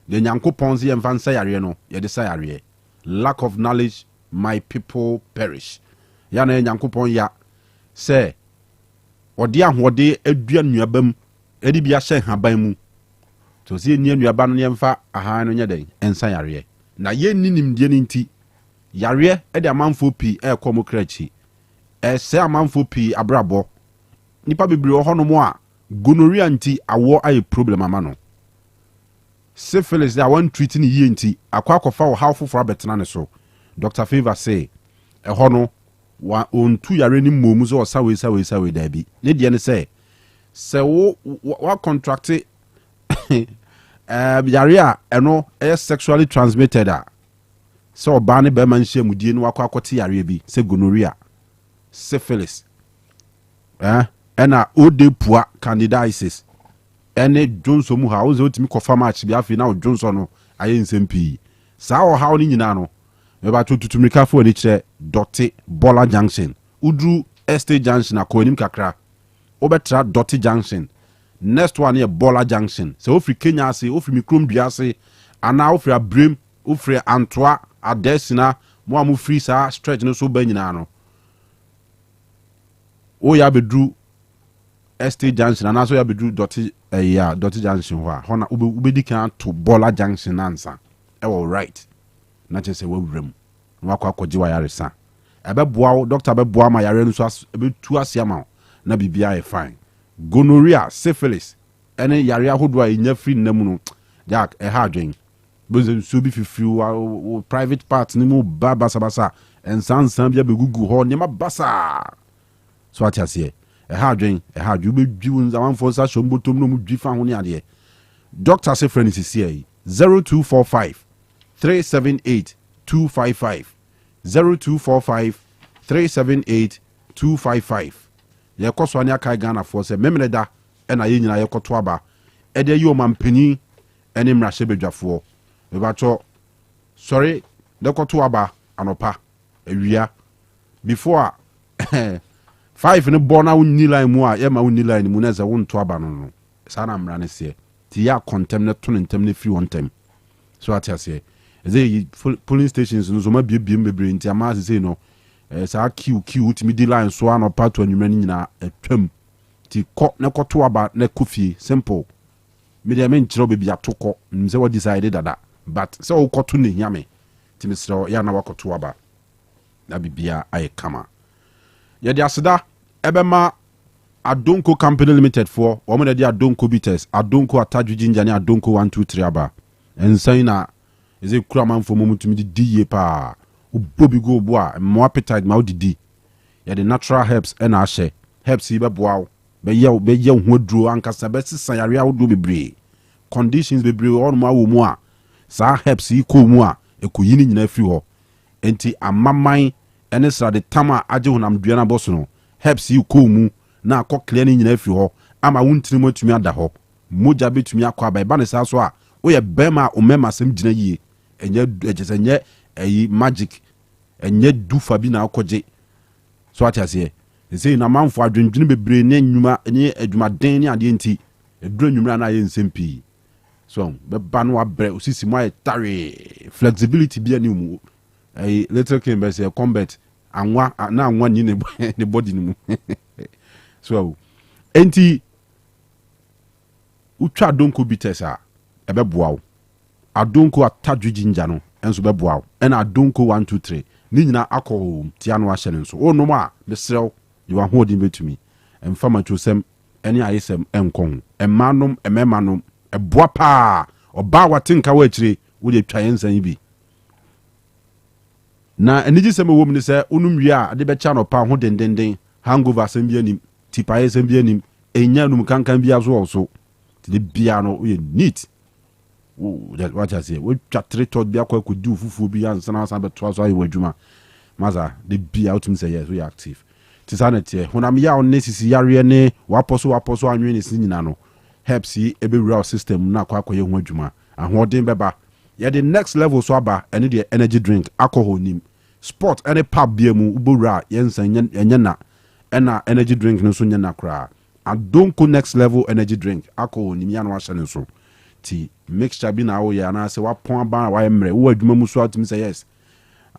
de nyankopon se yemfa nsa yare no ye de sa yare lack of knowledge my people perish ya na nyankopon ya se odi ahode adua nuabam edi bia hye nhaban mu to se ni nuaba no yemfa aha no nye den ensa yare na ye ninimdie ni nti yare e de amanfo pi e komo krachi se amanfo pi abrabo nipa bibiri ho no mo a gonorrhea nti awo aye problem amano syphilis that one treating ye nti akwa akofa wo half for abetena ne so Dr. Favor say e ho no wa ontu yare ni momu so sawe da bi ne de ne say se wo contract yare a eno sexually transmitted a so oba ne be man hye mudie no akwa yare bi se gonorrhea syphilis ena ode pua candidiasis ene Johnson mu ha o ze otimi kofa match bi afi na Johnson no aye nsempi sa o ha oni nyina no me ba tutumrika fo ni kire Dr. Bola Junction udru Estate Junction akonim kakra obetra Dr. Junction next one here Bola Junction se ofri Kenya ase ofri mikrom dua ase ana ofri Abrem ofri Antoa Adesina mo amu free sa stretch no so ba nyina no o ya bedru Estate Junction and also ya bedru Dr. Junction hona ubedi kan to Bola Junction ansa e wo right na che se wawrem na wakwa kwaji wa yare sa ebe boa doctor be boa ma yare nso ebe tu asia ma na bibia e fine gonorrhea syphilis ene yare ahodo a enya free namu no jak e ha adwen bezo so bi fifiu private part ni mu basa ensansan bia begugu ho ne ma basa so atiase e ha adwen be dwi unza wan for sa shombotom no mu dwi fa ho ne ade doctor say friend is here 0245 378 255 0245 378 255 ye koso anya kai Ghana for say memreda e na ye nyina ye koto aba e de ye o mampani ene mrahye bedwafo e ba cho sorry de koto aba anopa awia before 5 ne bona wonni line mu a ye ma wonni line mu na za wonto aba no sa na mra ne se ti ya contem ne to ne ntem ne free one time so atiase eze polling stations no so ma biem bebre nti ama say no sa queue utimi di line so ano part anwuma ni nyina atwam ti kɔ ne kɔto aba ne kofie simple me de men kyerɛ be bia tokɔ nse what decided dada but so wo kɔto ne hiame ti me srɛ ya na wakɔto aba na bibia aye kama ye de aseda ebema Adonko Company Limited for omo de Adonko bitters Adonko atadwu ginger ne Adonko 123 aba ensan na eze kura manfo mumutumi di ye pa obobi go bo a mo appetite ma odidi ye the natural herbs na ahye herbs yi beboa be ye ho aduro ankasa be sisan yare awodo bebre conditions bebre on mo awo mu a sa herbs yi ko mu a ekoyi ni nyina firi ho enti amaman ene sra de tama age honam dua na boso no herbs yi ko mu na akọ clear ni nyina firi ho ama wontiri motumi ada ho moja betumi akọ aba ba ne sa so a wo ye bema o mema sem gina yie enye ejesenye eyi magic enye dufa bi na akọje so atiase say na manfo adwendwene bebre ne nwuma ne adwumaden ne ade enti edura nwumra na ye nsempi so be ba no abre osisi mo tare flexibility bi ani mu little king be say combat anwa na anwa ni ne body ni mu so enti utwa Adonko bitters a ebe boawo Adonko atadwu ginger no enso be boawo ena Adonko 123 ni nyina akọ tia no ahye nso onom a besrew you are holding betumi emfama chosem eni ayesem enkon emanom ememanom eboa pa oba watinka wa akire wo de twa yensan bi na eniji sem wo mni se onum wi a de be cha no pa ho dendenden hangover sem bi anim tipaye sem bi anim enya num kankan bi azo so de bia no we neat what I say we twa tot bia kwa du fufu bi ansa na san beto aso ayi wadwuma maza de bia utum say yes we active tisanete honam ya on nesisi yare ne waposo anwe ne sinyina no helps yi ebe real system na kwa ye ho adwuma ahoden beba ye the next level so aba ene de energy drink alcohol nim sport any pub bia mu ubura yensan enye na ena energy drink no so nya na kra Adonko next level energy drink alcohol nim ya no ahye ne so ti mixture bi na wo ya na se wapon aba wa emre wo adwuma mu so atum say yes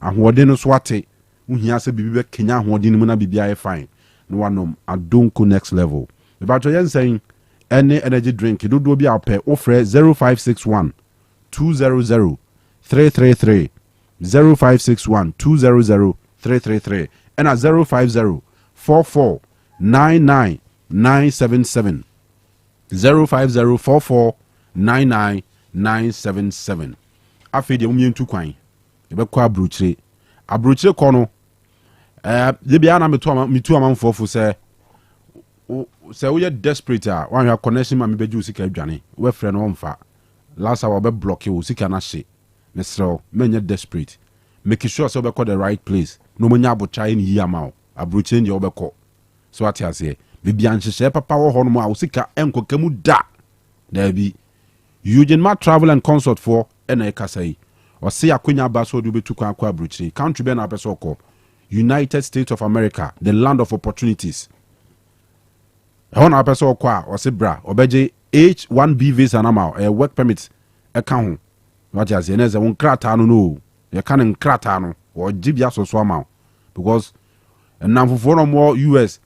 ahoden no so ate uhia se bibi be kenya ahoden mu na bibi aye fine no wanom Adonko next level me ba to yensan any energy drink dodo bi apɛ ofre 0561 200 333 0561 200 333 and 050 44 99 977 050 44 99 977 afi de mumye ntu kwan ebekɔ abrochire kɔ no de bia na metu amanfofo sɛ we are desperate when you connection ma me beju sika adwane we frɛ no mfa last hour be block you sika na hye mesrɛ menye desperate make sure so be call the right place no monya abocha ni yi ama abrochire ndi obekɔ so atiase bibia nhyehyɛ papa wo hɔ no ma sika enkokamu da bi Eugene Ma Travel and Consult for ena ekasai Osei Akoto ba so do betu kwa abrochire country be na person call United States of America, the land of opportunities. Hon a person kwa osebra obeje H1B visa na ma work permit account. What you say na won krata no you can krata no or jibia so ama because namfofo no mo US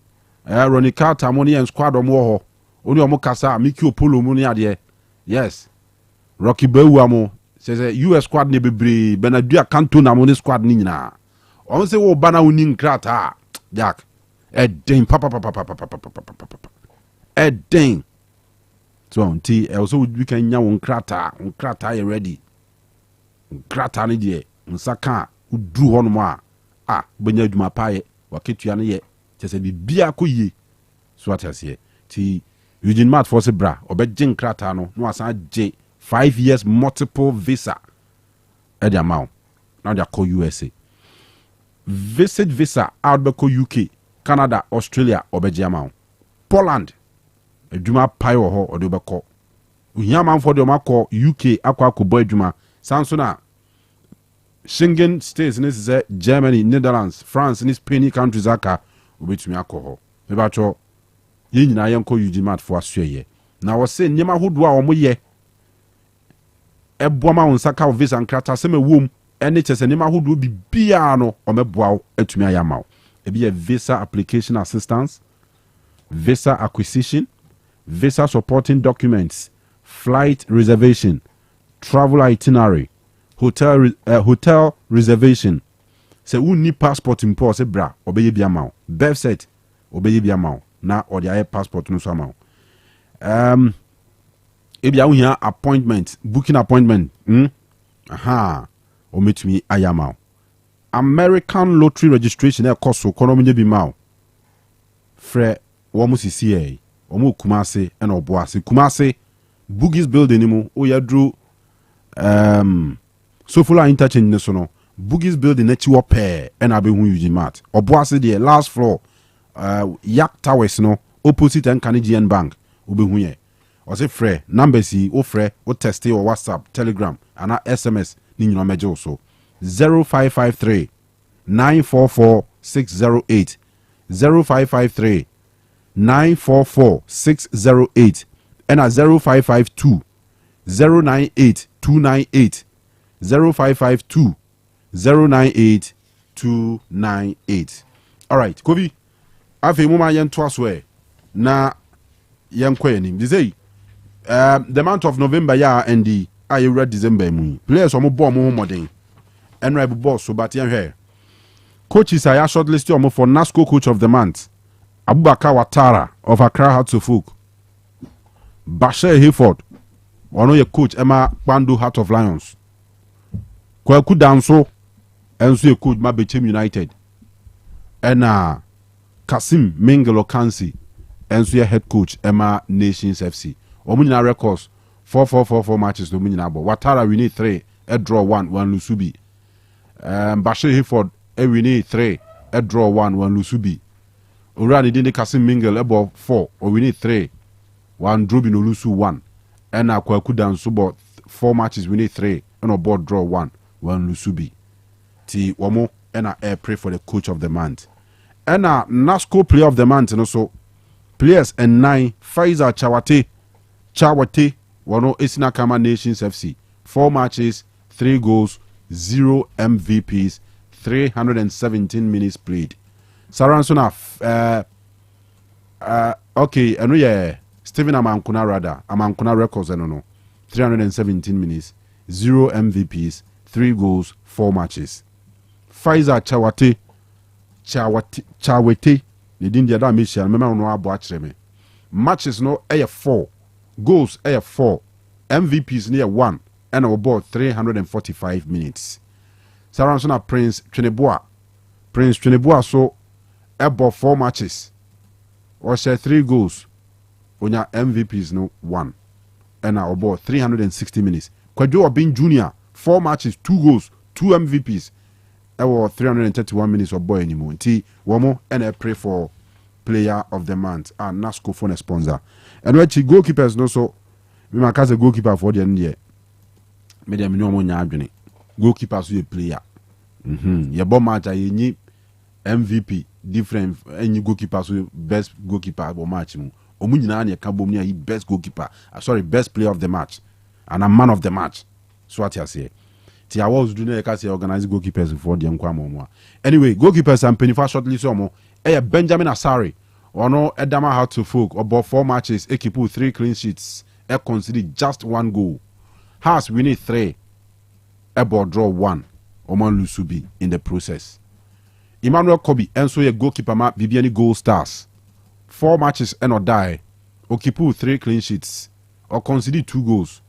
Ronica Tamoni and squad o mo ho oni o mo kasa Miki Opolo mu ne ade yes Rocky Bewu amo say US squad ne bebre benadua kanto na mo ne squad ni nyina on se wo bana woni nkrata Jack den papa den so nti also we can nya won nkrata you ready nkrata ne de nsaka uduru ho no a benya adwuma pae waketua ne ye chese bibia koyie so atase ti Eugene Mat for se bra obegye nkrata no asan je 5 years multiple visa e de amount now they call USA visit visa out beko UK Canada Australia obegye amount Poland adwuma pae wo ho ode beko uhia manfo de makọ UK akọ adwuma sansona Schengen states this is Germany, Netherlands, France, and Spain countries aka obetumi akọ ho. Me ba cho ye nyina ye nko Eugene Mat for asue ye. na wo se nyema hodo a omo ye eboa ma wonsa ka visa nkrata se mewom ene chese nyema hodo bibia no omeboa atumi ayama ebi ye visa application assistance, visa acquisition, visa supporting documents, flight reservation, travel itinerary, hotel reservation. Se unni passport mpo se bra obeye bia ma birth cert obeye bia ma na odi aye passport no so ma ebia wo hia appointment, booking appointment. Aha o metumi ayama American lottery registration e cost so kono menye bi ma frɛ wo mo sisi e wo mo kumase e na oboase kumase Bugis building ni mu o yadru Sofula interchange ne so no Bugis building na chi wo pair e na be hu yuji mat oboase de last floor Yak Towers no opposite NKGN Bank obe hu ye o se frɛ number si o frɛ o text o WhatsApp Telegram ana SMS ni nyino meje so 0553 944 608 0553 944 608 and 0552 098 298 0552 098 298. All right, Kobi. Afi muma yen twaswe na yen kwenim. Dizei the month of November ya and the ayura December mu. Players omo bo mo modern. Enra bu boss so but yen here. Coaches are shortlisted omo for NASCO coach of the month. Abubakar Watara of Accra Hearts of Oak. Bashir Hayford, one of your coach Emma Kwandu Heart of Lions. Kwaku Danso, and so your coach Mabechem United. And Kasim Mengelo Kansi, and so your head coach Emma Nations FC. Omunina records 4 matches to Minabo. Watara we need 3, a draw 1 Lusubi. Bashir Hayford we need 3, a draw 1 Lusubi. Urani didn't Kasim Mingle above 4, or we need 3. 1 draw in Olusu 1. And Kwaku Danso about 4 matches we need 3, and a board draw 1 Lusubi. Ti Wamo and I pray for the coach of the month. And NASCO player of the month and also players and 9 Pfizer Chawate Wano Esinakama Nations FC 4 matches 3 goals 0 MVPs 317 minutes played. Saransona okay and we Stephen Amankuna rather Amankuna records and no 317 minutes 0 MVPs 3 goals 4 matches. Pfizer Chawate the Dindia da Michel remember no abo akyereme matches no 4 goals 4 MVPs near 1 and about 345 minutes. Saransona Prince Tweneboa so about 4 matches or share 3 goals on your MVPs no 1 and about 360 minutes. Kwadwo Obin Jr. 4 matches 2 goals 2 MVPs. Our 331 minutes of boy anymore. T Womo and I pray for player of the month and NASCO phone sponsor. And when she goalkeepers no so we might cast a goalkeeper for the end year. Medium no one yarding. Goalkeepers we player. Your bomb match I MVP different any goalkeepers with best goalkeeper or match. Omunina and Kabomia best goalkeeper. Sorry, best player of the match and a man of the match. So what I say. I was doing a case organize goalkeepers for the Nkwamo. Anyway, goalkeepers and Penny shortly somo. Benjamin Asari, or no Edama Hearts of Oak, about 4 matches, Ekipu 3 clean sheets, conceded just 1 goal. Hearts we need 3, about draw 1, Oman Lusubi in the process. Emmanuel Kobe, and so a goalkeeper map Bibiani goal stars. 4 matches and or die. Okipu 3 clean sheets, or conceded 2 goals.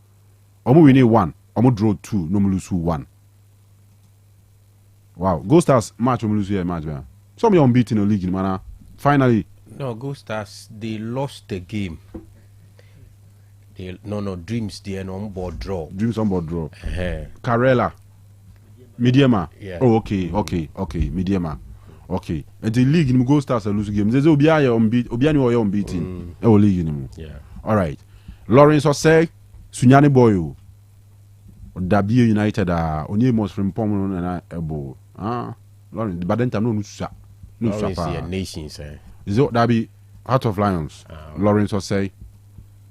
Omu we need 1. Omo draw 2, no lose 1. Wow, Go Stars match lose here match. Some are unbeaten in the league, man. Finally. No, Go Stars they lost the game. Dreams they on board draw. Dreams on board draw. Carella. Mediama. Yeah. Oh, okay. Mediama. Okay. And the league in Go Stars lose games. There's Obiani unbeaten. League in. Yeah. All right. Lawrence Osei Sunyani Boyo. Dabie United onye most from Pomo na ebo Lawrence but then time no susa Nations is it Dabi Heart of Lions Lawrence Osei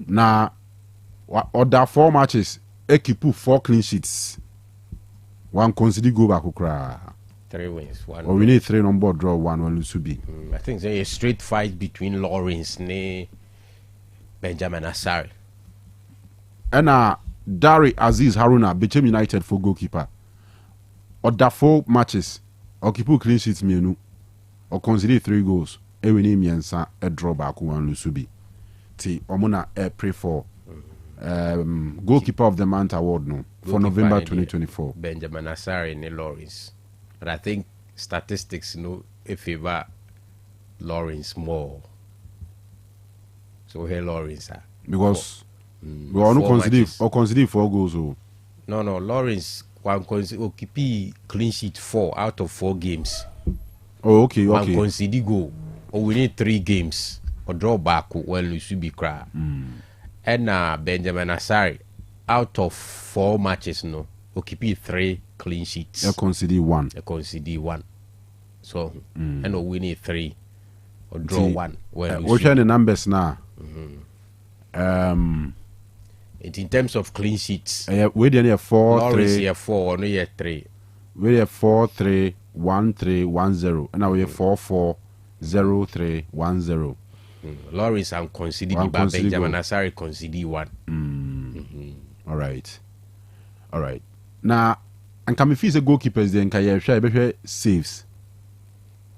na other 4 matches equipe 4 clean sheets. One conceded goal back ukra. 3 wins, 1. Or we need 3 on board draw 1 on Lusubi. I think there's a straight fight between Lawrence and Benjamin Asari. And Dari Aziz Haruna became United for goalkeeper. Other 4 matches or keep clean sheets menu or conceded 3 goals. Ewe ni miensa a draw back 1 Lusubi. Ti omuna pray for goalkeeper of the month award no for November 2024. Benjamin Asari and Lawrence. But I think statistics favor Lawrence more. So here Lawrence because we are not consider 4 goals. No, Lawrence keep clean sheet 4 out of 4 games. Oh, okay. One concede goal. Or we need 3 games or draw back when we should be cry. And Benjamin Asari out of 4 matches keep 3 clean sheets. A concede 1. So and we need 3 or draw 1. What's the numbers now? In terms of clean sheets, we did 4 3 4 no year 3. We have 4 3 1 3 1 0 and now we have 4 4 0 3 1 0. Lawrence and conceded but Benjamin Asari conceded 1. All right. Now, and can we feel the goalkeepers then can you share saves?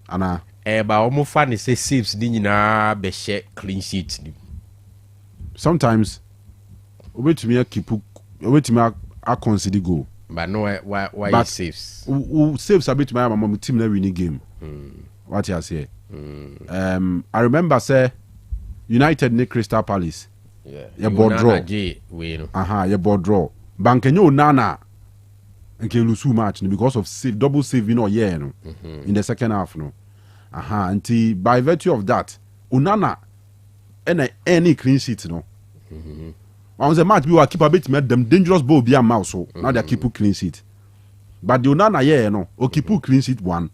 Anna. But almost funny say saves didn't be share clean sheets. Sometimes wait to me keep wait to me I concede goal. But no why saves? Who saves a bit my mama team na winning game. What you say? I remember say United ne Crystal Palace. Yeah. Board draw. Yeah, board draw. Bankenyo Nana and can lose match because of double saving or in the second half until by virtue of that Unana any clean sheet on the match we will keep a bit made them dangerous ball be a mouse so now they keep clean sheet but the Unana or keep clean sheet 1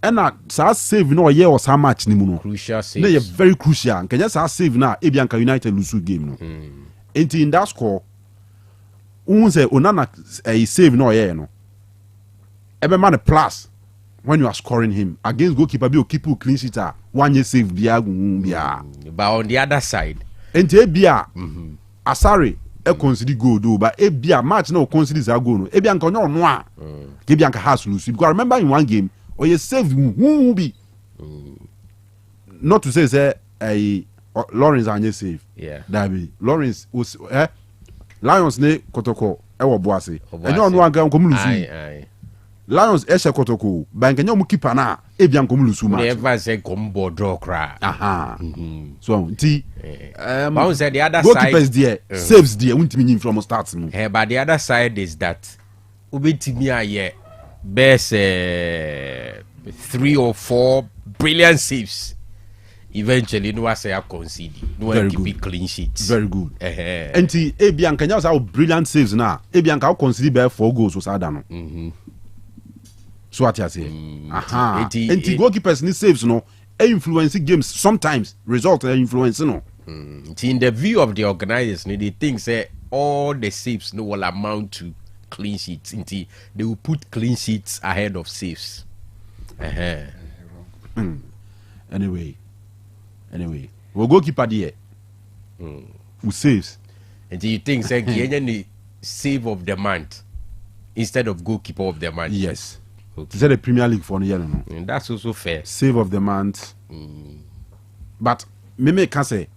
and that save or some match crucial save they are very crucial and can just save now Ebianca United lose game until in that score say Onana a save every man plus when you are scoring him against goalkeeper be keep clean sheet 1 year save but on the other side enti bia Asari consider goal do but bia match no consider that goal no Ebianca no a Ebianca has lose because remember in one game or you save who be not to say Lawrence anye save that be Lawrence was Lions ne Kotoko ewo boase enyo no anka nkom lusu Lions eshe Kotoko bankenyo mu keeper na ebia nkom lusu match never say combo draw cry so nti but say the other goalkeepers side there saves there untimi nyim from start no but the other side is that ubetimi aye best 3 or 4 brilliant saves. Eventually, no one say I concede. No one keep clean sheets. Very good. And Ebianca now say brilliant saves now. Ebianca concede by 4 goals so sadano. So what you say? And goalkeepers need saves no. Influencing games sometimes result influence no. In the view of the organizers, they think say all the saves no will amount to clean sheets. They will put clean sheets ahead of saves. Anyway, we'll goalkeeper there. Who saves? And do you think say the save of the month instead of goalkeeper of the month? Yes. Okay. Is that the Premier League for the year? No? And that's also fair. Save of the month. But me can say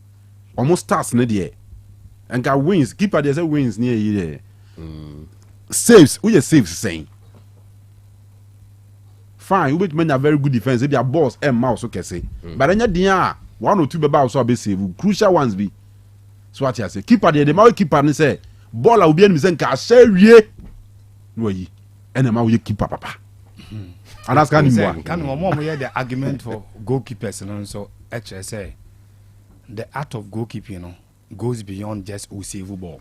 almost starts near there. And got wins. Keeper there say wins near you there. Saves. Who you saves saying? Fine, we men a very good defense. If your boss and mouse okay say. But then you 1 or 2 be also be save. Crucial ones be. So what you say? Keeper there, the man keeper and say ball will be in me ka share wie. No yi. And the man will keeper papa. And that's kind of can more the argument for goalkeepers and so HSA. The art of goalkeeping goes beyond just who save ball.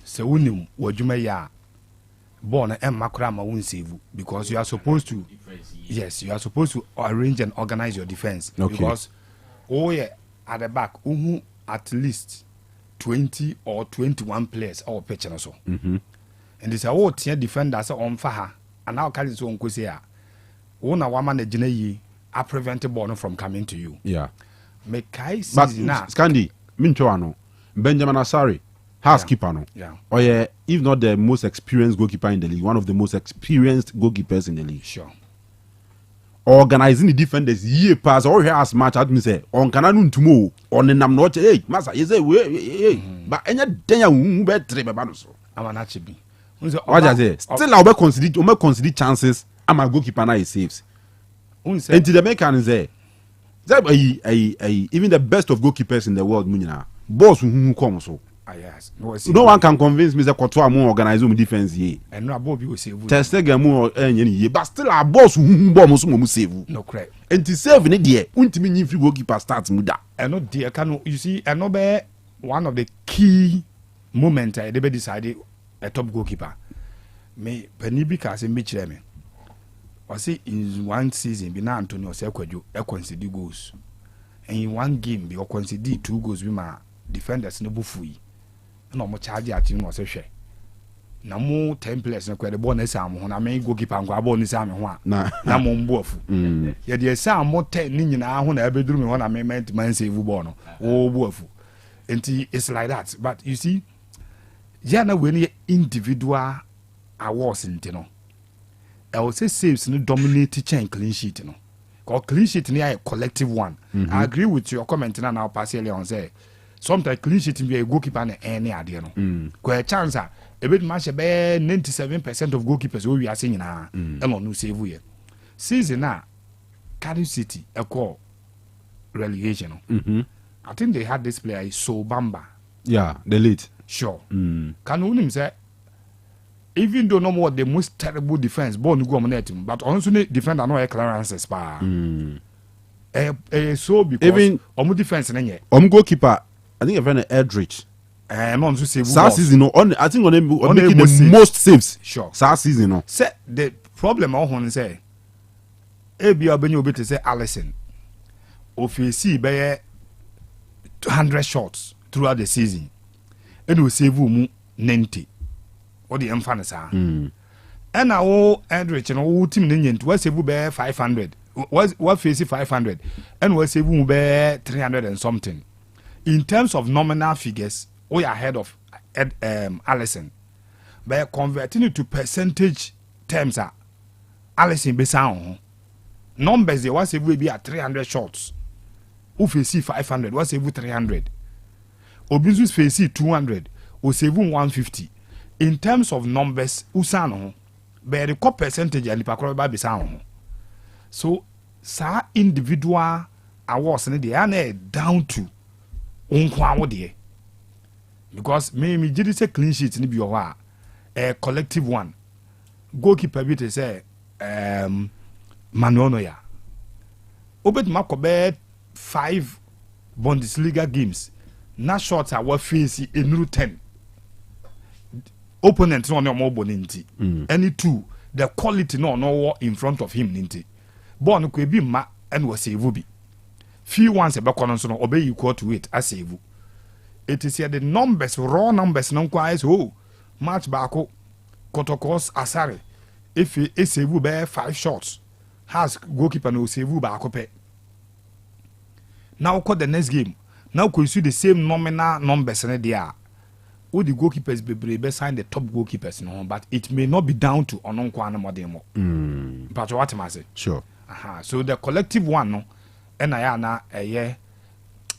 So unim wajuma ya ball na makura ma won save because you are supposed to you are supposed to arrange and organize your defense because at the back at least 20 or 21 players or pitch and so. And this all team defenders on Faha and now carry so on Kusia. One a woman a gene are preventable from coming to you. Yeah. Make Kai But now. Scandi, Mintoano, Benjamin Asari, housekeeper no. Yeah. Or yeah, if not the most experienced goalkeeper in the league, one of the most experienced goalkeepers in the league. Sure. Organizing the defenders year pass or here as much as me say on Kanu tomorrow on the nam not hey massa you say but any day you better be so I'm an achieve. What I say still I will consider chances I'm a goalkeeper now he saves until the American say even the best of goalkeepers in the world boss who come so yes. No one can convince me that Kotoa more organize defense here. And no Bobby will save. Testega more any but still our boss who bomb save. No correct. And to save in dear, ultimately if you goalkeeper starts muda. And not dear Kanu, you see, and no be one of the key moments I ever decided a top goalkeeper. Me Penibika say Mitch Remy. I say in one season, be now Antonio Sekwejo, a concede goals. And in one game, be concede 2 goals with my defenders no bufui. No more charge at you was a share. Na mo 10 players na kwede ball na sam ho na me goalkeeper ngwa ball ni sam ho a na mo mboafu ye de sam mo 10 ni nyina ho na abeduru me ho na me man save ball no o boafu enti it's like that. But you see na we ni individual awards nti no I will say saves no dominate chain clean sheet no cause clean sheet ni a collective one. I agree with your comment na now pass earlier on say sometimes clean sheet be a goalkeeper na any ade no ko a chance a bit match be 97% of goalkeepers we are seeing na e no save here season na Kanu City a call relegation no I think they had this player So Bamba. Yeah, the late. Sure. Kanu him say even though no more the most terrible defense ball no go on net but also the defender no clearances pa so because even defense na nye goalkeeper I think a friend Eldridge. No, to save. Season, I think on making the most saves. Sure. Season, no. Say the problem I want to say. Ebi abeni obi to say Allison. Ofisi be 200 shots throughout the season. And we save mu 90. What the emfa sa. And now Eldridge no team nyen to save be 500. What face 500 and we save mu be 300 and something. In terms of nominal figures, we are ahead of Allison. But converting it to percentage terms, Allison be sound. Numbers they was will be at 300 shots. Who face 500, was save 300. Obizu's face 200, who save 150. In terms of numbers, usano, but the core percentage and the pakroba be sound. So, sa individual awards they are down to because me did say clean sheet ni bi a collective one goalkeeper bi to say Manuel Neuer obet makobe 5 Bundesliga games na shots are what face enuru 10 opponent no more boninti any 2 the quality no in front of him ninti ball no bi ma and was save bi few ones a back on so no obey equal to it as save. It is here the numbers, raw numbers, non quite match back Kotokos Asare. If he save bear 5 shots, has goalkeeper no save back up. Now call the next game. Now could see the same nominal numbers in there. All the goalkeepers be sign the top goalkeepers no, but it may not be down to onon kwana modemo. But what am I say? Sure. So the collective one no. And I na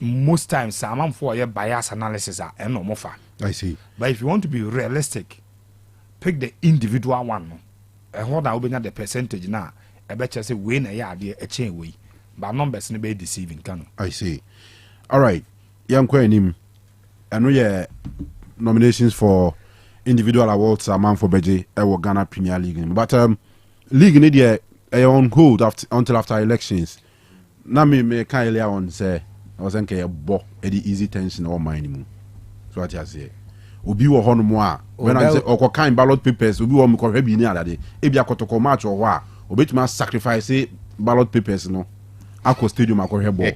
most times some for a bias analysis and no more. I see. But if you want to be realistic, pick the individual one. And what I will be the percentage now. I bet you say win a chain way. But numbers no be deceiving Kanu. I see. All right. Young Quenim. I know your nominations for individual awards are man for Beji Ghana Premier League. But league in India on hold until after elections. Na me can earlier on say I was saying bo the easy tension all mine. So what I say. Obi wo hono mo a when I say or kind ballot papers obi wo me ko hwe bi ni adade e bia kotoko match or wa obetuma sacrifice ballot papers no akɔ stadium akɔhwɛ ball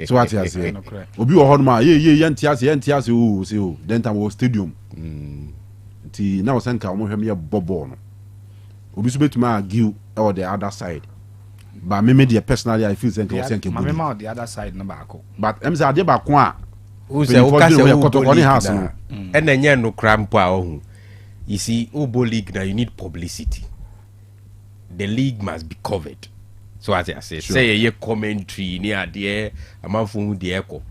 so what you say obi wɔ hɔ no ma ye yɛntiase o say o then time wɔ stadium ti na wɔ sɛnka ɔmo hwɛ me yɛ ball no obi so betuma argue or the other side but me the personally I feel sɛnka wɔ sɛnka ma me ma the other side no baako but em say ade baako a o say o ka say o kɔtɔkɔ ne house no ɛna nyɛ no krampo a ɔhu you see Obo League now you need publicity. The league must be covered. So as I say, say a commentary near the amanfo the echo.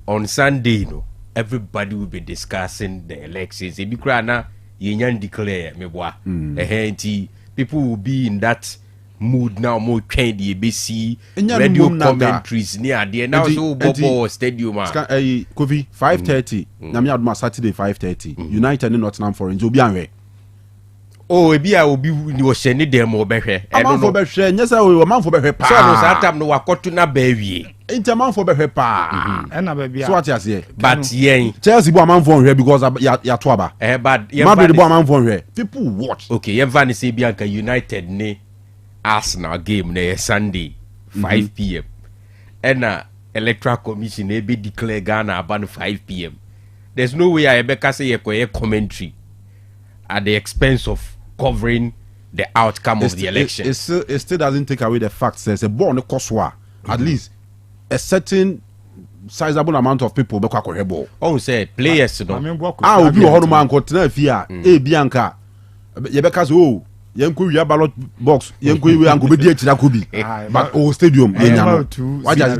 On Sunday, you know, everybody will be discussing the elections. If you cry you declare me boy. People will be in that mood now more trained the ABC radio commentaries near the now so Bobo stadium Kofi 5:30 na me aduma Saturday 5:30 United in Nottingham Forest obi anwe ebi a obi ni wo hyɛ dem obehwe amanfo behwe nyesa o amanfo behwe pa so no sa tam no wakoto na ba awie enti amanfo behwe pa ɛna ba bia so what you say but yen Chelsea bo amanfo nhwe because ya to aba but Madrid bo amanfo nhwe people watch okay yemva ni say bia nka United ni Arsenal game na Sunday 5 p.m. and electoral commission be declare Ghana about 5 p.m. There's no way I ever can say a commentary at the expense of covering the outcome of the election. It still doesn't take away the fact there's a born cost war. At least a certain sizable amount of people be kwa ball. Oh, say players no. Obi o hono man ko tena fia bianca. Yebeka so yenko wi ballot box yenko wi anko be di akira ko bi but o stadium yenya no waja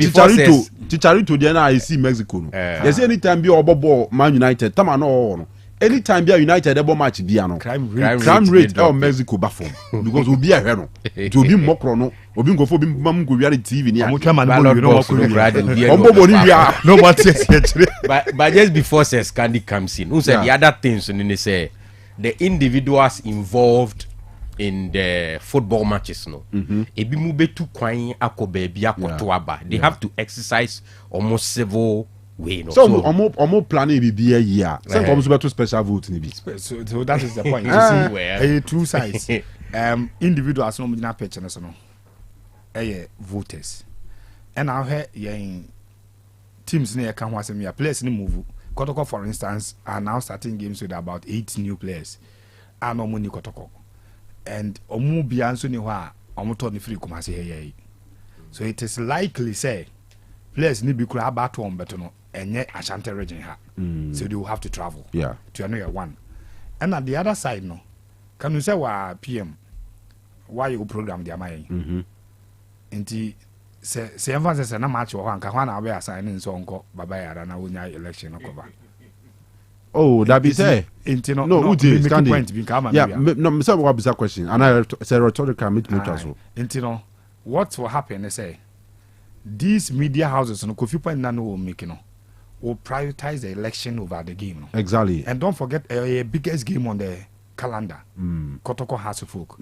Chicharito dey na I see Mexico no yes anytime be obobo Man United tama no anytime be United ebo match bia no crime rate of Mexico ba form because obi ahwe no to obi mokro no obi ngofo obi mam go wi TV ni but just before says Candy comes in who said the other things and say the individuals involved in the football matches no ebi mu betu kwan akoba bia akoto aba they have to exercise almost civil way no so omo plan e bi year say come so betu special vote ni bi so that is the point you see two sides individuals no mujina pitch no so no voters and now here yen teams na ka ho asem ya players ni move Kotoko for instance are now starting games with about 8 new players and no money Kotoko and omu bianso ni hwa omuto ni free kumase here so it is likely say players ni bi kura about one beto no enye Ashanti region ha so they will have to travel to another one and at the other side no can you say wa PM why you program their mind nti se emphasis na match wo anka hwa na we assign nso onko baba yara na wonya election no cover that be say no uti point bi ka ma no me say what be that question and I say rhetorical meet so no what will happen is say these media houses no Kofi point na no will make no will prioritize the election over the game no exactly and don't forget a biggest game on the calendar Kotoko House of Folk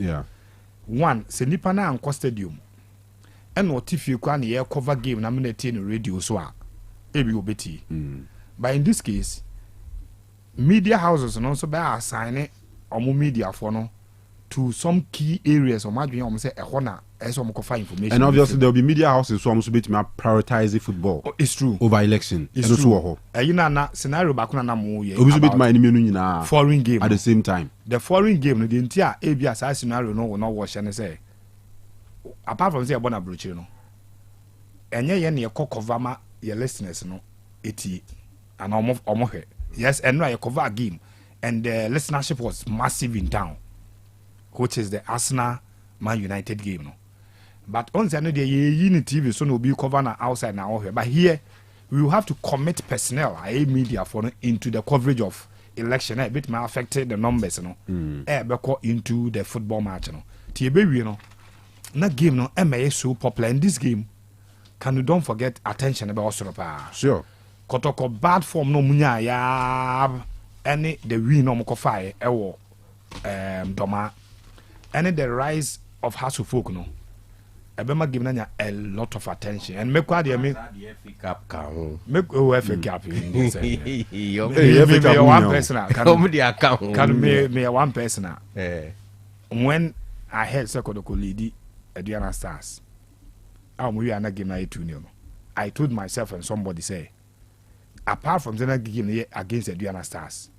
one se nipa na anko stadium and what if you can hear cover game na minute in radio so ebi obeti but in this case media houses no so be assign omo media for no to some key areas or madwen om say ehona na eso mo kofa information and obviously there will be media houses so am so beti ma prioritize football it's true over election it's so true na scenario ba kuna na mo ye obi so beti ma enemy no nyina foreign game at the same time the foreign game no the ntia e bia sa scenario no no wo hye ne say apart from say ebona brochire no enye ye ne cover ma your listeners no eti and omo hwe yes and no cover game and the listenership was massive in town which is the Arsenal Man United game no but on say no the unity TV so no be cover na outside na hwe but here we will have to commit personnel media for into the coverage of election a bit may affect the numbers no be into the football match no tie be wi no na game no so popular in this game can you don't forget attention about Osoropa sure Kotoko bad form no munya ya any the win no mko fire ewo doma any the rise of House of Folk no ebema give na a lot of attention and make kwa dey me Cup can make FA Cup one person can me one person when I heard Kotoko lead Aduana Stars we are not game na 2-0. I told myself and somebody say, apart from the game against the Diana Stars,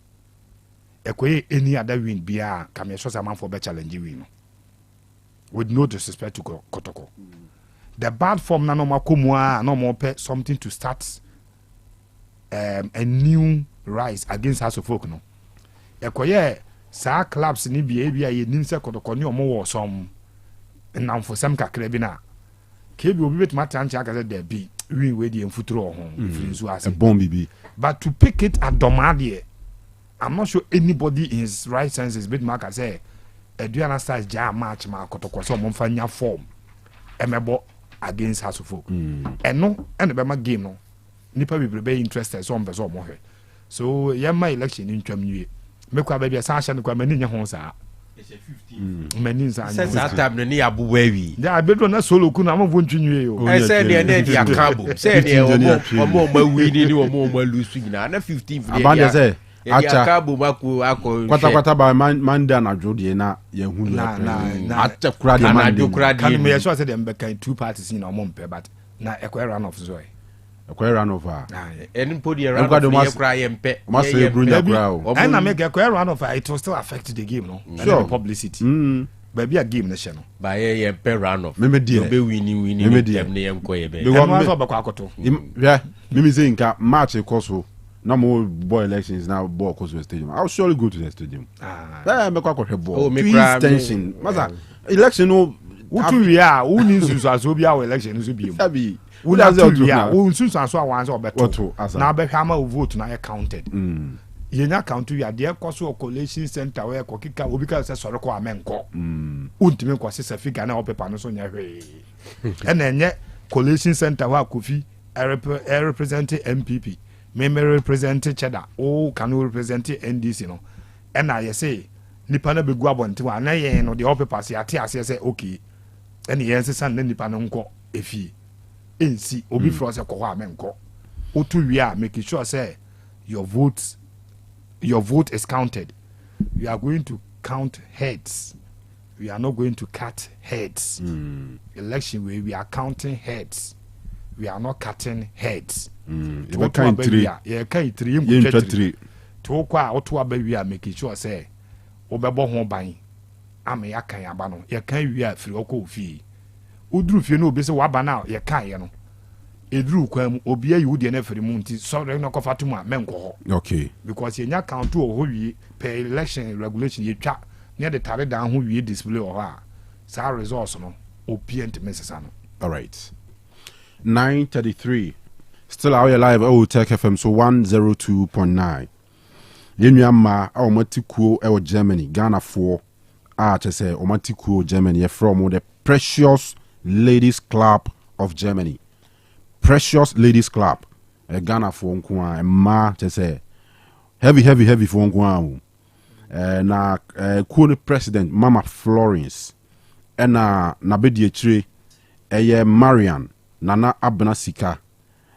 any other win be a come show some man for better challenge win. With no disrespect to Kotoko. The bad form na no more something to start a new rise against House of Folk no. Sa clubs ni bia ye nim se Kotoko ni omo wo som na for some kakra bi na. Kebi obi bet matanche aka say there be win we dey mfuturo ho influence as a bomb bibi. But to pick it at Domade, I'm not sure anybody in his right senses bit mark say Diana Stars jam match ma Kotoko so momfanya form emebo against House of Folk. And no and be ma game no nipa be be interested so person mo hwe. So my election in twam nwie. Me kwa baby sa hye no kwa mani nya ho sa. It's a 15. Mani sa. Say that time no ya abu wawi. Ya bedo na solo ku na mo ntwinwie yo. I say dey na dia cabo. Say dey omo win ni omo lose nyina na 15. Abande say acha cabo mako akọ. Kwata ba manda na jodie na ye hu na acha kura de manda. Can me sure say dem be kan two parties in omo mpe but na ekwe run off so. Ekwe run over. Any podi run off ye cry mpe. Must say Bruno cry. And na make ekwe run off it will still affect the game no. Sure. The publicity. Baby a game na she no. Ba ye mpe run off. Me be winning dem na ye nko ye be. E wan so bakwa akoto. Yeah, me say nka match e koso. No more boy elections now ball goes to the stadium. I'll surely go to the stadium. Me kwa kwa ball. Oh, tension. Masa election no utu wi a uni nsusu aso bi a election nso bi. Sabi. Uni aso ya, nsusu aso a wan so beto. Na be hwa ma vote na counted. Yenya count wi a de kwaso collation center where kokika obi ka se soro ko amenko. Untime kwa se figure na opepa no so nya hwe. Na enye collation center wa Kofi represent MPP. Me represent Cheddar. Oh, Kanu represent NDC no. And I say, nipa na begu abonte wa na ye no the ope pass ate ase say okay. And yen se san na nipa no nko efi. Ensi obi fro se ko ho amenko. Otu wi a make sure say your vote is counted. We are going to count heads. We are not going to cut heads. Election we are counting heads. We are not cutting heads. You can't three. Yeah, can't three. You can't three. To kwa otu abawi a make sure say obebo ho ban. Ame ya kan aba no. Ye kan wi a firi okọ ofie. Uduru fie no obi se waba na ye kan ye no. Eduru kwa mu obi ayi wudi na firi mu nti sorry no kofa to mu a menko ho. Okay. Because ye nya count o ho wi per election regulation ye twa ne de tare dan ho wi display o ha. Sa results no opient message no. All right. 9:33. Still out here live Otec FM so 102.9. Yenyama omatikuo e Germany Ghana 4 say omatikuo Germany from the Precious Ladies Club of Germany. Precious Ladies Club Ghana 4 nko ma say heavy for nko na kuo president Mama Florence na bedi chire Marian Nana Abna Sika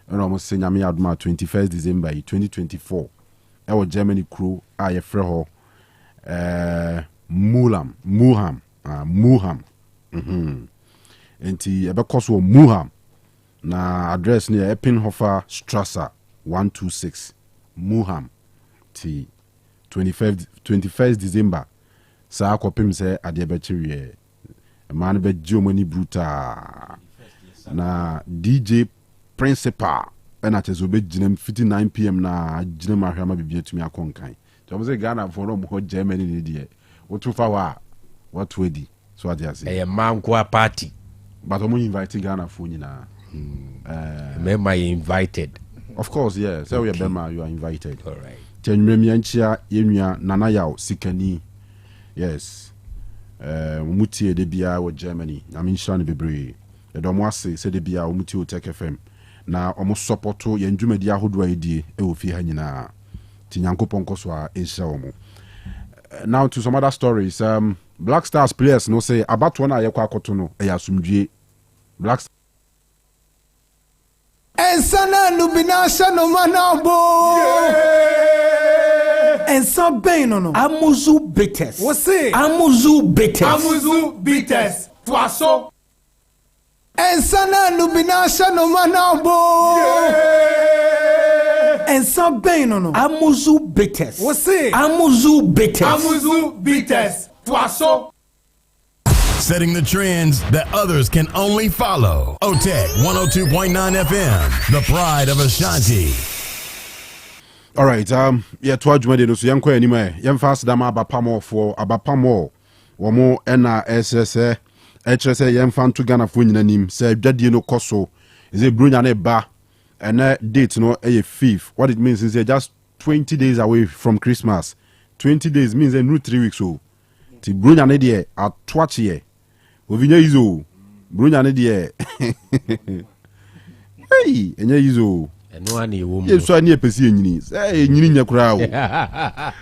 almost say nyame aduma 21st December 2024 our Germany crew aye freho Muham enti ebe koso Muham na address near Eppinghofer Strasse 126 Muham ti 21st December sa akopim say ade be chiriye man be Germany bruta na DJ Principal and at Zobe Jinem 59 PM na Jinem Mahama Bibia to me a conkai. Thomas Ghana for Germany in the what too far what wedi. So I just say a man party. But I'm inviting Ghana for you now. Remember invited. Of course, yeah. So we are you are invited. All right. Tenremianchia Yemia Nana Yao Sikani. Yes. Mutie de Bia with Germany. I mean Shani Bebre. Edomwase se de Bia Mutie Otec FM. Na almost support to ye ndwumadi ahodo aidie e ofi ha nyina ti nyankopon koso a ehia omo. Now to some other stories. Black Stars players no say about one ayekwa akoto no e asumdwie. Black Ensana nubina shano manabo. Ensa ben no. Amuzu bitters. What say? Amuzu bitters. Amuzu bitters. Twaso. Ensana nubina shano manabo. Ensa bɛn no. Amuzu bitters. Wose. Amuzu bitters. Amuzu bitters. Twaso. Setting the trends that others can only follow. Otec 102.9 FM, the pride of Ashanti. All right, yeah, to adwuma de no so yanko anima yem fast dam abapamo for abapamo wo mo na ss HSS yem fan to Ghana fo nyina nim say dwadie no koso is a brunya na ba and date no a 5th. What it means is just 20 days away from Christmas. 20 days means a new 3 weeks so. Ti brunya na de atwache ye. Ovinya izo. Brunya na de hey, enya izo. No ani wo mu. Yeso ani epesi enyini. Enyini nya kura o.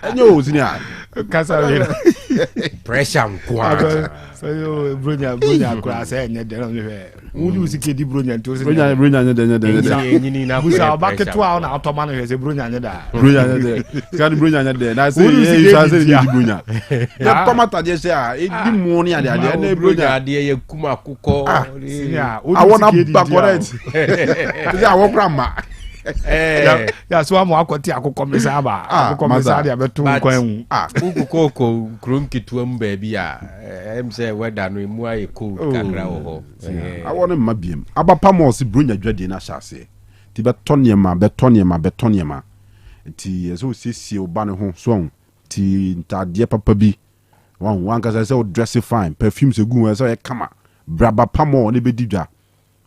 Enyo ozini a. Kasa we. Pressure nkwa. So yo bronya kura say enye de no me. Wuli usike di bronya nto se. Bronya nya de enyini na. Busa ba keto a na automa no se bronya nya da. Bronya nya de. Kan bronya nya de. Na say you say di bronya. Ya tomata de say a e di mu ni ade ade na bronya ade ye kuma akukọ. I wanna back correct. Say awo grandma. Ya so amu akoti akukọ mesa ba. Akukọ mesa de abetu nkwan. Ukukoko krunkitu mba bia. Em say weather no mu aye cold kakra wo ho. I want him mabiem. Abapamo si bronya dwade na hyase. Ti betoniema. Ti eso sisi oba ne ho so ti ntade papa bi. Wan ka say dress fine, perfume se gu so e kama. Braba pamo ne bedidwa.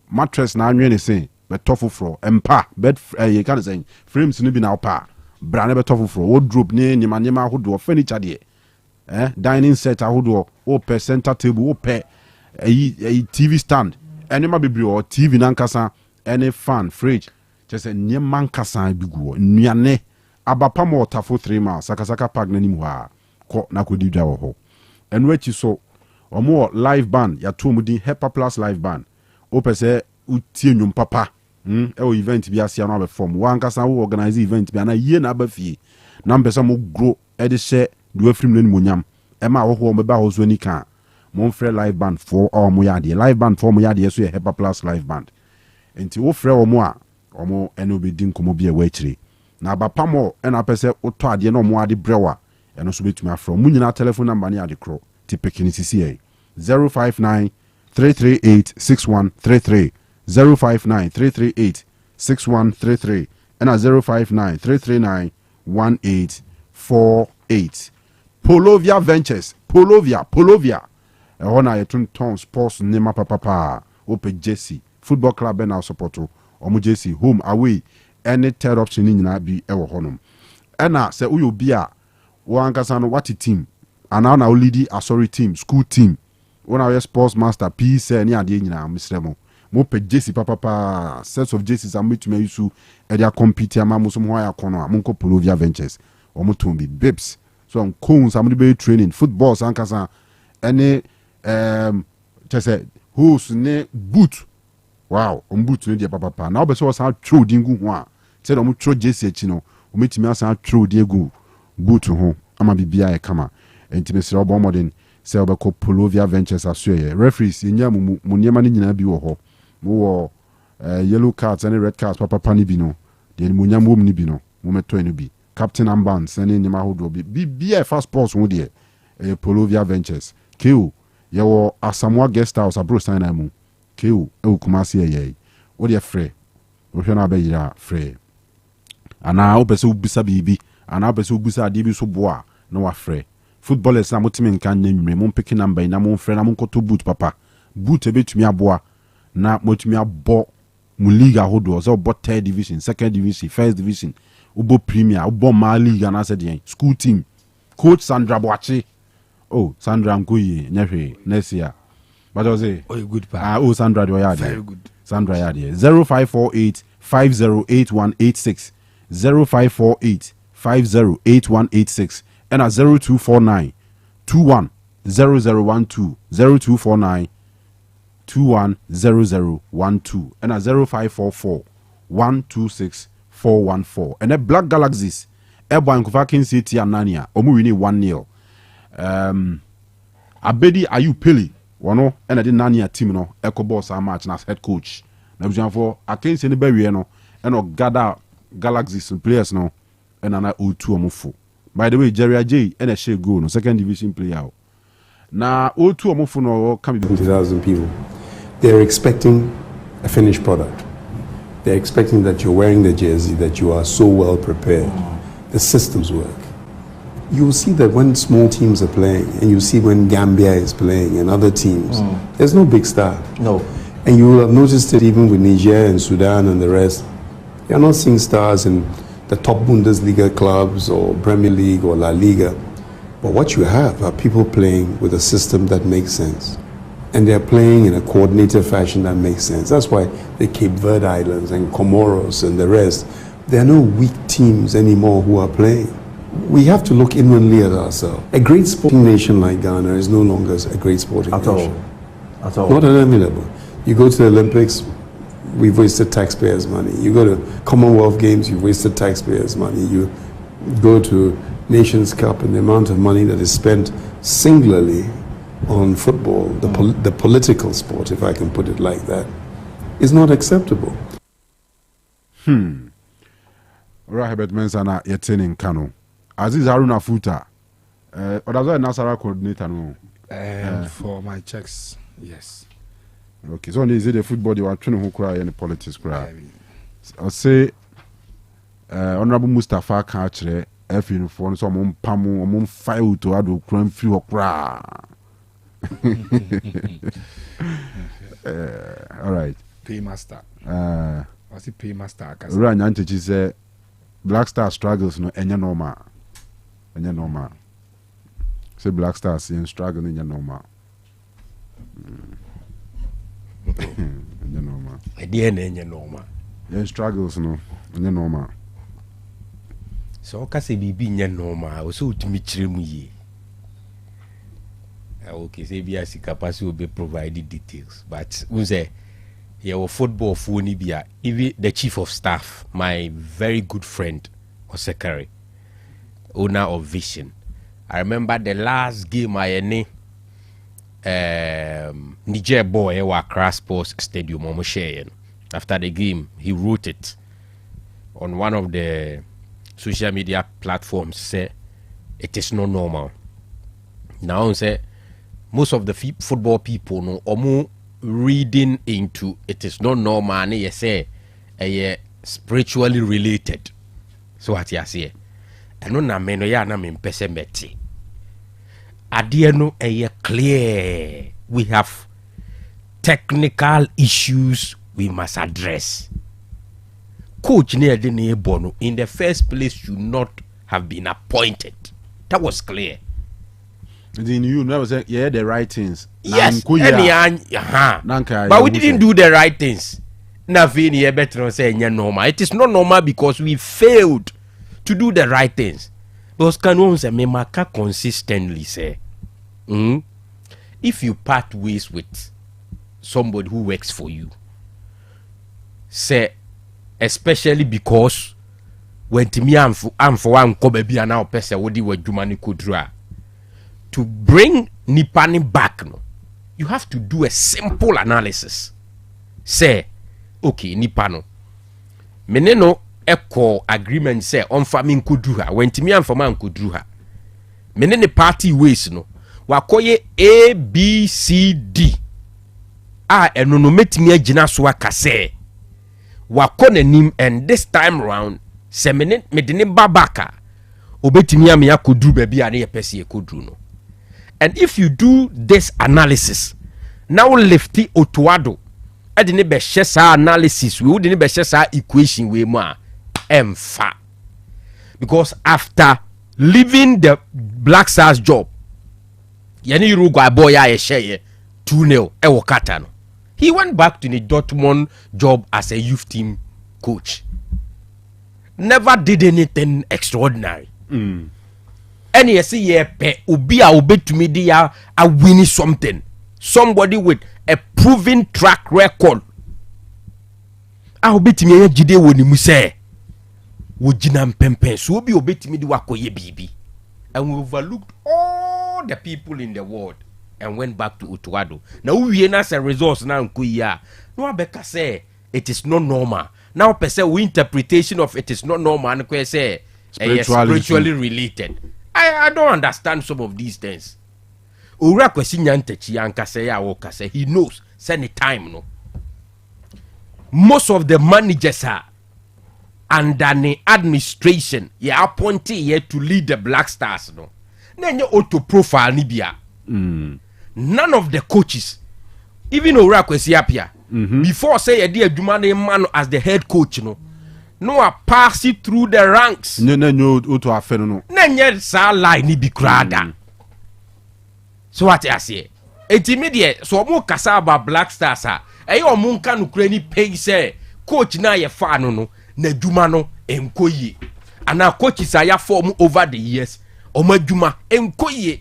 Mattress na anwe ne sen. Betofo fro empa bed you can say frames no bi na opa bra na betofo fro wardrobe ne nyema ahodo furniture de dining set ahodo o per center table o per TV stand enema bibri o TV na nkasa any fan fridge just nyema nkasa biguo nnuane abapa mo tafo 3 miles sakasaka park na nimu ha ko na kodidwa wo ho enu achi so omo live band ya to mudi Hepa Plus live band o pese utie nyum papa event bi asia no abefom wankasa wo organize event bi na ye na abafie na mpesa mo grow e de she do afrim na nimonyam e ma wo ho meba ho so ni kan mo frɛ live band for all mo yade live band for mo yade so ye Hepa Plus live band enti wo frɛ wo mo a omo eno be din komo bi e wa kire na abapa mo e na pese utɔ ade na mo ade brewa eno so betumi afrɛ mo nyina telephone number ni ade kro ti pekini sisi e 059 338 6133 059-338-6133 and 059-339-1848. Polovia Ventures. Polovia. Ehona yetunton sports nema papa. Ope Jesse. Football club na supporto. Omo Jesse home away. Any third option ni nyina bi ewo honum. Ena se uyo bia wankasa no what team. Ana na lead asori team, school team. Ona we sports master P say ni ade nyina misremo. Mo pe Jesse papa sets of Jesses am to me use e dia compete ama mo so mo ya kono a mo nko Polovia Ventures o mo tumbi babes so on cones am be training football sankasa any just who's ne boot wow on boot ne dia papa na obeso sa throw dingu ho a say no mo throw Jesse echi no o metimi asa throw de egu boot ho ama bibia e kama entimesira obo modern say obeko Polovia Ventures asoye referees nya mu niema ni nyina bi wo ho mo yellow cards and red cards papa ni bi no de mo nya mo ni bi no mo meto eno bi captain armbands and ni ma hodo bi fast sports wo de Polovia Ventures keo ye wo Asamoah guest house abro sign na mu keo e Kumasi ye wo de frɛ wo hwe na ba yira frɛ ana wo pese ubisa bibi ana pese ubisa ade bi so boa na wa frɛ footballers na motimi nka nyanwure mo pick number na mo frɛ na mo nkoto boot papa boot e betumi aboa na motumi abɔ mu league ahodo so bo third division, second division, first division, ubo premier, ubo ma league na se den school team. Coach Sandra Boachi. Oh, Sandra Nkoye, nyefe next year. But I say, oh, good pa. Oh, Sandra do ya very good. Sandra ya there. 0548 508186 0548 508186 and at 0249 210012 0249 210012 and at 0544 126 414 and at Black Galaxies Airborne Kufakin City and Nania Omurini 1-0. Abedi Ayu Pili Wono ena di nania team no eco boss a match as head coach. Na bujan for against any be no eno gather Galaxies players no ena na O2 omofo. By the way, Jerry J ena share go no second division player. Na O2 omofo no can be 20,000 people. They're expecting a finished product. They're expecting that you're wearing the jersey, that you are so well prepared. The systems work. You will see that when small teams are playing, and you see when Gambia is playing and other teams, there's no big star. No. And you will have noticed it even with Niger and Sudan and the rest. You're not seeing stars in the top Bundesliga clubs or Premier League or La Liga. But what you have are people playing with a system that makes sense. And they're playing in a coordinated fashion that makes sense. That's why the Cape Verde Islands and Comoros and the rest, there are no weak teams anymore who are playing. We have to look inwardly at ourselves. A great sporting nation like Ghana is no longer a great sporting nation. At all. Not at any level. You go to the Olympics, we've wasted taxpayers' money. You go to Commonwealth Games, you've wasted taxpayers' money. You go to Nations Cup, and the amount of money that is spent singularly on football, the political sport, if I can put it like that, is not acceptable. Rahebet Mensana yetenin Kanu. Aziz Haruna Futa. Odazo Nasara coordinator no. For my checks, yes. Okay, so is it the football you are trying to cry and politics cry? I'll say Honorable Mustafa Kachre F uniform so mum pamu mum fire to ado crime free or cry. All right. Paymaster. What's the paymaster? Run Yanti say Black Star struggles no enya normal. Enya normal. Say Black Star seeing struggle in your normal. Enya normal. Enya normal. Yen struggles no enya normal. So kase bibi nya normal, so utimi chiremu ye. Okay, say be as capacity will be provided details, but we say your football phone be even the chief of staff, my very good friend Osei Akoto, owner of Vision. I remember the last game I any Niger boy wa Accra Sports Stadium Omosheye. After the game, he wrote it on one of the social media platforms. Say it is not normal. Now say most of the football people no omo reading into it is not normal and you say spiritually related. So what you say? And no na meno ya na me pese meti. Adie no clear. We have technical issues we must address. Coach near the bono in the first place should not have been appointed. That was clear. Then you never say the right things. Yes, but we didn't do the right things. Nothing here better say normal. It is not normal because we failed to do the right things. Because Kanu say me maka consistently say, if you part ways with somebody who works for you, say especially because when to me am for one ko baby and now person wodi wadwuma ni kodura. To bring Nipani back, no, you have to do a simple analysis. Say, okay, Nipano. Meneno echo agreement say on farming kudruha. When Timmy and Faman kudruha. Menene party ways no. Wakoye A, B, C, D. And no meeting a jinaswa kase. Wakone nim and this time round, semene medine babaka. Obetimia me kudru baby and ye pesi kudru no. And if you do this analysis, now lefty otuado, edini be shesa analysis, we wouldn't be shesa equation we ma emfa. Because after leaving the Black Stars job, yani Uruguay boy ya share 2-0 ewokata no. He went back to the Dortmund job as a youth team coach. Never did anything extraordinary. And you see pe ubi a to me dia a winning something. Somebody with a proven track record. A ubet me jide woni mu say wo jinam pempen so obi obet me di wakoye bibi. And we overlooked all the people in the world and went back to Otuado. Now we as a resource now Nkuya. No abeka say it is not normal. Now per se we interpretation of it is not normal and say spiritually related. I don't understand some of these things. Ura kwesi nyantechi yankase ya wokase. He knows send time no. Most of the managers are under the administration appointed here to lead the Black Stars no. Nenye auto profile ni bia. None of the coaches, even Ura kwesi apia, before say a dear Jumane man as the head coach no are passing through the ranks. No auto affair no. Nenye sa lie ni bi krada. So what I say? It's immediate. So mo kasa about Black Stars eyo mo nka no kura ni pay say coach na ye fa no na dwuma no enkoye. Ana coaches aya form over the years. Oma dwuma enkoye.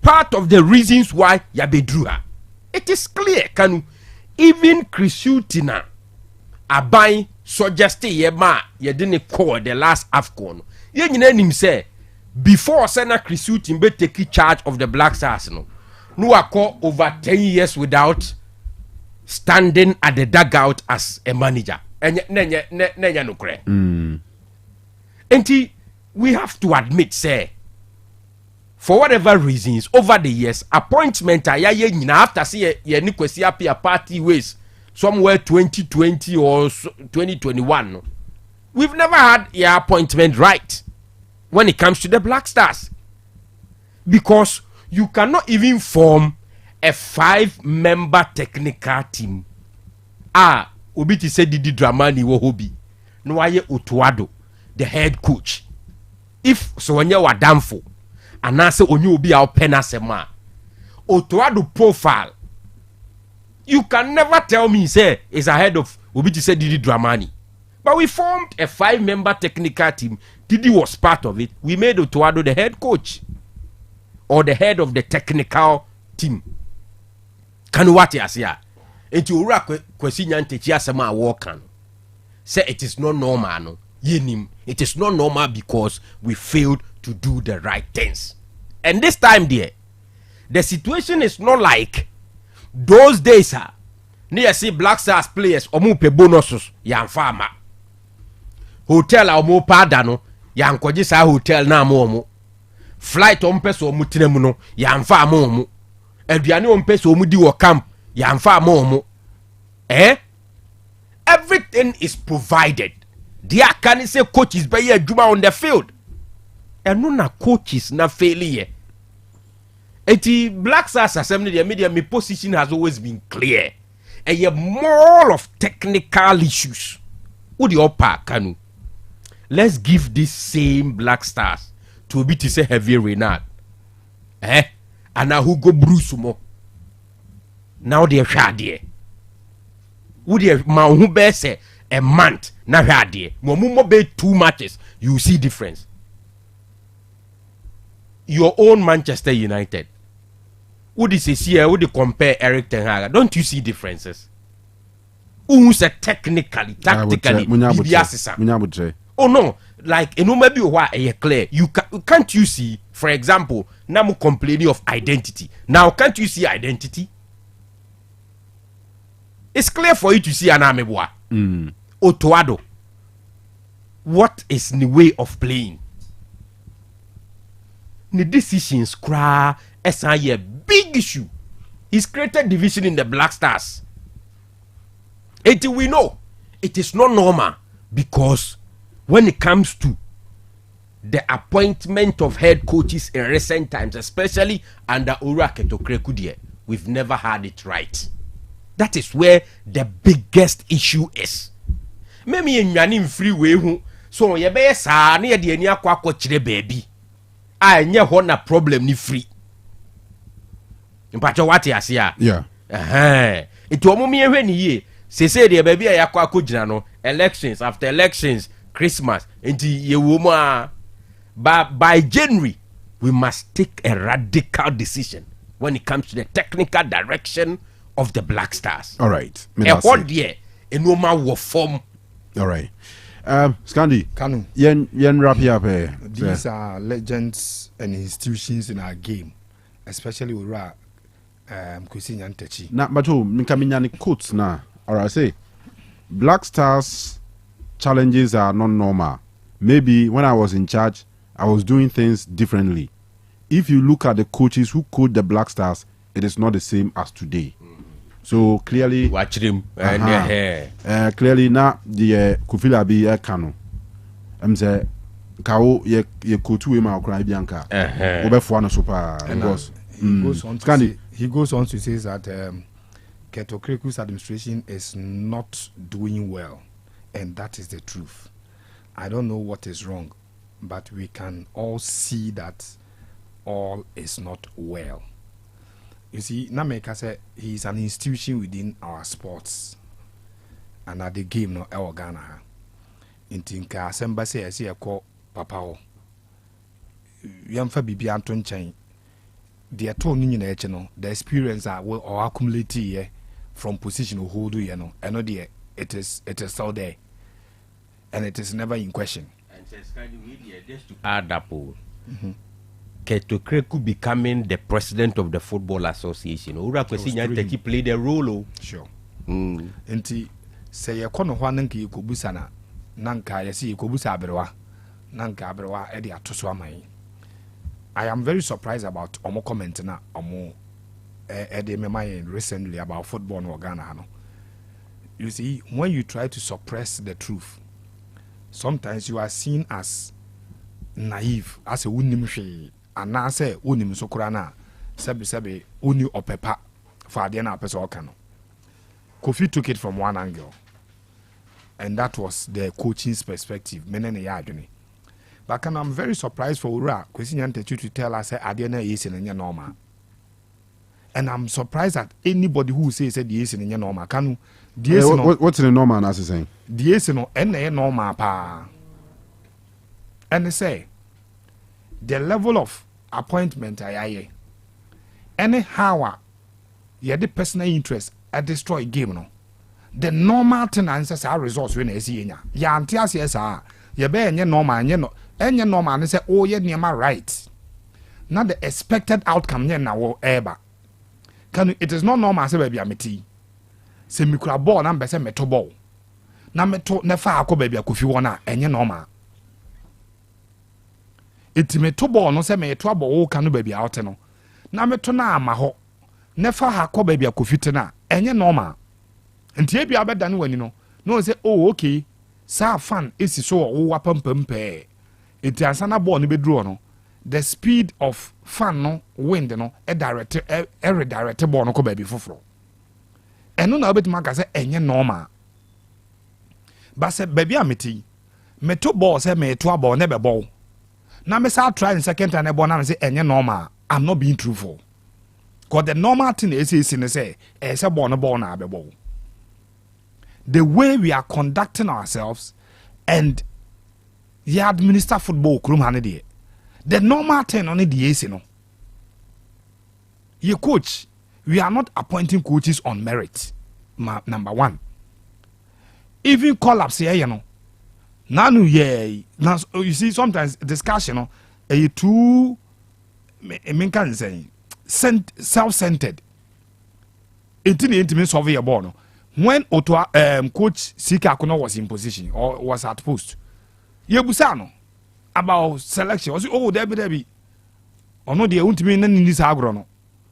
Part of the reasons why ya bedru ha. It is clear Kanu. Even Chrisutina abai suggest ye ma ye didn't call the last AFCON. Ye nyina nim say before Sena Chrisutin be take charge of the Black Stars no akọ over 10 years without standing at the dugout as a manager. Nenya no kre. And we have to admit say for whatever reasons over the years appointment after see ye ni kwesi apia party ways somewhere 2020 or 2021 no. We've never had your appointment right when it comes to the Black Stars, because you cannot even form a 5-member technical team. Obiti said Didi Dramani wo hobi no aye Otuado the head coach. If so when you were damful and I say onyu obi a penasema Otuado profile, you can never tell me say is ahead of Obiti said Didi Dramani. But we formed a 5-member technical team. Didi was part of it. We made Otuado the head coach or the head of the technical team. Kanu wati asia. Enti ura kwesi nyantechi asema awokan. Say it is not normal no. Yenim. It is not normal because we failed to do the right things. And this time there, the situation is not like those days near see Black Stars players omu pe bonuses yamfama. Hotel omu pada no yankwaji sa hotel na omu. Flight ompeso omu tinemu no yamfama omu. Aduane ompeso omu di wo camp yamfama omu. Everything is provided. There can say coaches by your juma on the field. And no na coaches na failure. Eti Black Stars assembly the media my position has always been clear. And you more of technical issues. What the upper Kanu? Let's give this same Black Stars to be to say heavy Renard. And now who go Bruce mo? Now they're shady. Would you man who bear say a month na shady? Momumo be 2 matches. You see difference. Your own Manchester United. Would you see here? Would you compare Eric Ten Hag? Don't you see differences? Who say technically, tactically, oh no, like you know maybe why clear. Can't you see? For example, now I'm complaining of identity. Now can't you see identity? It's clear for you to see Anamebwa. Otuado. What is the way of playing? The decisions cry as a big issue. He's created division in the Black Stars. Until we know it is not normal, because when it comes to the appointment of head coaches in recent times, especially under Osei Akoto, we've never had it right. That is where the biggest issue is. Maybe in your free way, so you be sa near the enya kwa chire baby. I nye hona problem ni free. Mpacho wati asia. Yeah. It will me when ye say the baby ya kwa kujina no elections after elections Christmas into ye woman. But by January we must take a radical decision when it comes to the technical direction of the Black Stars. All right. What year a normal war form. All right. Scandi, Kanu. Yen wrap up. These are legends and institutions in our game, especially Ura Kwesi Nyantachi. Na bato minkaminya quotes na or I say Black Stars challenges are not normal. Maybe when I was in charge I was doing things differently. If you look at the coaches who coach the Black Stars, it is not the same as today. So clearly watch them and their hair. Clearly now the Kufila be Kanu. Say Kao ye kotu we ma okran bianka. Obefo no super because he goes on to say that Keto Kreku's administration is not doing well, and that is the truth. I don't know what is wrong, but we can all see that all is not well. You see, Nameka said he is an institution within our sports, and at the game no El Ghana. In Tinka, Semba say I see a call Papa. Yamfa Bibi Anton Chain. The the experience that will accumulate here from position of hold you know, and no dear, it is so there, and it is never in question. And just to add up, Keto Kreku becoming the president of the Football Association. Ura Kwesi Nyantachi played a role. Sure. Enti say ya kono hwa nanka yikobusa na nanka yesi yikobusa abrewa nanka abrewa e de atoso amai. I am very surprised about omo comment na omo de mema recently about football in Ghana no. You see, when you try to suppress the truth, sometimes you are seen as naive, as a unim hwe, and na say unim sokora na sebe uni opepa for ade na person oka no. Kofi took it from one angle, and that was the coaching's perspective. Menene ya adwene. But I'm very surprised for Ura Kwesi Nyantachi to tell us that ade na yes in normal. And I'm surprised at anybody who says that yes in normal. Kanu, what's in the normal as saying? The yes no normal pa. And they say the level of appointment I anyhow you the personal interest at destroy game no. The normal thing answers our results when they see ya antias yes you be enye normal enye normal and say oh ye niema right. Not the expected outcome nye na wo eba. Can it is not normal say baby ameti. Say me kura ball na mbese meto ball. Na meto ne fa akọ baby akofi wona enye normal. Iti meto ball no say me to ball kanu baby out no. Na meto na ama ho. Ne fa akọ baby akofi te na enye normal. Nti e bia beda no wani no. No say oh okay. Sa fan isi so wo wapampampe. Iti ansana ball ni bedru no. The speed of fan no wind no redirect ball no ko baby foforo. Eno na obet maka say enye normal. Ba say baby ameti. Meto ball say me to ball ne be ball. Na me say try in second time ball na say enye normal. I'm not being truthful. Cause the normal thing is say say ball na be ball. The way we are conducting ourselves and you administer football krum hanede. The normal thing on the AC no. You coach, we are not appointing coaches on merit. Number one. Even collapse here, you know. Nanu ye. You see, sometimes discussion, no, too self-centered. It didn't solve your ball. No. When coach Sika Akono was in position or was at post, Yebusano about selection. Was oh Debbie. Or no, they won't mean in this agrono.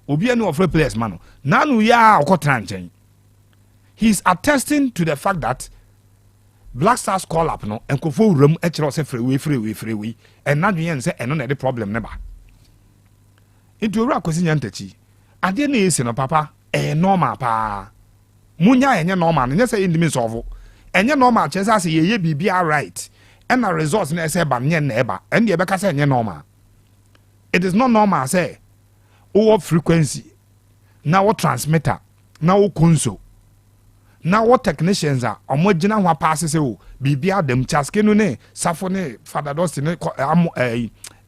Obi no of players man. Nanu ya okotranchen. He's attesting to the fact that Black Stars call up no and kofo room echro say free and nadu yen say eno na the problem never. Into Ura Kwesi Nyantachi. Ade na ese no papa normal pa. Munya enye normal no say indimi solve. Enye normal chese say ye bibia right. And the results na say ba nye na eba. And the ebeka say enye normal. It is not normal say what frequency, now what transmitter, now what console, now what technicians are, or more general what passes you, BBR them chaskeno ne, safone, father dostine,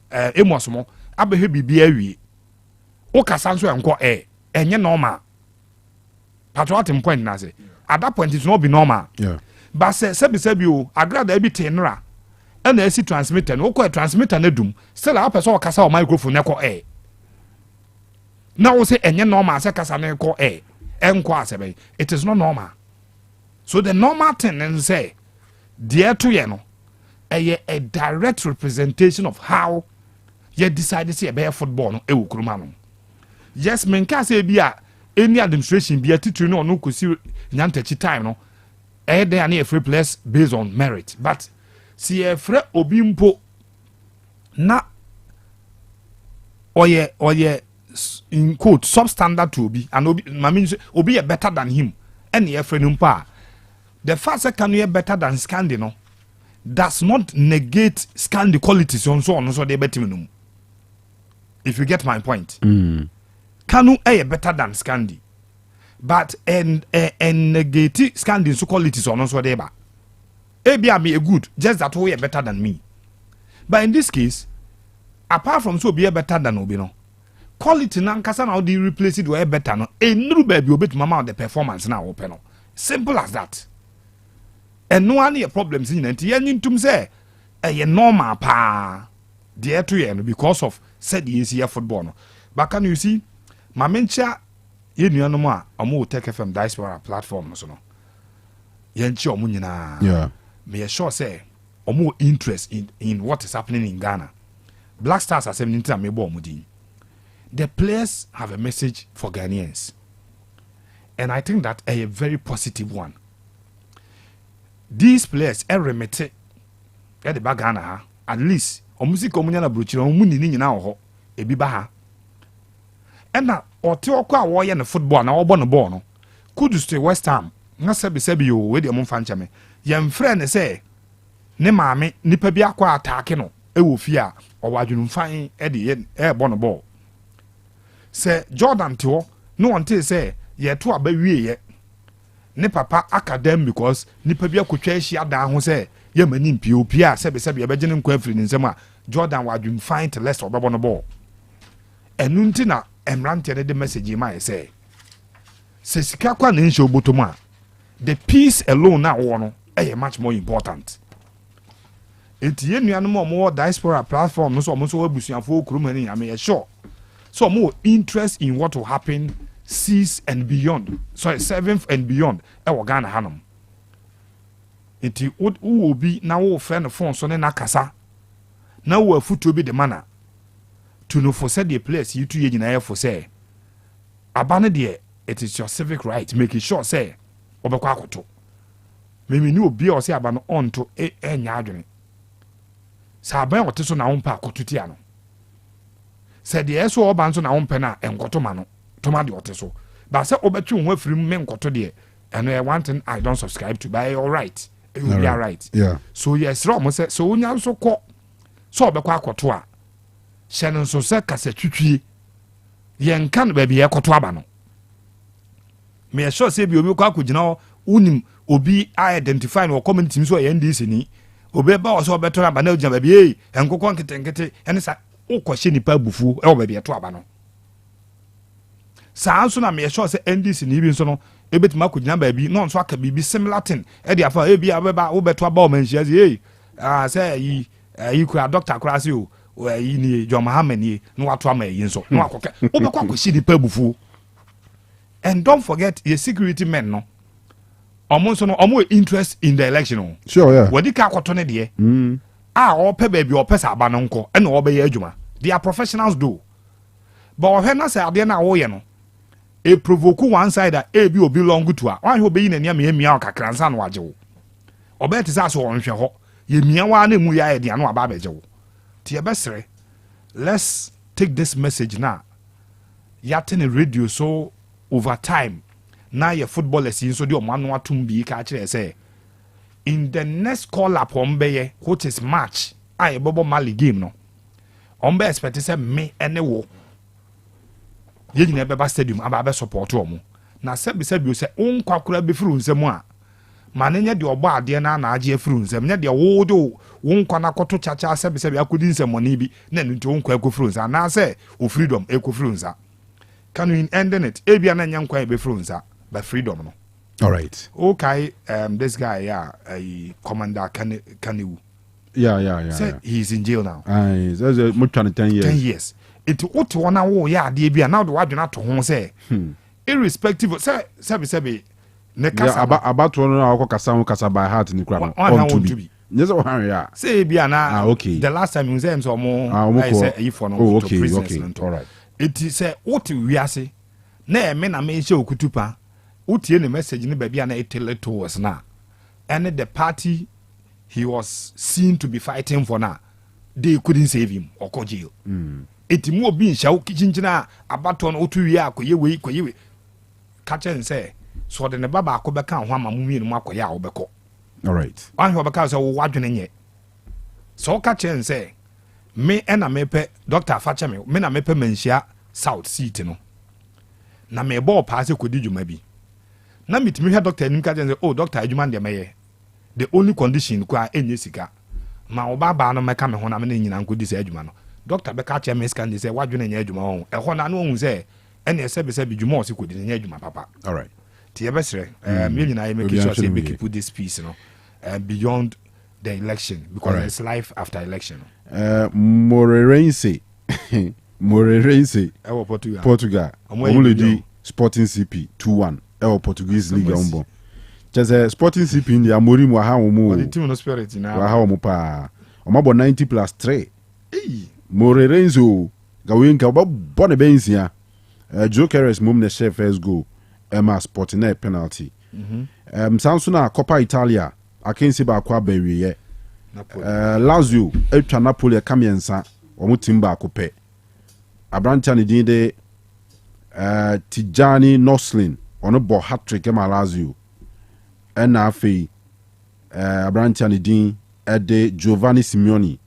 emosmo, abehe BBR, Oka Sanso and co and ye normal. Patriotic point, Nazi. At that point, it's not be normal. Yeah. But say, Sebi, I grab every tenra, and the AC transmitter, no quite transmitter, ne doom, still up as all cassa microphone, echo. Now we say enye normal say kasa na ko enko asebe. It is not normal. So the normal thing and say dear to ye no a direct representation of how you decide to see a football no ewu kuruma no. Yes, men can say be any administration be a teacher no no could see nyantechi time no. They are a free players based on merit, but see a free obimpo na oye in quote substandard to be and obi a better than him any a friend umpa. The fact that Kanu better than Scandi no does not negate Scandi qualities on so on so they better minimum. If you get my point, Kanu better than Scandi, but and negate Scandi so qualities on so they ba. Be a good, just that way better than me. But in this case, apart from so be a better than Obino, quality na nkasa na they replace it with better no. No baby obet mama the performance now open no. Simple as that. And no any problems in it. Yen tum say a normal pa dear to yen because of said easier football no. But can you see my mencha yen no more Otec FM diaspora platform so no. Yen chi omu nyina. Yeah. Me sure say more interest in what is happening in Ghana. Black Stars are saying the players have a message for Ghanaians. And I think that a very positive one. These players remete at the Ghana at least music communal bruchino muni na ho ebi ba ha. And na ote okwa wo na football na obo no ball no. Could stay West Ham. Na sebi yo we de mo fancha me. Yem friend say ne maame nipa bi akwa attack no ewo fi a owadwunu fan e de no ball. Say Jordan to no one tell say ye to aba wie ye ne papa academic because nipa bi akotwa ahia da ho say ye mani mpio a sebe ye begene nkwa afiri nsem a Jordan wadwunu fan to less obebo no ball. Enu nti na emrante de message ma ye say se sika kwa na nche obotom a the peace alone na wo no much more important. Enti ye nuanom omo diaspora platform no so omo so abusuafo okurumani ame sure. So more interest in what will happen 6 and beyond. Sorry, 7th and beyond. Ghana hanum. Enti who will be now wo friend phone so na kasa. Now we foot to be the manner to know for said the place you two ye nyina for say. Abane de it is your civic right make sure say obekwa akoto. Memi ni obi o say abano on to enya adwene. Sa aban wote so na wompa akoto tia no. Said the eso oban so na wompa na enkoto ma no. Toma de wote so. But say obetwe ho afiri me enkoto de and one thing I don't subscribe to by all right. You will be all right. Yeah. So yes, Rom say so onya so ko so obekwa akoto a. Shenon so say kasa twitwie. Yen kan ba bi ekoto aba no. Me sure say bi obi kwa akogina unim obi identify no community so ye ndc ni obi ba o so beto aba na ogina ba bi enkokon ketenkete ene sa ukwohye nipa bufu e o ba bi eto aba no sa anso na me sure say ndc ni bi so no ebetima akogina ba bi no nso aka bibi similar thing e dia fa e bi abeba wo beto aba o manhia say yi kura doctor kura say o yi ni John Muhammad ni no wato ama yi nso no akoke wo be kwa akwohye nipa bufu. And don't forget your security men no omo interest in the election. Sure, yeah. Wadi ka akoto ne de o pe ba bi o pesa aba no nko e na o be ye adwuma. They are professionals do. But o he na say ade na wo ye no e provoke one side that e bi obi long to a wan he obeyi na nia me mia o kakra nsa no age wo. Obe te sa so won hwe ho ye mia wa na mu ya ye de no aba beje wo. Ti e besere. Let's take this message now. Yatin a radio so over time now your footballers in so the omano atum bi ka kire say in the next call up ombeye which is match bobo mali game no ombe expect say me ene wo ye nyina beba stadium aba be support omo na sebi o say unkwakura be furu nsem a manenya de obo ade na na age furu nsem nya de wo do wonkwa na koto chacha sebi akodi nsem oni bi na nti wonkwa ekofuru nsem na say o freedom ekofuru nsem. Can we end it? Ebia na nyankwa be frunza by freedom no. All right. Okay, this guy Commander Kanu. Yeah. Said he's in jail now. That's more than 10 years. 10 years. It what one hour ya de bia now the wadwena to ho say irrespective of say ne kasa about one hour kasa by heart ni kra on to be yes o han ya say bia na okay the last time you say so mo I say if for no okay all right it say what wiase na me na me hye okutupa utie ne message ne ba bia na etele to us na and the party he was seen to be fighting for now they couldn't save him or go jail eti mu obi nhya kichinchina abato no otu wi akoye we catch and say so de ne baba akobeka ho ama mu mienu akoye a obeko all right wan ho beka so wo wadwene nye so catch and say me na mepe doctor fache me na mepe manhia south seat no na me ball pass kodi djuma bi na mitimi hwe doctor nim catch and say oh doctor adjuma de meye the only condition kwa enye sika ma obaba no meka me ho na me nyina nkodi se adjuma no doctor be catch me scan dey say wadwene nya adwuma ho e ho na no hu say ene se be dwuma o se kodi nya adwuma papa all right ti e be sere me nyina I make sure say make put this piece no beyond the election because right. It's life after election Morerense ewo Portugal omuledi Sporting CP 2-1 ewo Portuguese league ombo chese Sporting CP ndi amori mu ha wo mu the team no spirit na wa ha wo mu pa omabo 90+3 Morerense gawenka obo ne bensia Joe Carres mum ne chef first goal Emma Sporting penalty Samsung Coppa Italia akensi ba kwa bawiye Lazio etwa Napoli e kamiensa omo timba akopɛ Abranta ne din de Tijani Noslin ono bo hat-trick ma Lazio na afei Abranta ne din de Giovanni Simeone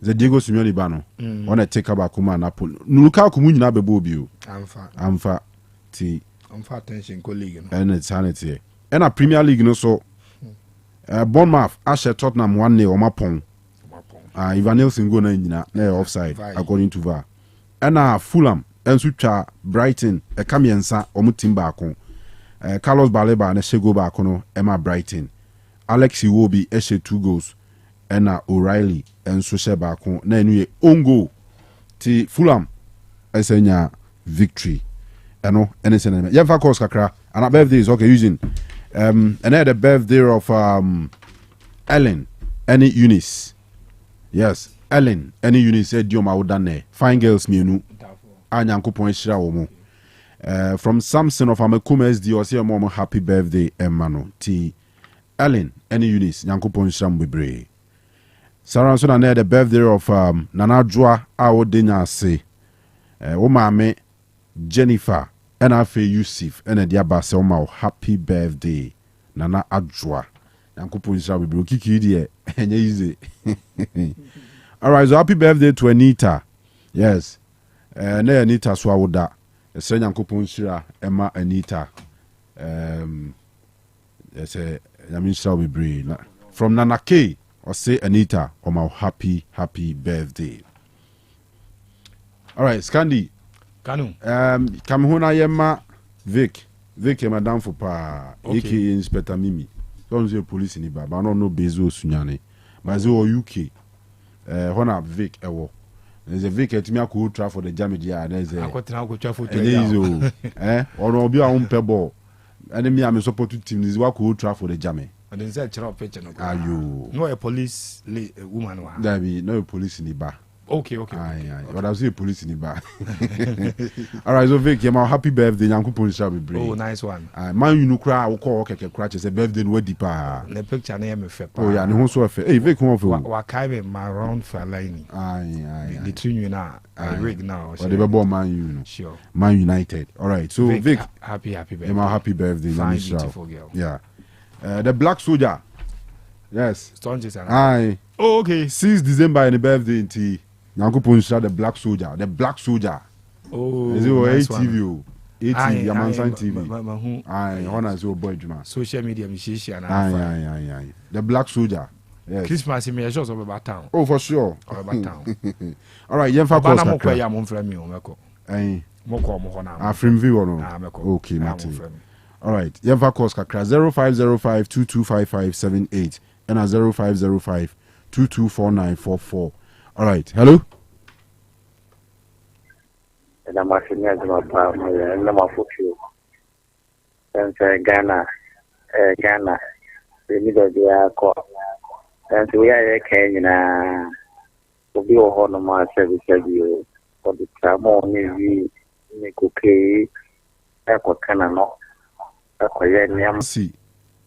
ze Diego Simeone ba no ona take ba kuma Napoli Lukaku mu nyina bebo bi o amfa ti amfa attention ko league no and sanity and a Premier League no so Bournemouth Asher Tottenham 1-0 omapon Ivan Nelson go na nyina na offside according to VAR and Fulham enso twa Brighton e kamiensa omutimba akon Carlos Baleba na shego ba akono Emma Brighton Alex Iwobi e she 2 goals and O'Reilly enso she ba akon na enu ye ongo ti Fulham esenya victory eno enesene yefa course kakra and birthday is okay using and then the birthday of Ellen any Eunice. Yes, Ellen any Eunice said Dioma Udane. Fine girls mienu. Anyankopon hira wo mo. From Samson of Amekume SD or say mom happy birthday Emmanuel. T Ellen any Eunice Nyankopon hira mo bebre. Sarah so na the birthday of Nana Joa Awodenya say. Wo maame Jennifer and afe Yusuf and a diaba se oma happy birthday Nana Adjoa Yankopon sha we kiki die enye easy all right so happy birthday to Anita yes na Anita so awoda se Yankopon shira ema Anita say yamin sha we bring from Nana K or say Anita oma happy birthday all right Scandi Kanu Kamhuna yema Vic madam for pa okay. Inspector Mimi don't say police ni ba no bezo sunyane but say UK hona Vic ewo there's a Vic etimi akọ tra for the jam dia there's a akotra akọ tra for to ono obi a umpe ball and me am support team is wa akọ tra for the jam and then say chira picture no ayo no a police woman wa there be no police ni ba okay. But I see a police in the back. All right, so Vic, my happy birthday. Yankopon shall be brave. Oh, nice one. Man, you know, cry. I call okay, crash. It's a birthday. No deeper. The picture name me fe. Oh yeah, and who so fe. Hey, Vic, come on for. Wa kai me my round for line. Aye. The two you now. I rig now. But the born Man U. Sure. Man United. All right, so Vic, happy birthday. My happy birthday. Fine, beautiful girl. Yeah. The Black Soldier. Yes. Stonches and aye. Oh, okay. 6 December in the birthday in T. Nankopon share the Black Soldier. Oh, is it nice ATV? ATV, Yamansan TV. Aye, honor is your boy Juma. Social media musician. Aye. The Black Soldier. Yes. Christmas in shows of about town. Oh, for sure. About town. All right, Yenfa Costa. I'm okay. I'm on from you, Meko. Aye. Moko. From view or no? Okay, Martin. All right, Yenfa Costa. 0505-225578 and 0505-224944. All right. Hello. and I'm asking as my partner, and I'm a football. And Ghana, we need to be a cop. And we are a Kenyan, to be a honor service you for the time only we could pay a Kanu. See,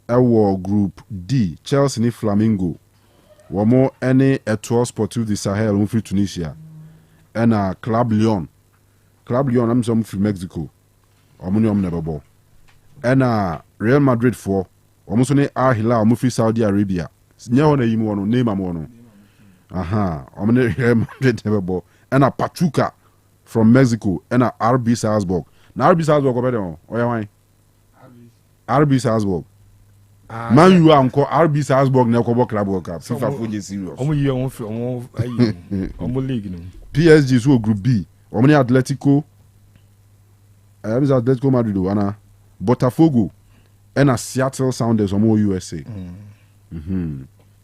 our group D, Chelsea ni Flamingo. Wamo any Etoile Sportif du Sahel mfi Tunisia. And Club Lyon. Club Lyon am some from Mexico. Omuni omnebabo. And Real Madrid for almost ne Al Hilal mfi Saudi Arabia. Nya wona yimu wono name am wono. Aha, omuni Real Madrid nebabo. And Pachuca from Mexico. And RB Salzburg. Na RB Salzburg obede oya wan. RB Salzburg. Man you anko RB Salzburg na kobo club World Cup. FIFA for serious. Omo yi omo league no. PSG so group B. Omo ni Atletico. Atletico Madrid ana Botafogo and Seattle Sounders omo USA.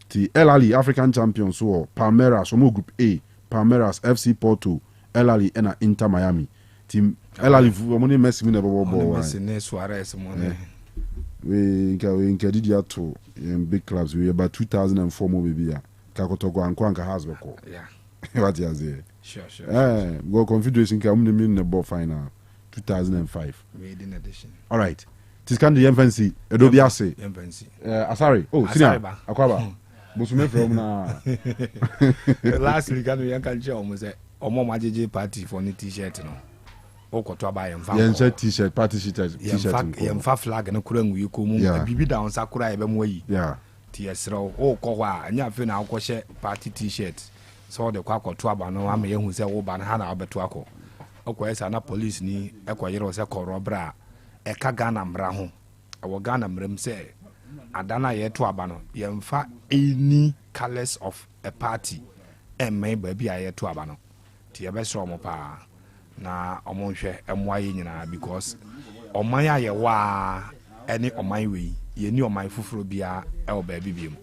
The El Ali African champions so Palmeiras omo group A. Palmeiras, FC Porto, El Ali and Inter Miami. Team El Ali omo ni Messi na bobo. Messi ne Suarez mo. We did ya to in big clubs. We about 2004 more baby ya. Kakotoko anko has beko. Yeah. What you say? Sure. Go Confederation Cup in the ball final 2005. Maiden edition. All right. This can the infancy. Edobiase. Infancy. Sorry. Oh, Sina. Akwaba. Musume from na. Last week I can show almost a Omo party for the t-shirt no. Okoto ba yemfa t-shirt party t-shirt yemfa flag na kura ngu yiko mu bibi da on sakura e be mo yi ti esro o ko wa anya fe na akọ party t-shirt so de kwa akoto aba no ama yehu se wo ba na ha na obeto akọ okọ esa na police ni ekoyere se kọrọ bra e ka Ghana mra ho awo Ghana mram se adana ye to aba no yemfa any colors of a party e me ba bia ye to aba no ti e be so mo pa na omonhwe emwaye nyina because oman aye wa any oman we ye ni oman fufuro bia e o ba bibiem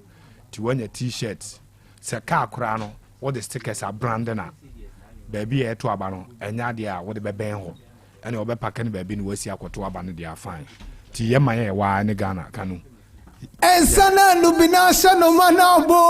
ti wanya t-shirt se ka akora no what the stickers are branded na baby e to aba no enya de a wo de beben ho ene obe paka ne baby ni wasi akoto aba no de afine ti ye man ye wa ne Ghana Kanu Ensana lubina shano manabo